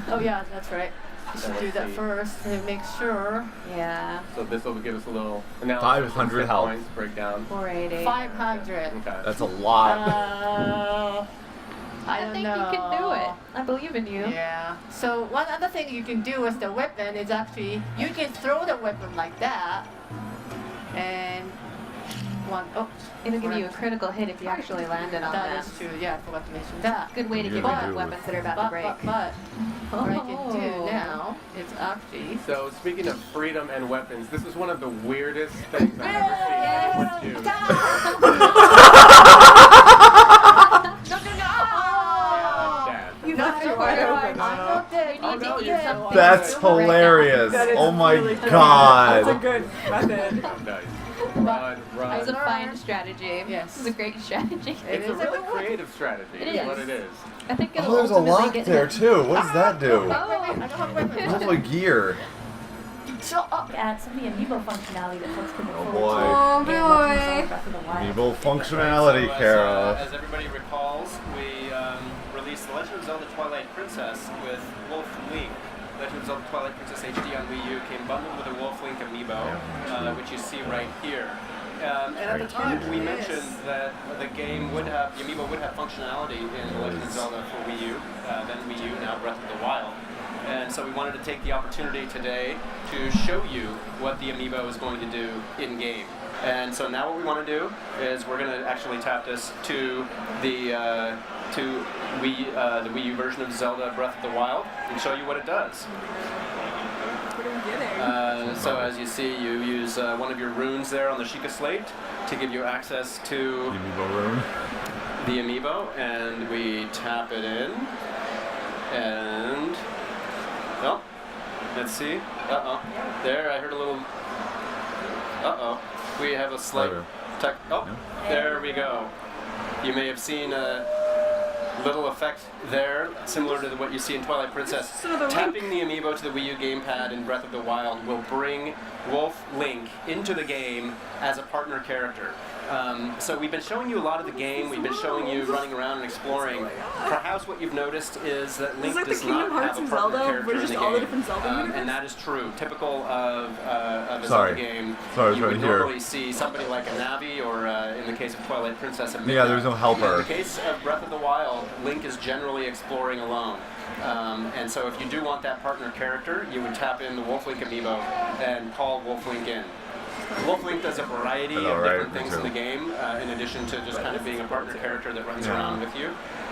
oh yeah, that's right. You should do that first to make sure. Yeah. So this will give us a little analysis. 500 health. Points breakdown. 480. 500. Okay. That's a lot. I don't think know. you can do it. I believe in you. Yeah. So one other thing you can do with the weapon is actually you can throw the weapon like that, and it'll give you a critical hit if you actually landed on that. That is true. Yeah, I forgot to mention that. Good way to get rid of weapons that are about to break. But what I can do now is actually. So speaking of freedom and weapons, this is one of the weirdest things I've ever seen anyone do. You left it wide open. That's hilarious. Oh my really good. god. That's a good method. Run. It was a fine strategy. Yes. It was a great strategy. It's a really creative strategy. It is is. what it is. I think it'll Oh, there's a ultimately lock get there him. too. What does that do? Oh. It's like gear. Add some of the amiibo functionality that folks can look Oh forward boy. to. Oh in boy. Breath of the Wild. Amiibo functionality, Kara. As everybody recalls, we released The Legend of Zelda Twilight Princess with Wolf Link. Legend of Zelda Twilight Princess HD on Wii U came bundled with a Wolf Link amiibo, which you see right here. And at the time, we mentioned that the amiibo would have functionality in The Legend of Zelda for Wii U, then Wii U, now Breath of the Wild. And so we wanted to take the opportunity today to show you what the amiibo is going to do in-game. And so now what we want to do is we're going to actually tap this to the Wii U version of Zelda Breath of the Wild and show you what it does. So as you see, you use one of your runes there on the Sheikah Slate to give you access to the amiibo, and we tap it in, and let's see. There, I heard a little. We have a slight. There we go. You may have seen a little effect there, similar to what you see in Twilight Princess. Tapping the amiibo to the Wii U gamepad in Breath of the Wild will bring Wolf Link into the game as a partner character. So we've been showing you a lot of the game. We've been showing you running around and exploring. Perhaps what you've noticed is that Link does not have a partner character in the game, and that is true. Typical of a Zelda game, you would normally see somebody like a Navi, or in the case of Twilight Princess, a Midna. Yeah, there's no helper. In the case of Breath of the Wild, Link is generally exploring alone. And so if you do want that partner character, you would tap in the Wolf Link amiibo and call Wolf Link in. Wolf Link does a variety of different things in the game, in addition to just kind of being a partner character that runs around with you.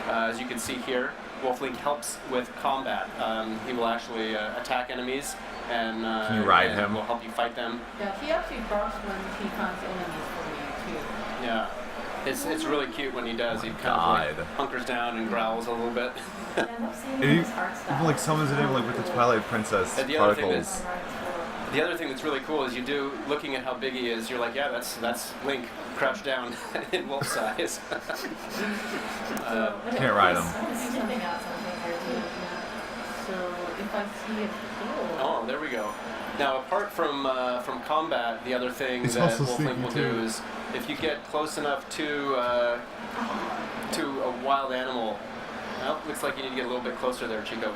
As you can see here, Wolf Link helps with combat. He will actually attack enemies, and can you ride him? Will help you fight them. Yeah, he actually barks when he finds enemies for you too. Yeah. It's really cute when he does. He kind of like hunkers down and growls a little bit. And he even like summons it in like with the Twilight Princess particles. The other thing that's really cool is looking at how big he is, you're like, yeah, that's Link crouched down in wolf size. Can't ride him. So if I see it Oh, there we go. Now, apart from combat, the other thing that Wolflink will do is if you get close enough to a wild animal, well, looks like you need to get a little bit closer there, Chico.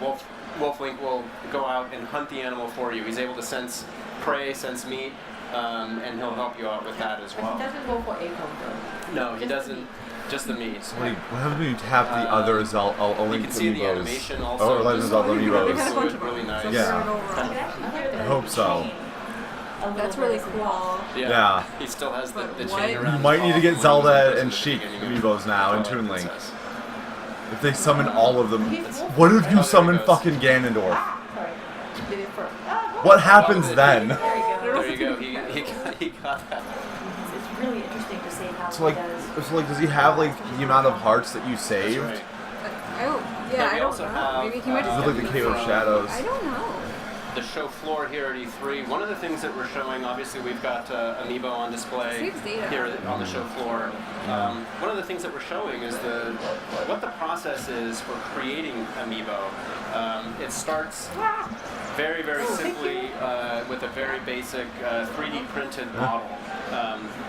Wolflink will go out and hunt the animal for you. He's able to sense prey, sense meat, and he'll help you out with that as well. He doesn't go for acorn though. No, he doesn't. Just the meat. What happens when you tap the other Zelda amiibos? You can see the animation also. Legend of Zelda amiibos. Really nice. Yeah. I hope so. That's really cool. Yeah. He still has the chain around. You might need to get Zelda and Sheik amiibos now in Toon Link. If they summon all of them. What if you summon fucking Ganondorf? What happens then? There you go. He got that. It's really interesting to see how So like, does he have like the amount of hearts that you saved? Right. I don't know. Maybe he might just Is it like the Cave of Shadows? I don't know. The show floor here at E3. One of the things that we're showing, obviously, we've got Amiibo on display here on the show floor. One of the things that we're showing is what the process is for creating Amiibo. It starts very, very simply with a very basic 3D printed model.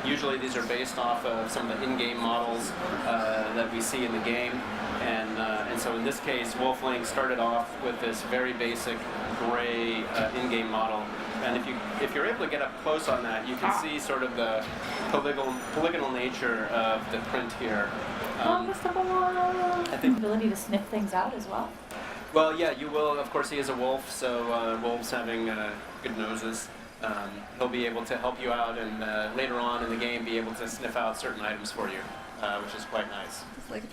Usually these are based off of some of the in-game models that we see in the game. And so in this case, Wolflink started off with this very basic gray in-game model. And if you're able to get up close on that, you can see sort of the polygonal nature of the print here. I think ability to sniff things out as well. Well, yeah, you will. Of course, he is a wolf, so wolves having good noses. He'll be able to help you out and later on in the game be able to sniff out certain items for you, which is quite nice.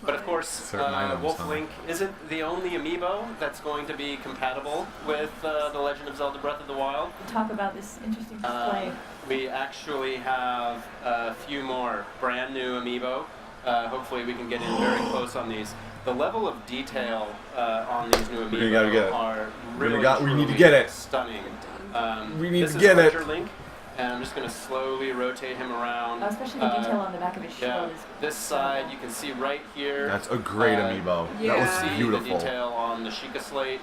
But of course, Wolflink isn't the only amiibo that's going to be compatible with The Legend of Zelda Breath of the Wild. Talk about this interesting display. We actually have a few more brand new amiibo. Hopefully we can get in very close on these. The level of detail on these new amiibo are really we need to get it. Stunning. We need to get it. Link, and I'm just going to slowly rotate him around. Especially the detail on the back of his shield is this side, you can see right here. That's a great amiibo. Yeah. That was beautiful. The detail on the Sheikah slate.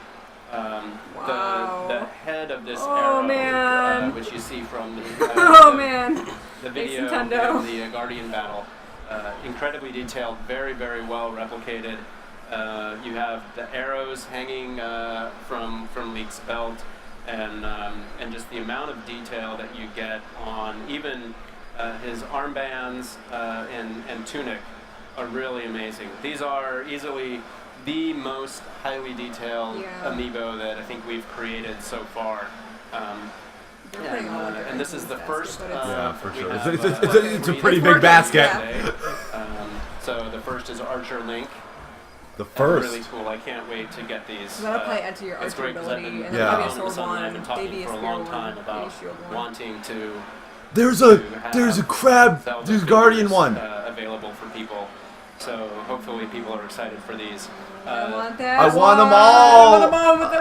The head of this arrow, which you see from the video and the Guardian battle. Incredibly detailed, very, very well replicated. You have the arrows hanging from Link's belt, and just the amount of detail that you get on even his armbands and tunic are really amazing. These are easily the most highly detailed amiibo that I think we've created so far. And this is the first. For sure. It's a pretty big basket. So the first is Archer Link. The first. Really cool. I can't wait to get these. That'll probably add to your it's archer great ability. I've been, And then maybe a sword I've been talking for a long time one, about wanting to. There's a crab. There's Guardian one. Available for people. So hopefully people are excited for these. I want that. I want them all. I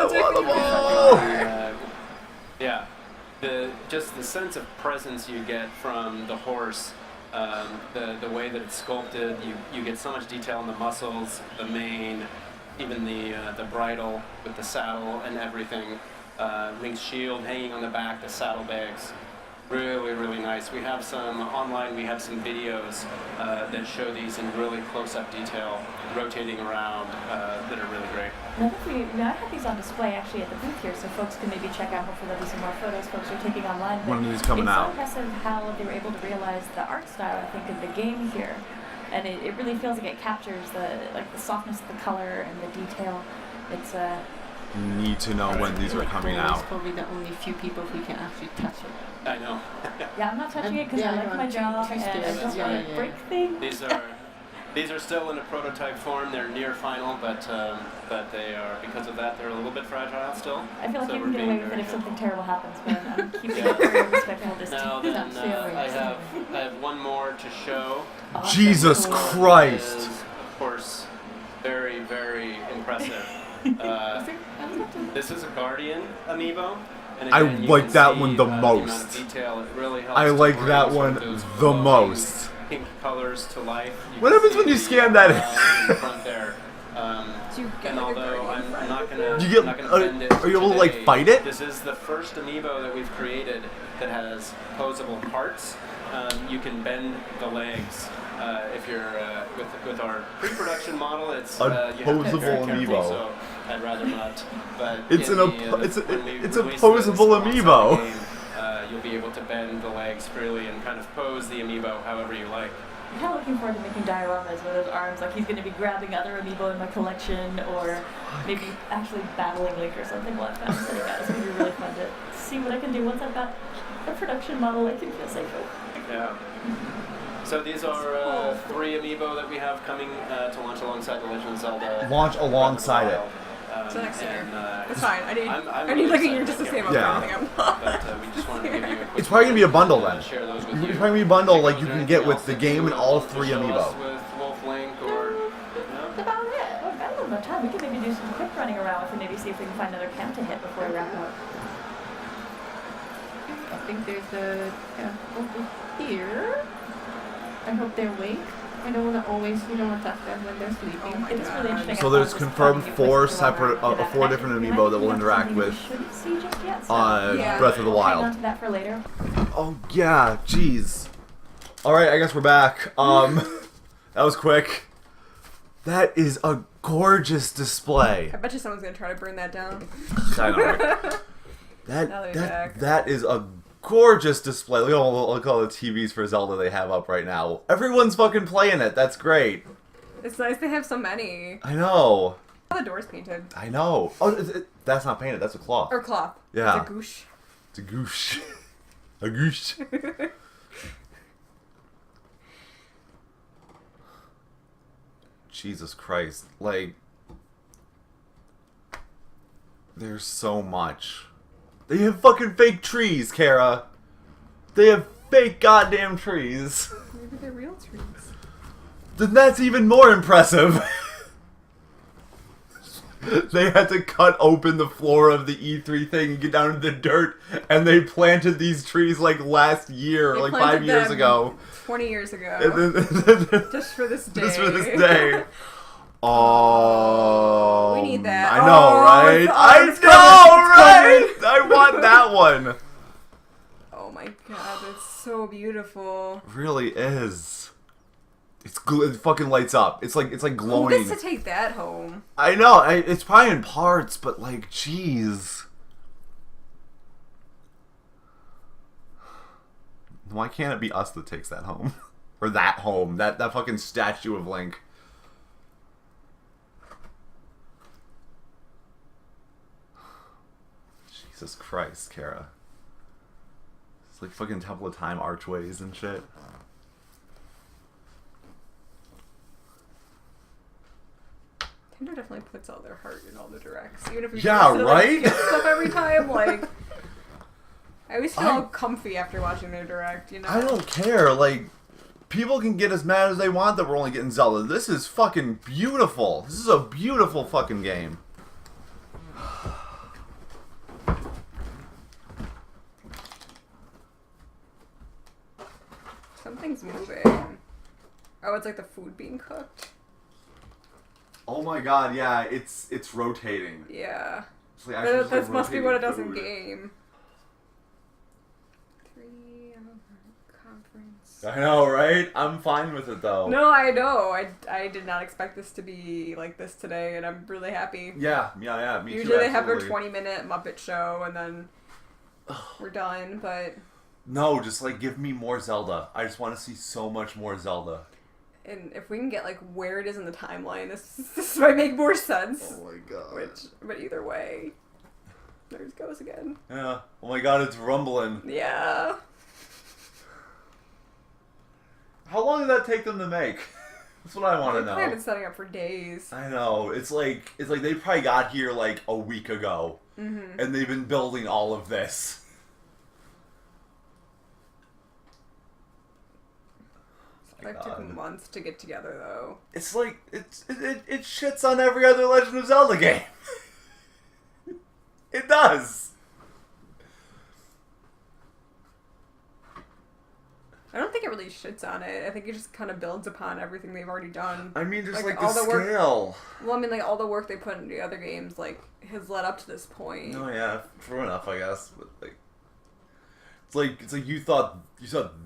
want them all. Yeah. Just the sense of presence you get from the horse, the way that it's sculpted, you get so much detail on the muscles, the mane, even the bridle with the saddle and everything. Link's shield hanging on the back, the saddlebags. Really, really nice. We have some online, we have some videos that show these in really close-up detail, rotating around, that are really great. I have these on display actually at the booth here, so folks can maybe check out. Hopefully there'll be some more photos folks are taking online. One of these coming out. It's so impressive how they were able to realize the art style, I think, of the game here. And it really feels like it captures the softness of the color and the detail. It's need to know when these are coming out. It's probably the only few people who can actually touch it. I know. Yeah, I'm not touching it because I like my job and I don't want to break things. These are still in a prototype form. They're near final, but they are, because of that, they're a little bit fragile still. I feel like you can get away with it if something terrible happens, but I'm keeping it very respectful distance. Now then, I have one more to show. Jesus Christ! Is, of course, very, very impressive. This is a Guardian amiibo. And I again, you like can that see, one the the amount of most. detail. It really helps I to like bring that sort one of those the glowing most. Pink colors to life. You What can happens see when you the, scan that in the front there. And although I'm not gonna, You get- not gonna bend it are you able to, like, today, fight it? This is the first amiibo that we've created that has posable parts. You can bend the legs. If you're with our pre-production model, it's you have to be very Opposable careful, amiibo. So I'd rather not. But It's in an the, it's a when we it's release opposable this alongside amiibo. the game, you'll be able to bend the legs freely and kind of pose the amiibo however you like. I'm kind of looking forward to making dioramas with his arms, like he's going to be grabbing other amiibo in my collection, or maybe actually battling Link or something like that. So yeah, it's going to be really fun to see what I can do once I've got a production model I can feel safe with. Yeah. So these are 3 amiibo that we have coming to launch alongside the Legend of Zelda. Launch alongside it. So next year. That's fine. I need, I'm I need like a year just to save up everything I'm But we just wanted to give you a quick It's probably gonna be a bundle then. share those with It's you. probably gonna be a bundle like Is you there can anything get with else the that game you and all want to 3 show us amiibo. with Wolf Link or That's about it. I've got a little bit of time. We can maybe do some quick running around with and maybe see if we can find another count to hit before we wrap up. I think there's a over here. I hope they're awake. I don't want to always, you don't want to touch them when they're sleeping. It's really interesting. So there's confirmed 4 separate, 4 different amiibo that we'll interact with on Breath of the Hang on Wild. to that for later. Oh yeah, jeez. All right, I guess we're back. That was quick. That is a gorgeous display. I bet you someone's gonna try to burn that down. I know. Now they're back. That is a gorgeous display. Look at all the TVs for Zelda they have up right now. Everyone's fucking playing it. That's great. It's nice they have so many. I know. All the doors painted. I know. Oh, that's not painted. That's a cloth. Or cloth. Yeah. It's a goosh. It's a goosh. A goosh. Jesus Christ. Like, there's so much. They have fucking fake trees, Kara. They have fake goddamn trees. Maybe they're real trees. Then that's even more impressive. They had to cut open the floor of the E3 thing and get down to the dirt, and they planted these trees like last year, They like planted 5 years them ago. 20 years ago. And then, just for this day. Just for this day. Oh, we need that. I know, right? I know, right? I want that one. Oh my god, that's so beautiful. It really is. It fucking lights up. It's like glowing. Who gets to take that home? I know. It's probably in parts, but like, jeez. Why can't it be us that takes that home? Or that home? That fucking statue of Link. Jesus Christ, Kara. It's like fucking Temple of Time archways and shit. Nintendo definitely puts all their heart in all the directs. Even if we right? Get stuff every time, like I always feel all comfy after watching their direct, you know? I don't care, like people can get as mad as they want that we're only getting Zelda. This is fucking beautiful. This is a beautiful fucking game. Something's moving. Oh, it's like the food being cooked. Oh my god, yeah, it's rotating. Yeah. It's like actually just, That like, must be what it does in rotating game. 3-hour conference. I know, right? I'm fine with it though. No, I know. I did not expect this to be like this today, and I'm really happy. Yeah, me Usually too, they have their absolutely. 20-minute Muppet show, and then we're done, but... No, just like give me more Zelda. I just want to see so much more Zelda. And if we can get like where it is in the timeline, this might make more sense. Oh my god. But either way, there it goes again. Yeah. Oh my god, it's rumbling. Yeah. How long did that take them to make? That's what I want to know. They've probably been setting up for days. I know. It's like they probably got here like a week ago, and they've been building all of this. That took months to get together, though. It's like it shits on every other Legend of Zelda game. It does. I don't think it really shits on it. I think it just kind of builds upon everything they've already done. I mean, just like all the scale. Well, I mean, like all the work they put into the other games, like has led up to this point. Oh yeah, true enough, I guess. But like, it's like you thought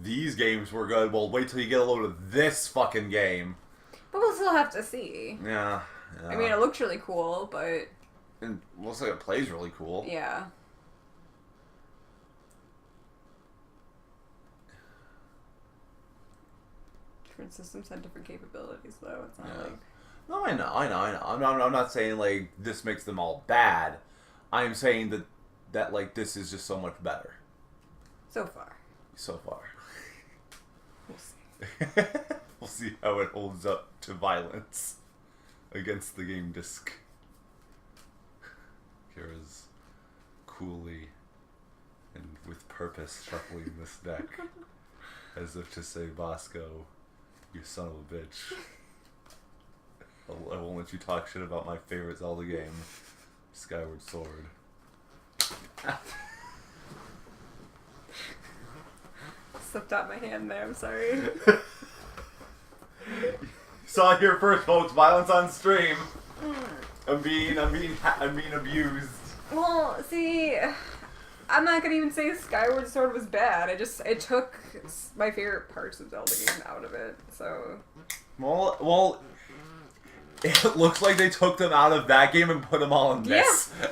these games were good. Well, wait till you get a load of this fucking game. But we'll still have to see. Yeah. I mean, it looks really cool, but it looks like it plays really cool. Yeah. Different systems had different capabilities, though. It's not like. No, I know. I'm not saying like this makes them all bad. I'm saying that like this is just so much better. So far. We'll see. We'll see how it holds up to violence against the game disc. Kara's coolly and with purpose shuffling this deck, as if to say, Bosco, you son of a bitch. I won't let you talk shit about my favorite Zelda game, Skyward Sword. Slipped out my hand there, I'm sorry. Saw it here first, folks. Violence on stream. I'm being abused. Well, see, I'm not gonna even say Skyward Sword was bad. It took my favorite parts of Zelda game out of it. So. Well, it looks like they took them out of that game and put them all in this. Yeah.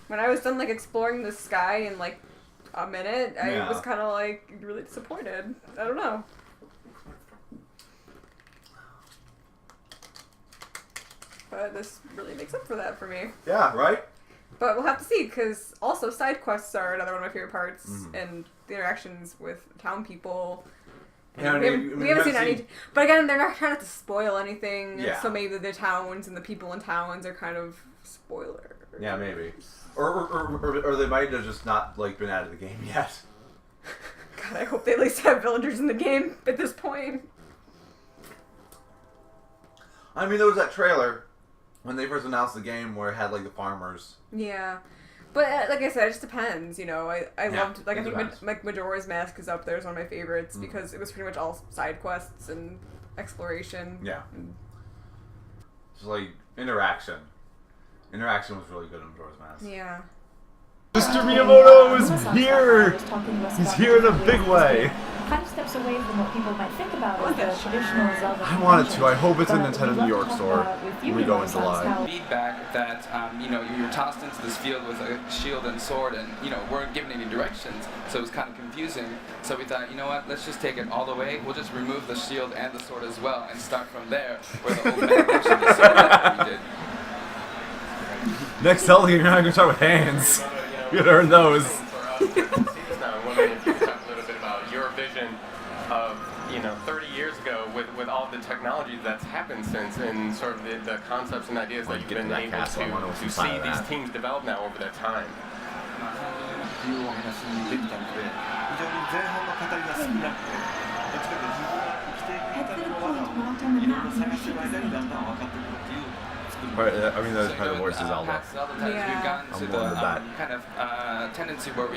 When I was done like exploring the sky in like a minute, I was kind of like really disappointed. I don't know. But this really makes up for that for me. Yeah, right? But we'll have to see, because also side quests are another one of my favorite parts, and the interactions with town people. Yeah, we haven't seen any, but again, they're not trying to spoil anything. Yeah. So maybe the towns and the people in towns are kind of spoilers. Yeah, maybe. Or they might have just not like been out of the game yet. God, I hope they at least have villagers in the game at this point. I mean, there was that trailer when they first announced the game where it had like the farmers. Yeah. But like I said, it just depends, you know. I loved, like, I think like Majora's Mask is up there as one of my favorites because it was pretty much all side quests and exploration. Yeah. Just like interaction. Interaction was really good in Majora's Mask. Yeah. Mr. Miyamoto is here! He's here in a big way! Kind of steps away from what people might think about as the traditional Zelda. I wanted to. I hope it's in Nintendo New York store when we go in July. Feedback that, you know, you're tossed into this field with a shield and sword and, you know, weren't given any directions, so it was kind of confusing. So we thought, you know what, let's just take it all the way. We'll just remove the shield and the sword as well and start from there, where the whole meta is so we did. Next Zelda game, you're not going to start with hands. You gotta earn those. I'm wondering if you could talk a little bit about your vision of, 30 years ago with all the technology that's happened since and sort of the concepts and ideas that you've been able to see these teams develop now over their time. Right, I mean, those kind of voices Zelda. We've gotten to the kind of tendency where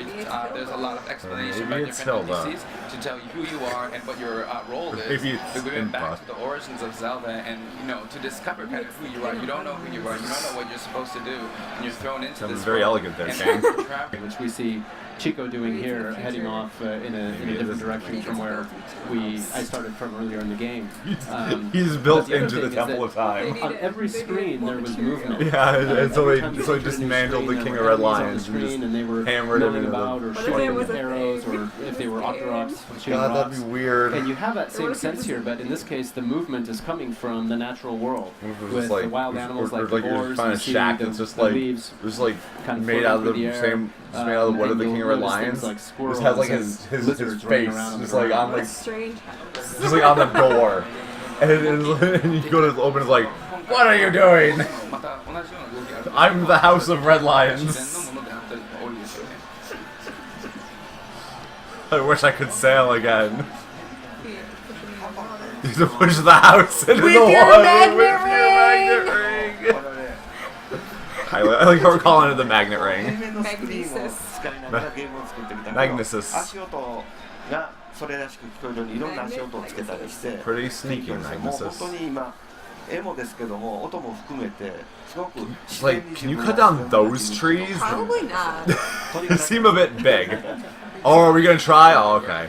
there's a lot of explanation about different NPCs to tell you who you are and what your role is. We went back to the origins of Zelda and, to discover kind of who you are. You don't know who you are. You don't know what you're supposed to do. And you're thrown into this very elegant there, Shane. Which we see Chico doing here, heading off in a different direction from where I started from earlier in the game. He's built into the Temple of Time. On every screen there was movement. Yeah, and so they dismantled the King of Red Lions and just hammered him into or shooting with arrows, or if they were Octoroks, shooting God, rocks. that'd be weird. And you have that same sense here, but in this case the movement is coming from the natural world. With the wild animals like the boars, you see shack that's just the leaves kind of made out of the same. Just made out of the wood of the King of Red Lions. Like just has like his face, just like on like strange just like on the door, and you go to open, it's like, what are you doing? I'm the House of Red Lions. I wish I could sail again. to push the house into with the your wall. magnet ring. I like how we're calling it the magnet ring. Magnesis. Pretty sneaky, Magnesis. Like, can you cut down those trees? Probably not. They seem a bit big. Oh, are we gonna try? Oh, okay.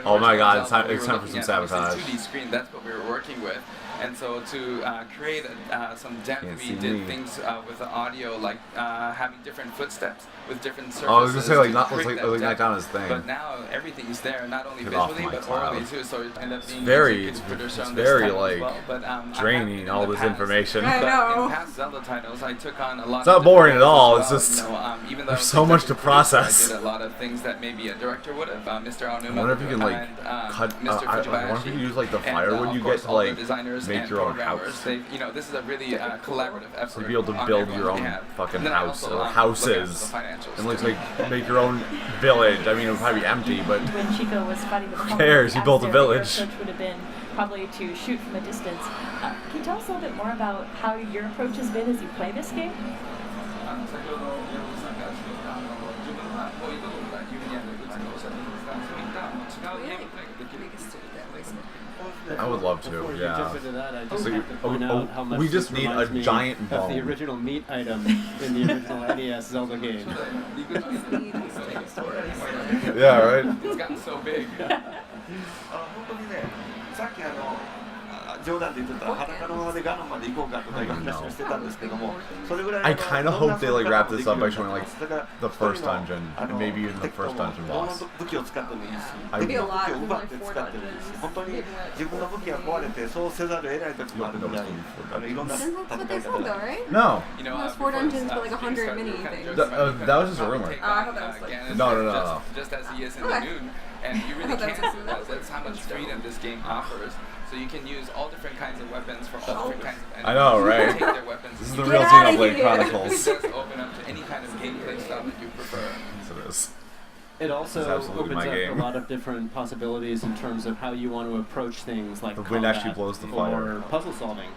Oh my god, it's time for some sabotage. 2D screen, that's what we were working with. And so to create some depth, we did things with the audio, like having different footsteps with different surfaces. Oh, I was gonna say, like, not like down his thing. But now everything's there, not only visually, but orally too. So it ended up being it's very like draining all this information. I know. In past Zelda titles, I took on a lot. It's not boring at all. It's well, just even there's so much to process. I did a lot of things that maybe a director would have. Mr. Aonuma. I wonder if you can like cut. Mr. I wonder if you can use like the firewood you get to like make your own house. This is a really collaborative effort. So you'll be able to build your own fucking house or houses. And like make your own village. I mean, it would probably be empty, but when Chico was fighting the who cares? He built a village. Your approach would have been probably to shoot from a distance. Can you tell us a little bit more about how your approach has been as you play this game? I would love to, yeah. Jump into that, I just have to point out how much we just need a giant of bone. the original meat item in the original NES Zelda game. Yeah, right? It's gotten so big. 冗談で言ってた裸のままでガノンまで行こうかとかいう話をしてたんですけども、それぐらい I kind of hope they like wrap this up by showing like the first dungeon, and maybe even the first dungeon boss. 武器を使ってもいいし、 Maybe a lot, 武器を奪って使ってもいいし、本当に自分の武器が壊れてそうせざるを得ない時もあるぐらい、いろんな戦い That's what they said though, right? No. Those 4 dungeons for like 100 mini things. That was just a rumor. I thought that was like... No. Just as he is in the noon, and you really can't. That's how much freedom this game offers. So you can use all different kinds of weapons for all different kinds of enemies. I know, right? Take their weapons. This is the real Xenoblade Chronicles. It does open up to any kind of gameplay style that you prefer. Yes, it is. It also opens my up game. a lot of different possibilities in terms of how you want to approach things like The wind actually blows the fire. or puzzle solving.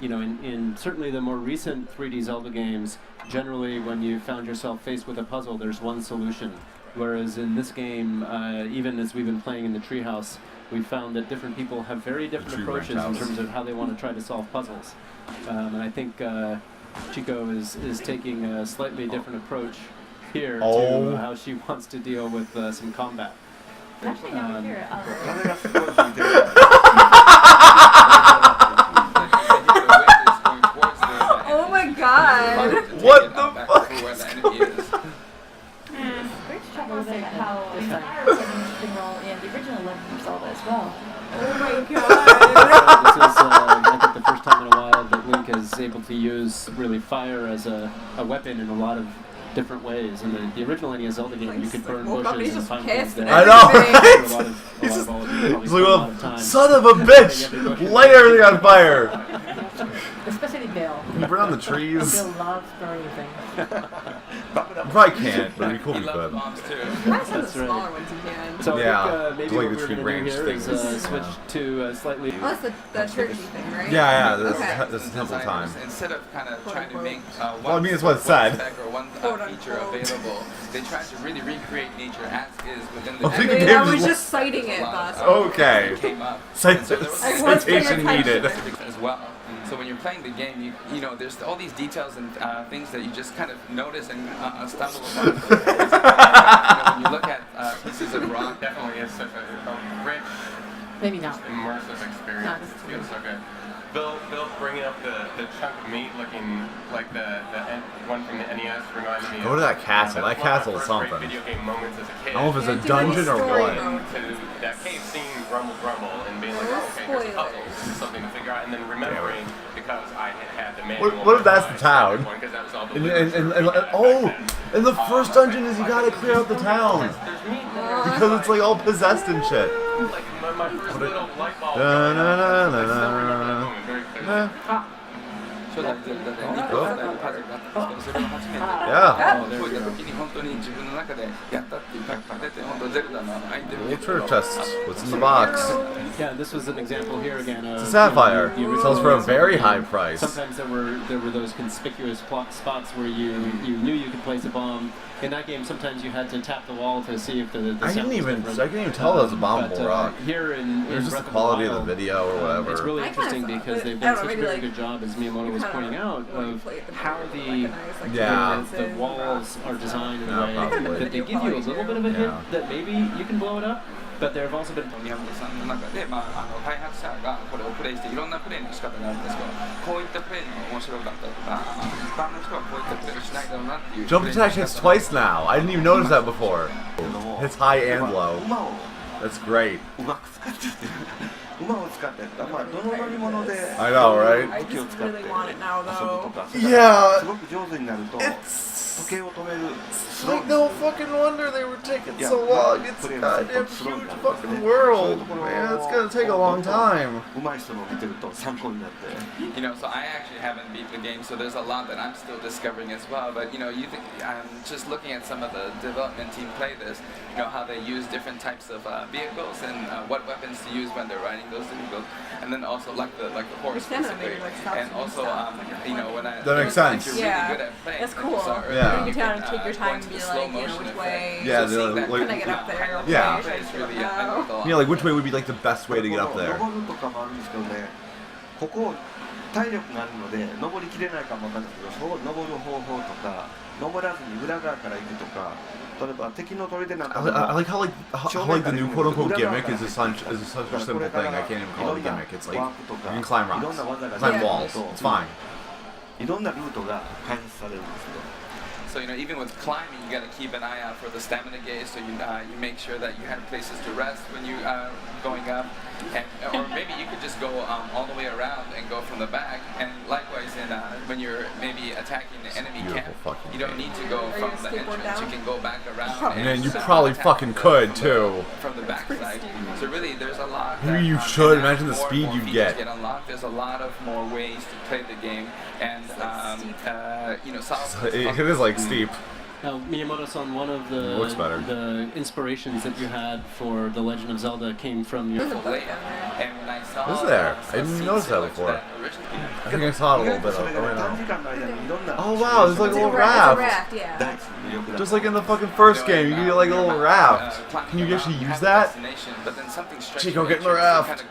You know, in certainly the more recent 3D Zelda games, generally when you found yourself faced with a puzzle, there's one solution. Whereas in this game, even as we've been playing in the Treehouse, we found that different people have very different approaches in terms of how they want to try to solve puzzles. And I think Chico is taking a slightly different approach here to how she wants to deal with some combat. Actually, now here. Oh my god! What the fuck? Great to talk a little bit about how fire was an interesting role in the original Legend of Zelda as well. Oh my god! This is, I think, the first time in a while that Link is able to use really fire as a weapon in a lot of different ways. In the original NES Zelda game, you could burn bushes and find things there. I know, right? He's like, son of a bitch! Light everything on fire! Especially Bill. Can you burn on the trees? Bill loves burning things. You probably can't, but it'd be cool if you could. That's right. So yeah, I think maybe like what the we're tree going to do branch here is things. switch to slightly... Oh, that's the churchy thing, right? Yeah, Okay. this is temple time. Instead of kind of trying to make Well, I mean, it's what it said. or one feature available, they try to really recreate nature as is within the I think the game. game I was is- just citing it, boss. Okay. Came up. Citation needed. As well. So when you're playing the game, you know there's all these details and things that you just kind of notice and stumble upon. When you look at pieces of rock, Definitely is such a rich, Maybe not. immersive experience. Not It feels so good. Bill bringing up the chunk of meat looking like the one from the NES reminded me. Go to that castle. That castle is something. Video game moments as a kid. I don't know if it's a dungeon or what. To that cave scene, grumble, and being like, oh, okay, here's a puzzle. This is something to figure out, and then remembering because I had the manual. What if that's the town? Because that was all the And the first dungeon is you gotta clear out the town. Because it's like all possessed and shit. Like my first little light bulb. 初代ゼルダで2個伝えるパズルがあったんですけど、それを初めてこういった時に本当に自分の中でやったっていう感覚が出て、本当ゼルダのアイテム treasure chest. What's in the box? Yeah, this was an example here again of It's a sapphire. the original Sells for a very high game. price. Sometimes there were those conspicuous spots where you knew you could place a bomb. In that game, sometimes you had to tap the wall to see if the I sound couldn't was even different. tell that was a bombable rock. Here in It was just Breath the of quality the of the Wild, video or whatever. It's really interesting because they've done such a very like, good job, as Miyamoto was pointing out, of how the walls are designed in a way that they give you a little bit of a hint that maybe you can blow it up. But there have also been 宮本さんの中で、開発者がこれをプレイしていろんなプレイの仕方があるんですけど、こういったプレイの面白かったとか、一般の人はこういったプレイをしないだろうなっていう。Jump attack hits twice now. I didn't even notice that before. Hits high and low. That's great. I know, right? I just really want it now, though. Yeah. It's like no fucking wonder they were taking so long. It's a goddamn huge fucking world, man. It's gonna take a long time. You know, so I actually haven't beat the game, so there's a lot that I'm still discovering as well. But you know, I'm just looking at some of the development team play this. You know how they use different types of vehicles and what weapons to use when they're riding those vehicles, and then also like the horse basically, and also you know when that makes sense. You're really good at playing. That's cool. Yeah. You get down and take your time and be like, you know, which way can I get up there? Yeah. Really, Yeah, like which way would be like the best way to get up there? 体力があるので登りきれないかもわかんないですけど、そう登る方法とか、登らずに裏側から行くとか、例えば敵の砦なんかでも I like how the new quote unquote gimmick is such a simple thing. I can't even call it a gimmick. It's like you can climb rocks, climb walls. It's fine. いろんなルートが開発されるんですよ。 So you know, even with climbing, you got to keep an eye out for the stamina gauge. So you make sure that you have places to rest when you going up, or maybe you could just go all the way around and go from the back. And likewise, when you're maybe attacking the enemy camp, you don't need to go from the entrance. You can go back around. And you probably fucking could too. From the back side. So really, there's a lot. Maybe you should imagine the speed you get. There's a lot of more ways to play the game, and you know, it is like steep. Now, Miyamoto-san, one of the inspirations that you had for The Legend of Zelda came from your... Is there? I didn't notice that before. I think I saw it a little bit. Oh wow, there's like a little raft. Just like in the fucking first game, you get like a little raft. Can you actually use that? Chico, get in the raft.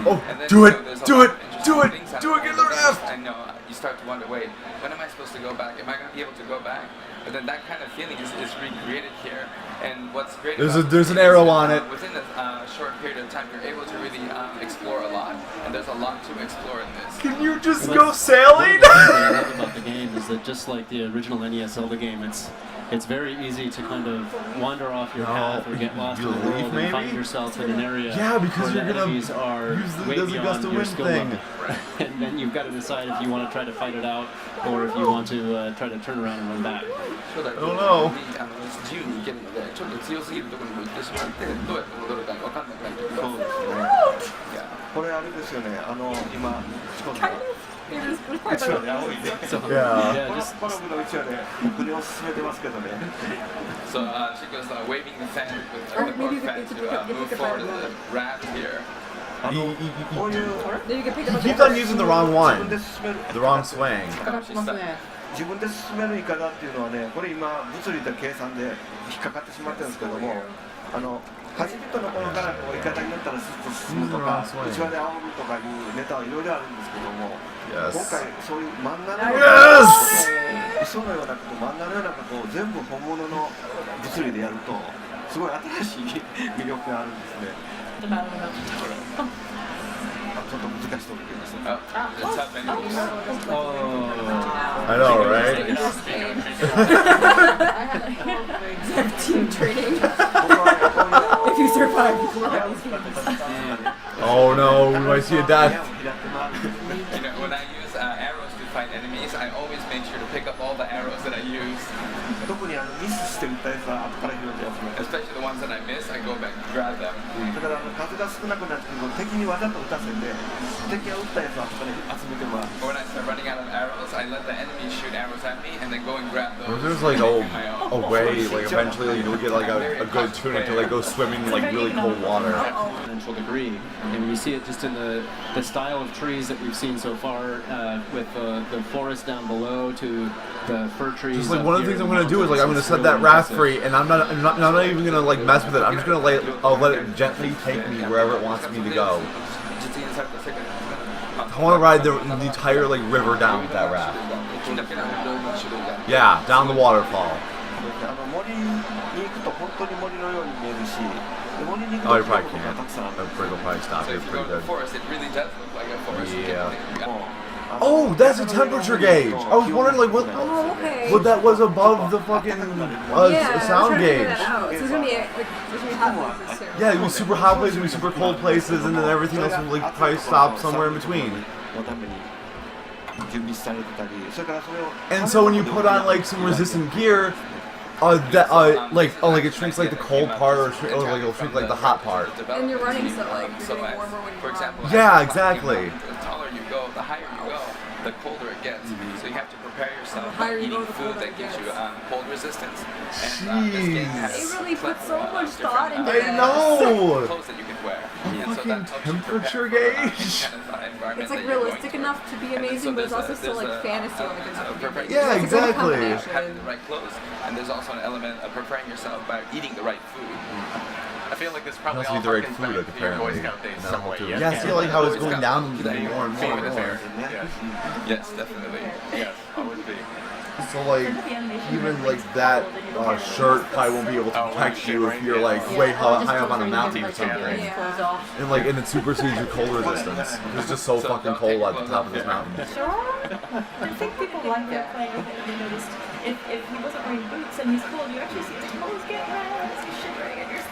Oh, do it! Do it! Do it! Do it! Get in the raft! I know. You start to wonder, wait, when am I supposed to go back? Am I going to be able to go back? But then that kind of feeling is recreated here. And what's great there's an arrow on it. Within a short period of time, you're able to really explore a lot. And there's a lot to explore in this. Can you just go sailing? What I love about the game is that just like the original NES Zelda game, it's very easy to kind of wander off your path or get lost in the world and find yourself in an area because where you're the enemies are way beyond your skill level. And then you've got to decide if you want to try to fight it out or if you want to try to turn around and run back. I don't know. ちょっと強すぎるところにも行ってしまってどうやって戻るか分かんなくなる。そうですね。これあれですよね。今近くのうちわで青いで。この部のうちわで国を進めてますけどね。So Chico's waving the fan with the board fan to move forward to the raft here. He keeps on using the wrong one. The wrong swing. 自分で進めるイカだっていうのはね、これ今物理的計算で引っかかってしまってるんですけども、初めての頃からこうイカダになったらスッと進むとか、うちわで煽るとかいうネタはいろいろあるんですけども、今回そういう漫画のような嘘のようなこと、漫画のようなことを全部本物の物理でやると、すごい新しい魅力があるんですね。ちょっと難しいと思います。I know, right? Team training. If you survive. Oh no, we might see a death. You know, when I use arrows to fight enemies, I always make sure to pick up all the arrows that I use. 特にミスしてしてるったやつは後から拾って集める。 Especially the ones that I miss, I go back and grab them. だから数が少なくなってくると敵にわざと撃たせて敵が撃ったやつを後から集めてもらう。 Or when I start running out of arrows, I let the enemy shoot arrows at me and then go and grab those. There's like a way, like eventually you'll get like a good tunic to like go swimming in like really cold water. Exponential degree, and we see it just in the style of trees that we've seen so far, with the forest down below to the fir trees. Just like one of the things I'm gonna do is like I'm gonna set that raft free, and I'm not even gonna like mess with it. I'm just gonna I'll let it gently take me wherever it wants me to go. I want to ride the entire like river down with that raft. Yeah, down the waterfall. Oh, you probably can't. That brig will probably stop you pretty good. Yeah. Oh, that's a temperature gauge. I was wondering like what that was above the fucking sound gauge. So it's gonna be hot places too. Yeah, it'll be super hot places, it'll be super cold places, and then everything else will like probably stop somewhere in between. And so when you put on like some resistant gear, like it shrinks like the cold part, or like it'll shrink like the hot part. And you're running so like you're getting warmer when you run. Yeah, exactly. The taller you go, the higher you go, the colder it gets. So you have to prepare yourself by eating food that gives you cold resistance. And this game has they really put so much thought into it. I know. Clothes that you can wear. A fucking temperature gauge. It's like realistic enough to be amazing, but it's also still like fantasy enough to be. Yeah, exactly. Having the right clothes, and there's also an element of preparing yourself by eating the right food. I feel like this probably all the right food, apparently. Boy Scout days some way. Yeah, see like how it's going down more and more and more. Yes, definitely. Yes, always be. So like, even like that shirt probably won't be able to protect you if you're like way high up on a mountain or something. And like, and it supersedes your cold resistance. It's just so fucking cold at the top of this mountain. I think people like that playing with it. You noticed if he wasn't wearing boots and he's cold, you actually see his toes get red as he's shivering and you're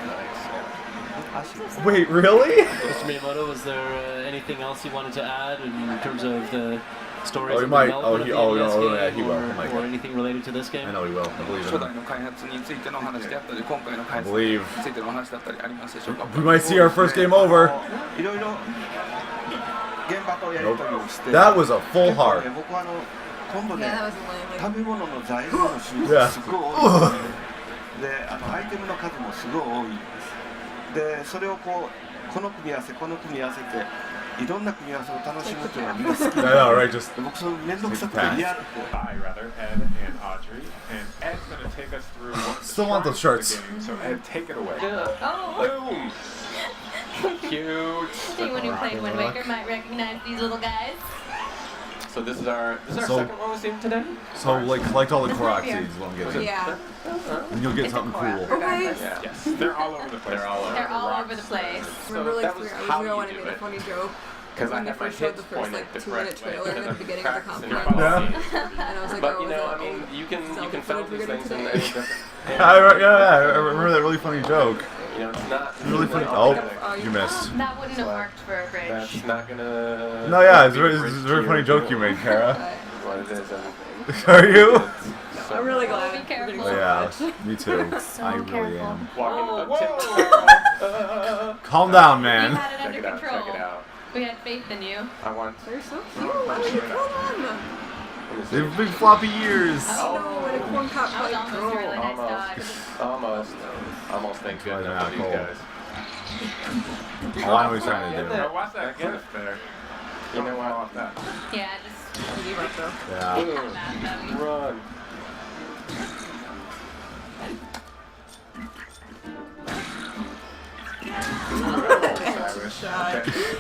Wait, really? Mr. Miyamoto, was there anything else you wanted to add in terms of the stories he of might. development Oh, of the NES yeah, game he will. or anything related to this game? I know he will. I believe in him. 開発についての話であったり、今回の開発 believe. についての話だったりありますでしょうか。 We might see our first game over. That was a full heart. 今度ね、食べ物の材料の種類がすごい多いで、アイテムの数もすごい多いです。で、それをこの組み合わせ、この組み合わせて、いろんな組み合わせを楽しむっていうのはみんな好きで。I know, right? Just 僕その面倒くさくて嫌って。 I rather Ed and Audrey, and Ed's going to take us through one of the Still want those shirts. game, so Ed, take it away. Oh. Cute. Anyone who played Wind Waker might recognize these little guys. So this is our second one we've seen today? So like collect all the Korok seeds is what I'm getting. Yeah. And you'll get something cool. Okay. Yes, they're all over the place. They're all over. They're all over the place. Remember, like, that was 3 hours how ago you when I do made a it. funny joke? Because I When they had my first showed hips the first pointed like the 2-minute correct way trailer to at the beginning of the cracks in your conference. body. And I was like, But oh, you is know, that I mean, you can film these things in any different. I remember that really funny joke. You know, it's not Really funny. all Oh, you missed. That wouldn't have worked for a bridge. That's not gonna. No, yeah, it's a very funny joke you made, Kara. What it is, and Are you? I'm really glad. Be careful. Oh, yeah, me too. So I really careful. am. Oh, Calm down, you man. had it under Check it out, control. check it out. We had faith in you. I want. They're so cute. Why would you kill them? They've big floppy ears. Oh no, and a corn cob That was like almost a really nice dog. Almost. Thank goodness Yeah, for these cool. guys. Oh, I know what he's trying to do. Oh, watch that cliff there. You know what? Off that. Yeah, just leave up though. Yeah. Run.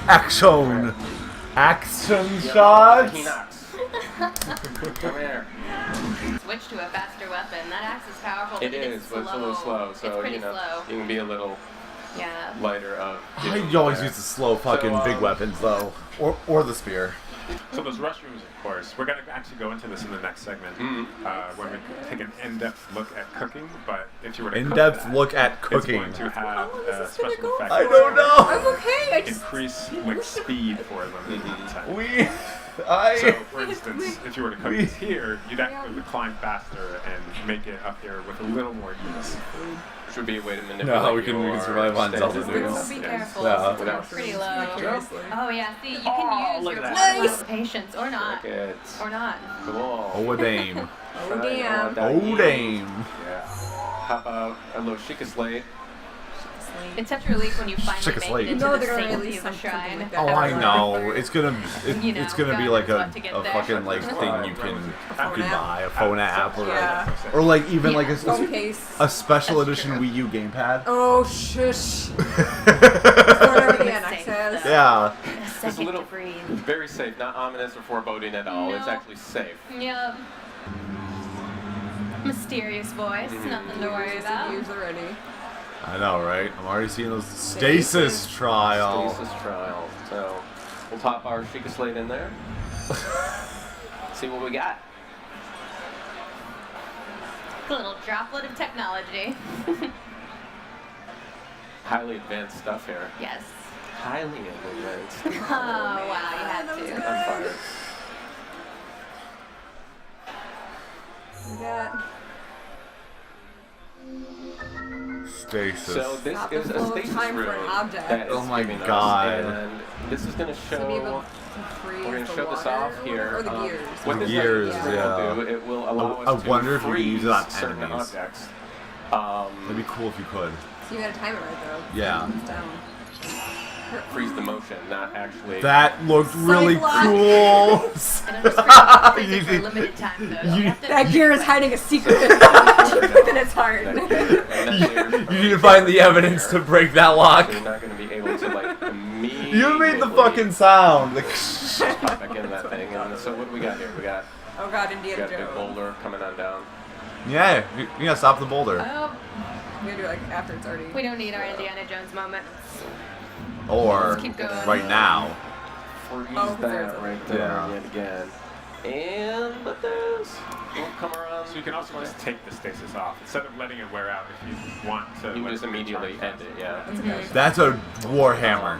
Action. Action shots. Come here. switch to a faster weapon. That axe is powerful. It but is, but it's a little slow. So it's pretty you know, slow. you can be a little Yeah. lighter of. I always use the slow fucking big weapons though, or the spear. So those restrooms, of course, we're going to actually go into this in the next segment when we take an in-depth look at cooking. But if you were to In-depth cook look at it's cooking. going to have special effects. I don't know. I'm okay. Increase like speed for a limited time. So, for instance, if you were to cook this here, you'd have to climb faster and make it up here with a little more ease. Which would be a way to manipulate. No, we can survive on Zelda noodles. Be careful. Yeah. They're pretty low. Oh yeah, see, you Oh, can use look your at that. nice patience or not. Or not. Cool. Oh, a dame. Oh, damn. Oh, dame. Yeah. How about a little Sheikah Slate? It's such a relief when you finally Chicken make slate. it into No, the they're gonna safety release of a shrine. something Oh, I know. It's gonna You know, it's gonna be like God knows what to get a there. fucking like thing you can buy, a phone app, Yeah. or like even like Phone case. a special edition Wii U gamepad. Oh, shush. Whatever the NX has. Yeah. It's a little very safe, not ominous or foreboding at all. It's actually safe. Yep. Mysterious voice, nothing to worry about. Used already. I know, right? I'm already seeing those stasis trial. Stasis trial. So we'll pop our Sheikah Slate in there. See what we got. A little droplet of technology. Highly advanced stuff here. Yes. Highly advanced. Oh wow, you had to. I'm fired. Stasis. So this Stop is the a flow of stasis time for room an object. that is Oh my giving us, God. and this is going to To be able show. to freeze We're going to the show this water off here. or the gears. What The this gears, room yeah. will do, it will allow I us to wonder if you could freeze use it on certain enemies. objects. That'd be cool if you could. So you gotta time it right though. Yeah. It's down. Freeze the motion, not actually. That looked really Cyclops. cool. Freeze it for a limited time though. You have to That gear is hiding a secret within its heart. You need to find the evidence to break that lock. You're not going to be able to like immediately. You made the fucking sound. Like, pop back in that thing. And so what do we got here? We got. Oh god, We Indiana got a big Jones. boulder coming on down. yeah, you gotta stop the boulder. Oh, We gotta do it like after it's already. we don't need our Indiana Jones moment. Or Let's keep going. right now. Freeze Oh, that right there Yeah. yet again. And let this. We'll come around. So you can also just take the stasis off instead of letting it wear out. If you want to, You can let just it immediately recharge end it, yeah. That's a warhammer.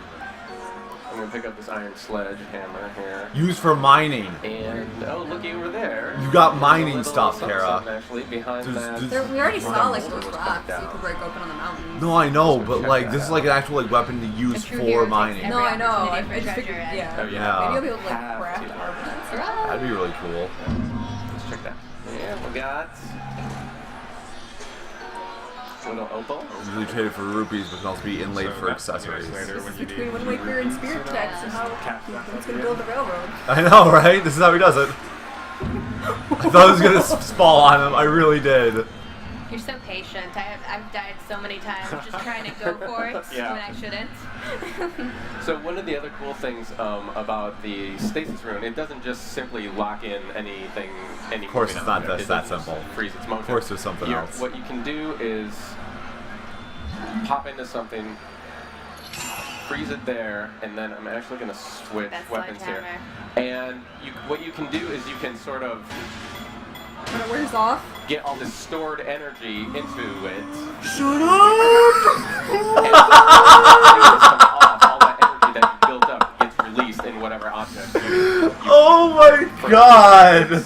I'm gonna pick up this iron sledge hammer here. Used for mining. And oh, looky over there. You got mining There's a stuff, little Kara. something actually behind that. There, we already saw like boulder those was rocks down. you could break open on the mountain. No, I know, but Check like that this is out. like an actual like weapon to use true for hero takes mining. No, I know. I opportunity for just treasure figured, and- yeah. Oh, yeah. Maybe you'll be able to like Have craft to. armaments. That'd be really cool. Let's check that. Yeah, we got little opal. Usually traded for rupees, but can also be inlaid So for that's accessories. later This when is you between need Wind Waker and Spirit some Text and how he's gonna build the railroad. I know, right? This is how he does it. I thought I was gonna spall on him. I really did. You're so patient. I've died so many times just trying to go for it Yeah. when I shouldn't. So one of the other cool things about the stasis rune, it doesn't just simply lock in anything. Any Of course, moving it's not object. that It doesn't just simple. Freeze its motion. Of course, there's something else. What you can do is pop into something, freeze it there, and then I'm actually going to switch That's weapons here. sledgehammer. And what you can do is you can sort of When it wears off. get all this stored energy into it. Shut All that energy that you built up gets released in whatever object you Oh my god!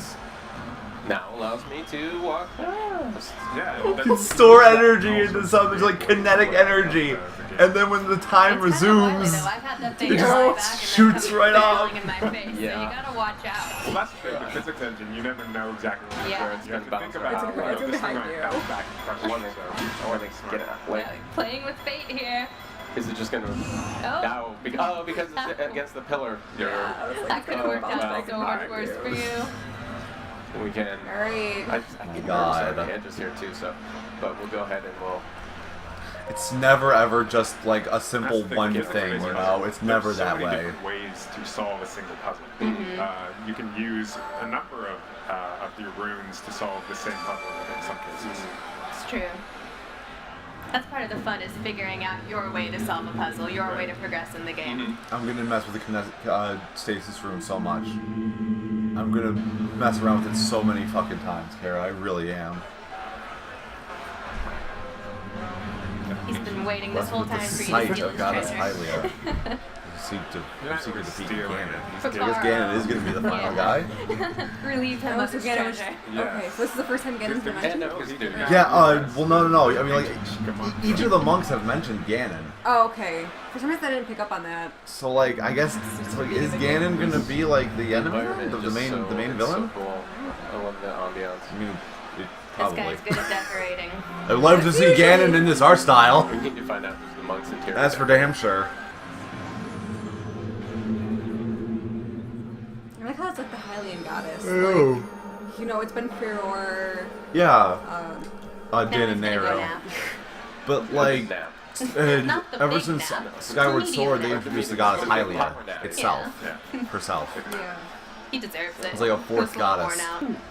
now allows me to walk past. Yeah, You can store energy into something like kinetic energy, and then when the time resumes, I've had that thing it fly just back shoots right off. in my face, so you gotta watch out. Well, that's the thing with physics engine. You never know exactly where it's going to think about. It's gonna this is behind going to you. bounce back and crush One it, is so I want to get out. Like, Playing with fate here. is it just gonna? Oh. Because it's against the pillar. That could have worked out so much worse for you. We can. Alright. I get God. nervous on the edges here too. So, but we'll go ahead and we'll. it's never ever just like a simple That's the one key to thing, crazy you puzzle. know? It's never There's so that many way. different ways to solve a single puzzle. Mm-hmm. You can use a number of your runes to solve the same puzzle in some cases. It's true. That's part of the fun, is figuring out your way to solve a puzzle, your way to progress in the game. I'm gonna mess with the stasis room so much. I'm gonna mess around with it so many fucking times, Kara. I really am. He's been waiting this whole time for you to Sight steal of his Goddess treasure. Hylia. seek to defeat stealing Ganon. it. I guess Ganon is going to be the final guy. Relieve him of his treasure. Okay, so this is the first time Ganon's been mentioned? Yeah, well, no. I mean, like, each of the monks have mentioned Ganon. Oh, okay. For some reason I didn't pick up on that. So, like, I guess, like, is Ganon going to be, like, the enemy? The main villain? So cool. I love the ambiance. I mean, This guy's good at decorating. I'd love to see Ganon in this art style. We need to find out who's the monk's interior. That's for damn sure. I like how it's like the Hylian goddess. Ew. Like, you know, it's been Firor. Yeah. now Din and it's gonna go Nero. nap. But, like, Not the ever big since nap. Skyward It's a Sword, they medium introduced the nap. goddess Hylia itself. Herself. Yeah. He deserves it. It's like a fourth He was little goddess. worn out.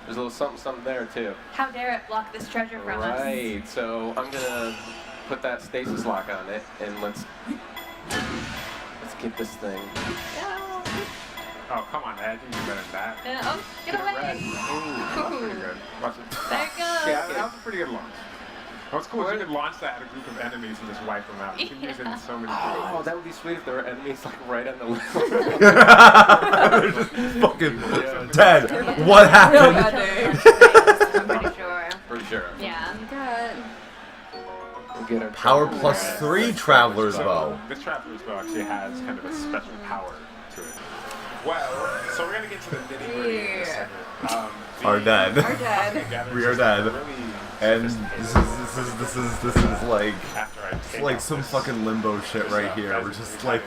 There's a little something there too. How dare it block this treasure from us? Right. So I'm gonna put that stasis lock on it, and let's get this thing. Oh, come on, Ed. You can do better than that. Oh, get away! That's pretty good. Watch it. There it goes. Yeah, that was a pretty good launch. What's cool is you could launch that at a group of enemies and just wipe them out. You can use it in so many Oh, ways. that would be sweet if there were enemies like right on the list. They're just fucking dead. What happened? I'm pretty sure. Pretty sure. Yeah. We'll get our Power plus 3 Traveler's Bow. This Traveler's Bow actually has kind of a special power to it. Well, so we're going to get to the nitty-gritty in this segment. Are dead. Are dead. We are dead. And this is like some fucking limbo shit right here. We're just like,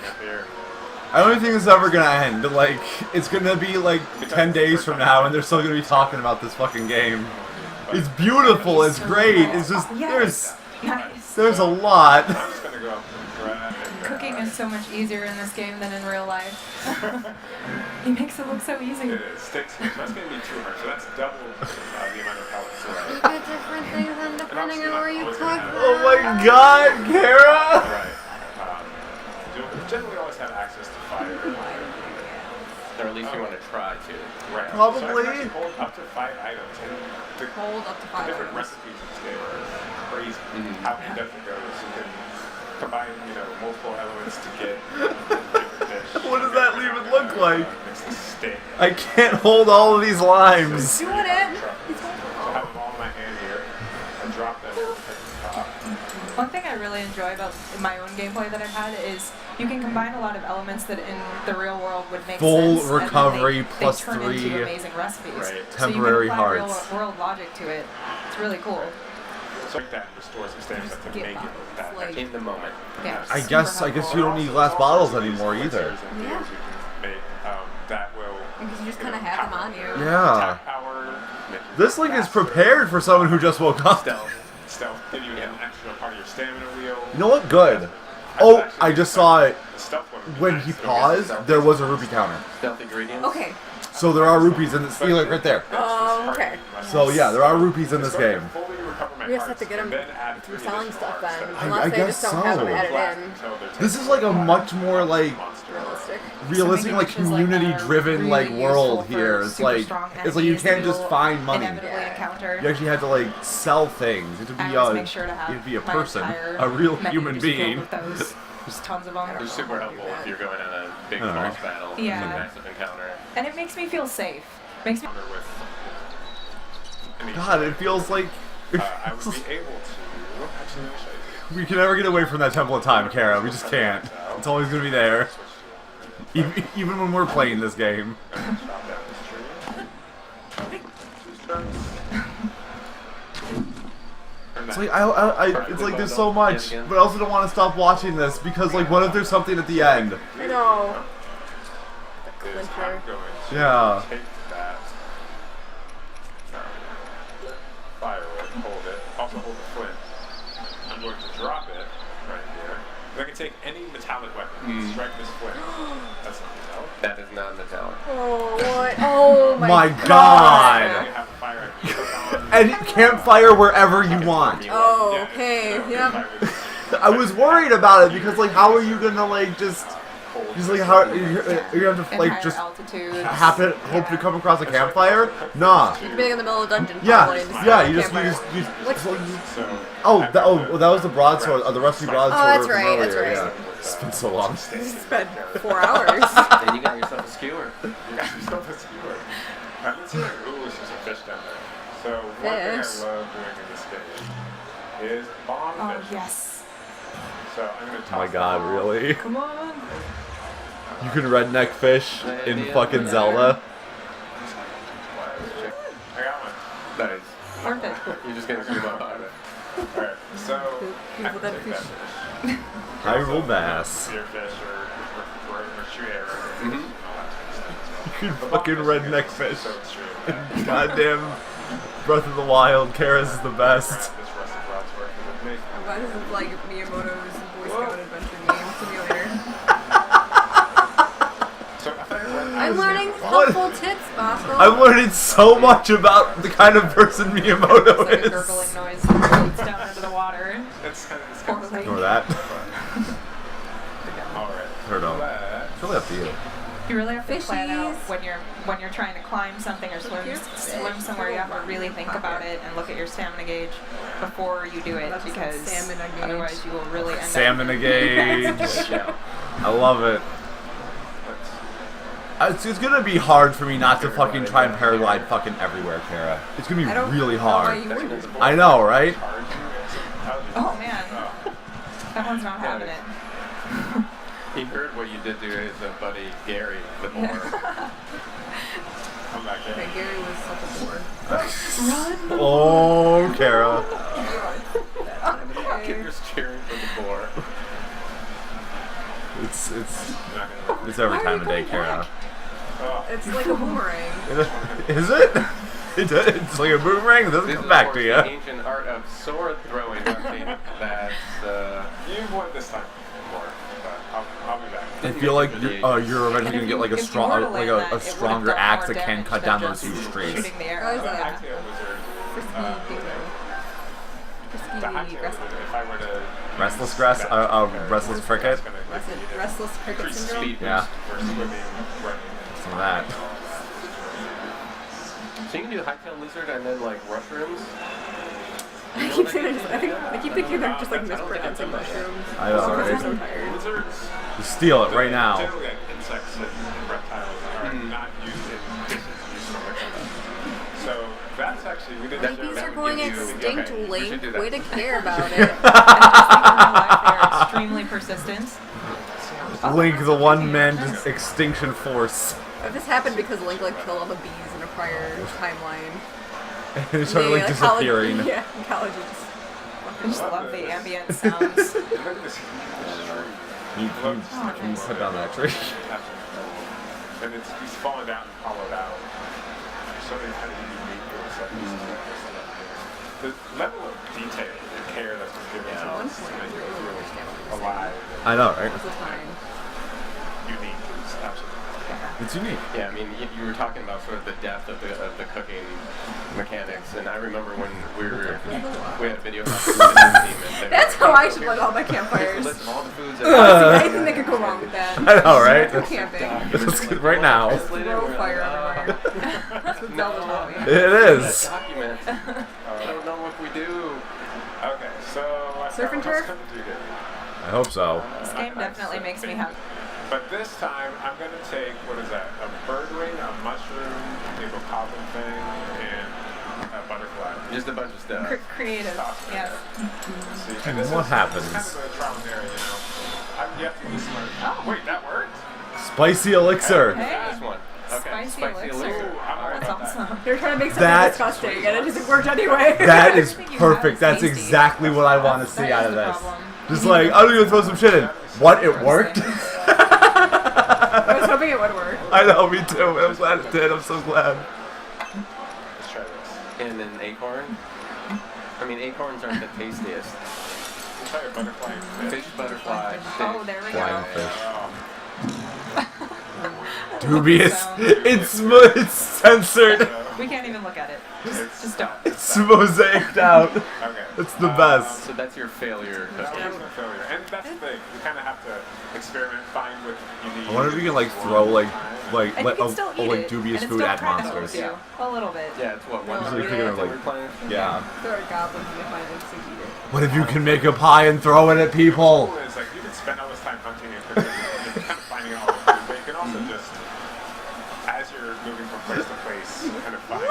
I don't think this is ever gonna end. Like, it's gonna be like 10 days from now, and they're still gonna be talking about this fucking game. It's beautiful. It's great. It's just there's a lot. Cooking is so much easier in this game than in real life. He makes it look so easy. It sticks here, so that's going to be 200. So that's double the amount of pellets. You get different things and depending on where you cook them. Oh my God, Kara! Right. You'll generally always have access to fire. Or at least you want to try to. Right. Probably. So I can actually hold up to 5 items. And the hold up to 5 different items. recipes in this game are crazy. How in-depth it goes. You can combine, multiple elements to get What does that even look like? Mix the steak. I can't hold all of these limes. Doing it. So I have them all in my hand here and drop them at the top. One thing I really enjoy about my own gameplay that I've had is you can combine a lot of elements that in the real world would make Full sense. recovery and then plus they turn 3 into amazing recipes. Right. Temporary so you can apply hearts. real world logic to it. It's really cool. So like that restores the stamina to make it that In the moment. Yeah. I guess you don't need glass bottles anymore either. Yeah. Make that will. Because you just kind of have them on you. Yeah. Power. This link is prepared for someone who just woke up. Stealth. Give you an extra part of your stamina wheel. You know what? Good. Oh, I just saw it. When he paused, there was a rupee counter. Stealth ingredients. Okay. So there are rupees in this. See, like right there. Oh, okay. So yeah, there are rupees in this game. We just have to get them through selling stuff then. I Unless they guess just don't have them so. added in. This is like a much more like realistic, like community-driven like world here. It's like you can't just find money. You actually have to like sell things. You have to be a person, a real human being. There's tons of them. They're super helpful if you're going on a big boss battle. Yeah. It's a massive encounter. And it makes me feel safe. Makes me. God, it feels like I would be able to. Actually, let me show you. we can never get away from that Temple of Time, Kara. We just can't. It's always gonna be there, even when we're playing this game. It's like it's like there's so much, but I also don't want to stop watching this because like what if there's something at the end? I know. The clincher. Yeah. Take that. Firewood, hold it. Also hold the flint. I'm going to drop it right here. I can take any metallic weapon, strike this flint. That's not metallic. That is not metallic. Oh, what? Oh my God. And campfire wherever you want. Oh, okay. Yep. I was worried about it because like how are you gonna like just Just like how you have to like just hope to come across a campfire. Nah. You can be in the middle of a dungeon. Yeah. You just. Oh, that was the broadsword. The rusty broadsword. Oh, that's right. That's right. Yeah. It's been so long. It's been 4 hours. Then you got yourself a skewer. You got yourself a skewer. Let's see. Ooh, there's some fish down there. So one thing I love doing in this game is bomb fish. Oh yes. So I'm gonna toss. Oh my God, really? Come on. You can redneck fish in fucking Zelda. I got one. Nice. Worth it. You're just gonna zoom up on it. Alright, so I can take that fish. Hyrule bass. Spearfish or tree arrow. You can fucking redneck fish. Goddamn Breath of the Wild, Kara's is the best. I'm glad this is like Miyamoto's Boy Scout Adventure game simulator. I'm learning helpful tips, Bosco. I'm learning so much about the kind of person Miyamoto It's like is. a gurgling noise floats down into the water. Ignore that. Alright. Heard of. It's really up to you. You really have to plan out when you're trying to climb something or swim somewhere. You have to really think about it and look at your stamina gauge before you do it, because otherwise you will really end Stamina gauge. I love it. It's gonna be hard for me not to fucking try and paraglide fucking everywhere, Kara. It's gonna be really hard. I know, right? Oh man, that one's not having it. He heard what you did to his buddy Gary the boar. Come back there. Okay, Gary was such a bore. Run! Oh, Kara. Kara's cheering for the boar. It's every time of day, Kara. It's like a boomerang. Is it? It's like a boomerang. It doesn't come back to you. The ancient art of sword throwing. That's you've won this time before, but I'll be back. I feel like you're eventually gonna get like a stronger axe that can cut down those huge trees. Frisky Restless restless cricket. Restless cricket syndrome. Yeah. Some of that. So you can do hightail lizard and then like mushrooms. I keep thinking they're just like mispronouncing mushrooms. I know, because right? they're so tired. Just steal it right now. Generally, insects and reptiles are not used in dishes. So that's actually we didn't. Babies are going extinct, Link. Way to care about it. They're extremely persistent. Link, the one-man extinction force. This happened because Link like killed all the bees in a prior timeline. And they started like disappearing. Yeah, college is I just love the ambient sounds. You put down that tree. And he's fallen down and hollowed out. So many kind of unique the level of detail and care that's been given to us to make it feel alive. I know, right? Unique is absolutely. It's unique. Yeah, I mean, you were talking about sort of the depth of the cooking mechanics, and I remember when we had a video. That's how I should light all my campfires. List of all the foods. Anything that could go wrong with that. I know, right? Go camping. Let's get right now. Throw fire everywhere. That's what Zelda taught me. It is. Document. I don't know what we do. Okay, so surf and turf. I hope so. This game definitely makes me happy. But this time, I'm going to take, what is that, a bird wing, a mushroom, a goblin thing, and a butterfly. Just a bunch of stuff. Creative, yes. And this What happens? Kind of a trial and error, you know. You have to use my... Oh, wait, that worked? Spicy elixir. Hey. This one. Okay. Spicy elixir. That's awesome. They're trying to make something disgusting, and it just worked anyway. That is perfect. That's exactly what I want to see out of this. Just like, I'm gonna throw some shit in. What? It worked? I was hoping it would work. I know, me too. I'm glad it did. I'm so glad. Let's try this. And an acorn. I mean, acorns aren't the tastiest. We'll try a butterfly and Fish, butterfly, fish. Oh, there we Flying go. fish. Dubious. It's censored. We can't even look at it. Just don't. It's mosaiced out. Okay. It's the best. So that's your failure. That was my failure. And that's the thing. You kind of have to experiment, find what you need. I wonder if you can like throw like And you can still eat it, dubious and it food still at kinda monsters. helps you. A little bit. Yeah, it's what, one So you're thinking of like, yeah. Throw at goblins and they find it to eat it. What if you can make a pie and throw it at people? It's like you can spend all this time hunting and cooking and kind of finding all the food, but you can also just, as you're moving from place to place, kind of find the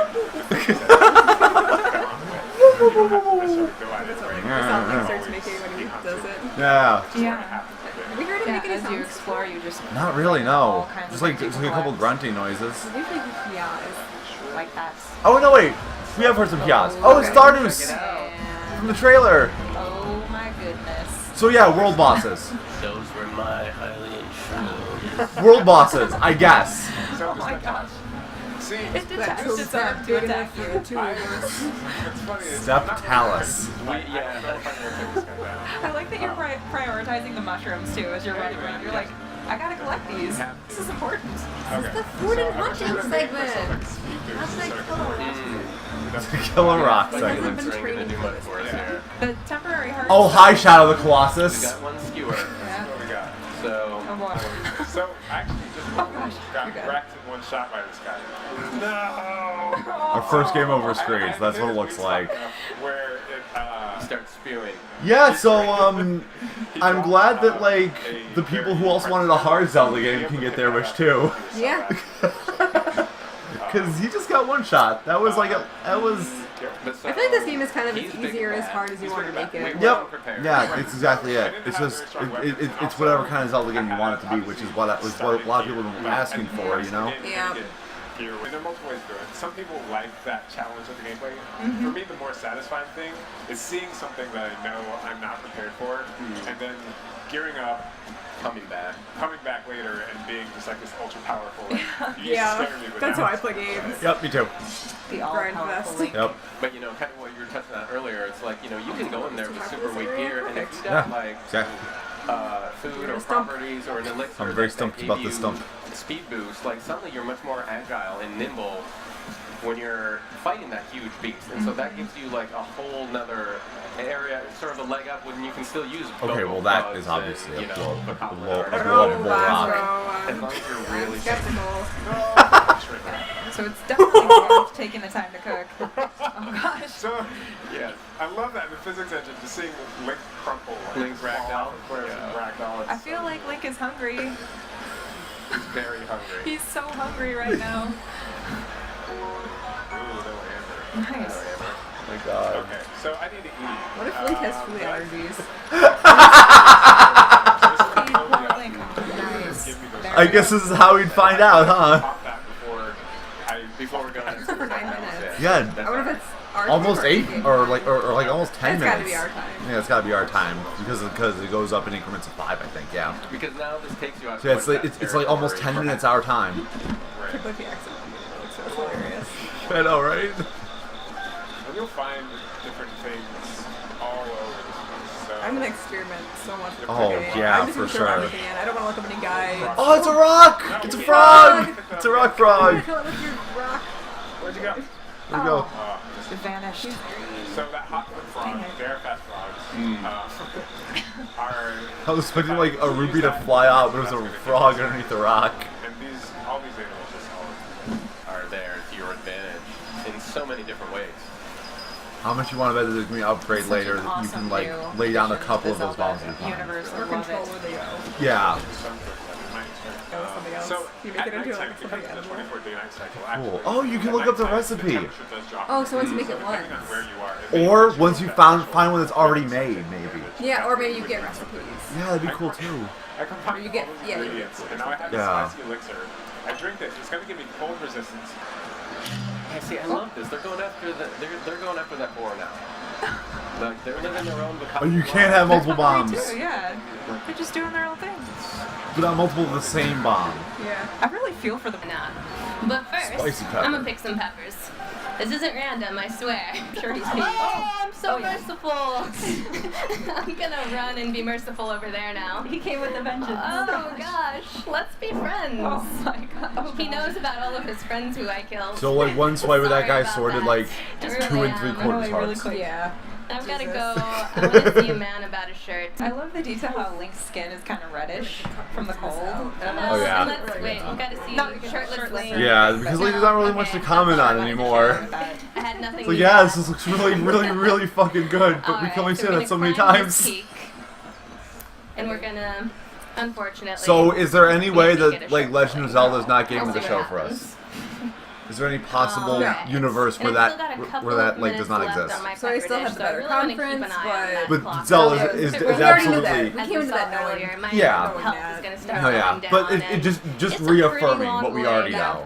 things that you get on with. You don't have to necessarily go at it right. The sound like starts making when he does it. Yeah. Yeah. Have you heard him make any As you sounds? explore, you just Not really, no. all kinds Just of like things just like a couple grunting noises. Usually, yeah, it's like that. Oh no, wait. We have heard some kiosks. Oh, it's Stardews from the trailer. Oh my goodness. So yeah, world bosses. Those were my highly enshrined. World bosses, I guess. Oh my gosh. See, It detached its arm to attack you. it's funny. Septalis. I like that you're prioritizing the mushrooms too as you're running around. You're like, I gotta collect these. This is important. Okay. the food and hunting segment. That's like It's a killer rock Like, segment. hasn't been trained for this yet. The temporary heart. Oh, hi, Shadow the We Colossus. got one skewer. Yeah. What we got? So. Oh boy. So I actually just got wrecked in one shot by this guy. No. Our first game over screens. That's what it looks like. Where it starts spewing. Yeah, so I'm glad that like the people who also wanted a hard Zelda game can get their wish too. Yeah. Because he just got one shot. That was like that was. I feel like this game is kind of as easy or as hard as you want to make it. Yep. Yeah, it's exactly it. It's just it's whatever kind of Zelda game you want it to be, which is what a lot of people have been asking for, you know. Yeah. And there are multiple ways to do it. Some people like that challenge of the gameplay. Mm-hmm. For me, the more satisfying thing is seeing something that I know I'm not prepared for, and then gearing up, coming back later, and being just like this ultra powerful. Like, you Yeah, scare me with that's that. how I play games. Yep, me too. The all-powerful. Yep. But you know, kind of what you were touching on earlier, it's like, you know, you can go in there with super weak gear, and if you got like food or properties or an elixir I'm very that stumped gave about you this stump. speed boost, like suddenly you're much more agile and nimble when you're fighting that huge beast, and so that gives you like a whole nother area, sort of a leg up when you can still use. Okay, well that is obviously a blow rock. As long as you're really skeptical. So it's definitely worth taking the time to cook. Oh gosh. So, yeah, I love that in the physics engine, just seeing Link crumple. Link's ragdoll. Ragdoll. I feel like Link is hungry. He's very hungry. He's so hungry right now. Nice. Oh my god. Okay, so I need to eat. What if Link has food allergies? Nice. I guess this is how we'd find out, huh? Before we're going For 9 minutes. Yeah. I wonder if it's our Almost time 8 or like almost 10 It's minutes. gotta be our time. Yeah, it's gotta be our time because it goes up in increments of 5, I think. Yeah. Because now this takes you out. So yeah, it's like almost 10 minutes our time. Completely accidental. So it's hilarious. I know, right? And you'll find different things all over this place. So I'm gonna experiment so much with Oh, cooking. yeah, I'm just for gonna throw sure. everything in. I don't want to look up any guides. Oh, it's a rock! It's a frog! It's a rock frog! Kill it with your rock. Where'd you go? Where'd you go? It vanished. So that hot foot frog, very fast frogs, are. I was expecting like a ruby to fly out, but there's a frog underneath the rock. And all these animals just are there to your advantage in so many different ways. How much you want to bet that there's going to be an upgrade later that you can like lay down a couple of those bombs at a time? Universe, Or control where they go. Yeah. Something else. So You make it into like because something of the edible. 24-day night cycle, Cool. Oh, you can look up the recipe. Oh, so once you make it once. Or once you find one that's already made, maybe. Yeah, or maybe you get recipes. Yeah, that'd be cool too. I combine Or you get- all those yeah, you ingredients, get and now I have Yeah. this spicy elixir. I drink this. It's going to give me cold resistance. Yeah, see, I love this. They're going after that boar now. Like they're living their own. Oh, you can't have multiple bombs. Too, yeah. They're just doing their own thing. But not multiple of the same bomb. Yeah. I really feel for them. But first, Spicy pepper. I'm gonna pick some peppers. This isn't random, I swear. I'm sure he's peeved. Oh, I'm so merciful. I'm gonna run and be merciful over there now. He came with a vengeance. Oh gosh, let's be friends. Oh my gosh. He knows about all of his friends who I killed. So like one swipe with that guy Sorry sorted about like that. 2 3/4 hearts. Yeah. I've got to go. I want to see a man about a shirt. I love the detail how Link's skin is kind of reddish from the cold. Oh, yeah. Let's wait. We've got to see shirtless Link. Yeah, because like, there's not really much to comment on anymore. I had nothing. So yeah, this looks really fucking good, but we can only say that so many times. And we're gonna, unfortunately. So is there any way that like Legend of Zelda is not Game of the Show for us? Is there any possible universe where that like does not exist? So I still have the better conference, but Zelda is absolutely. We came into that knowing. Yeah. Health is gonna start Oh yeah, going but down, it just reaffirming what we already know.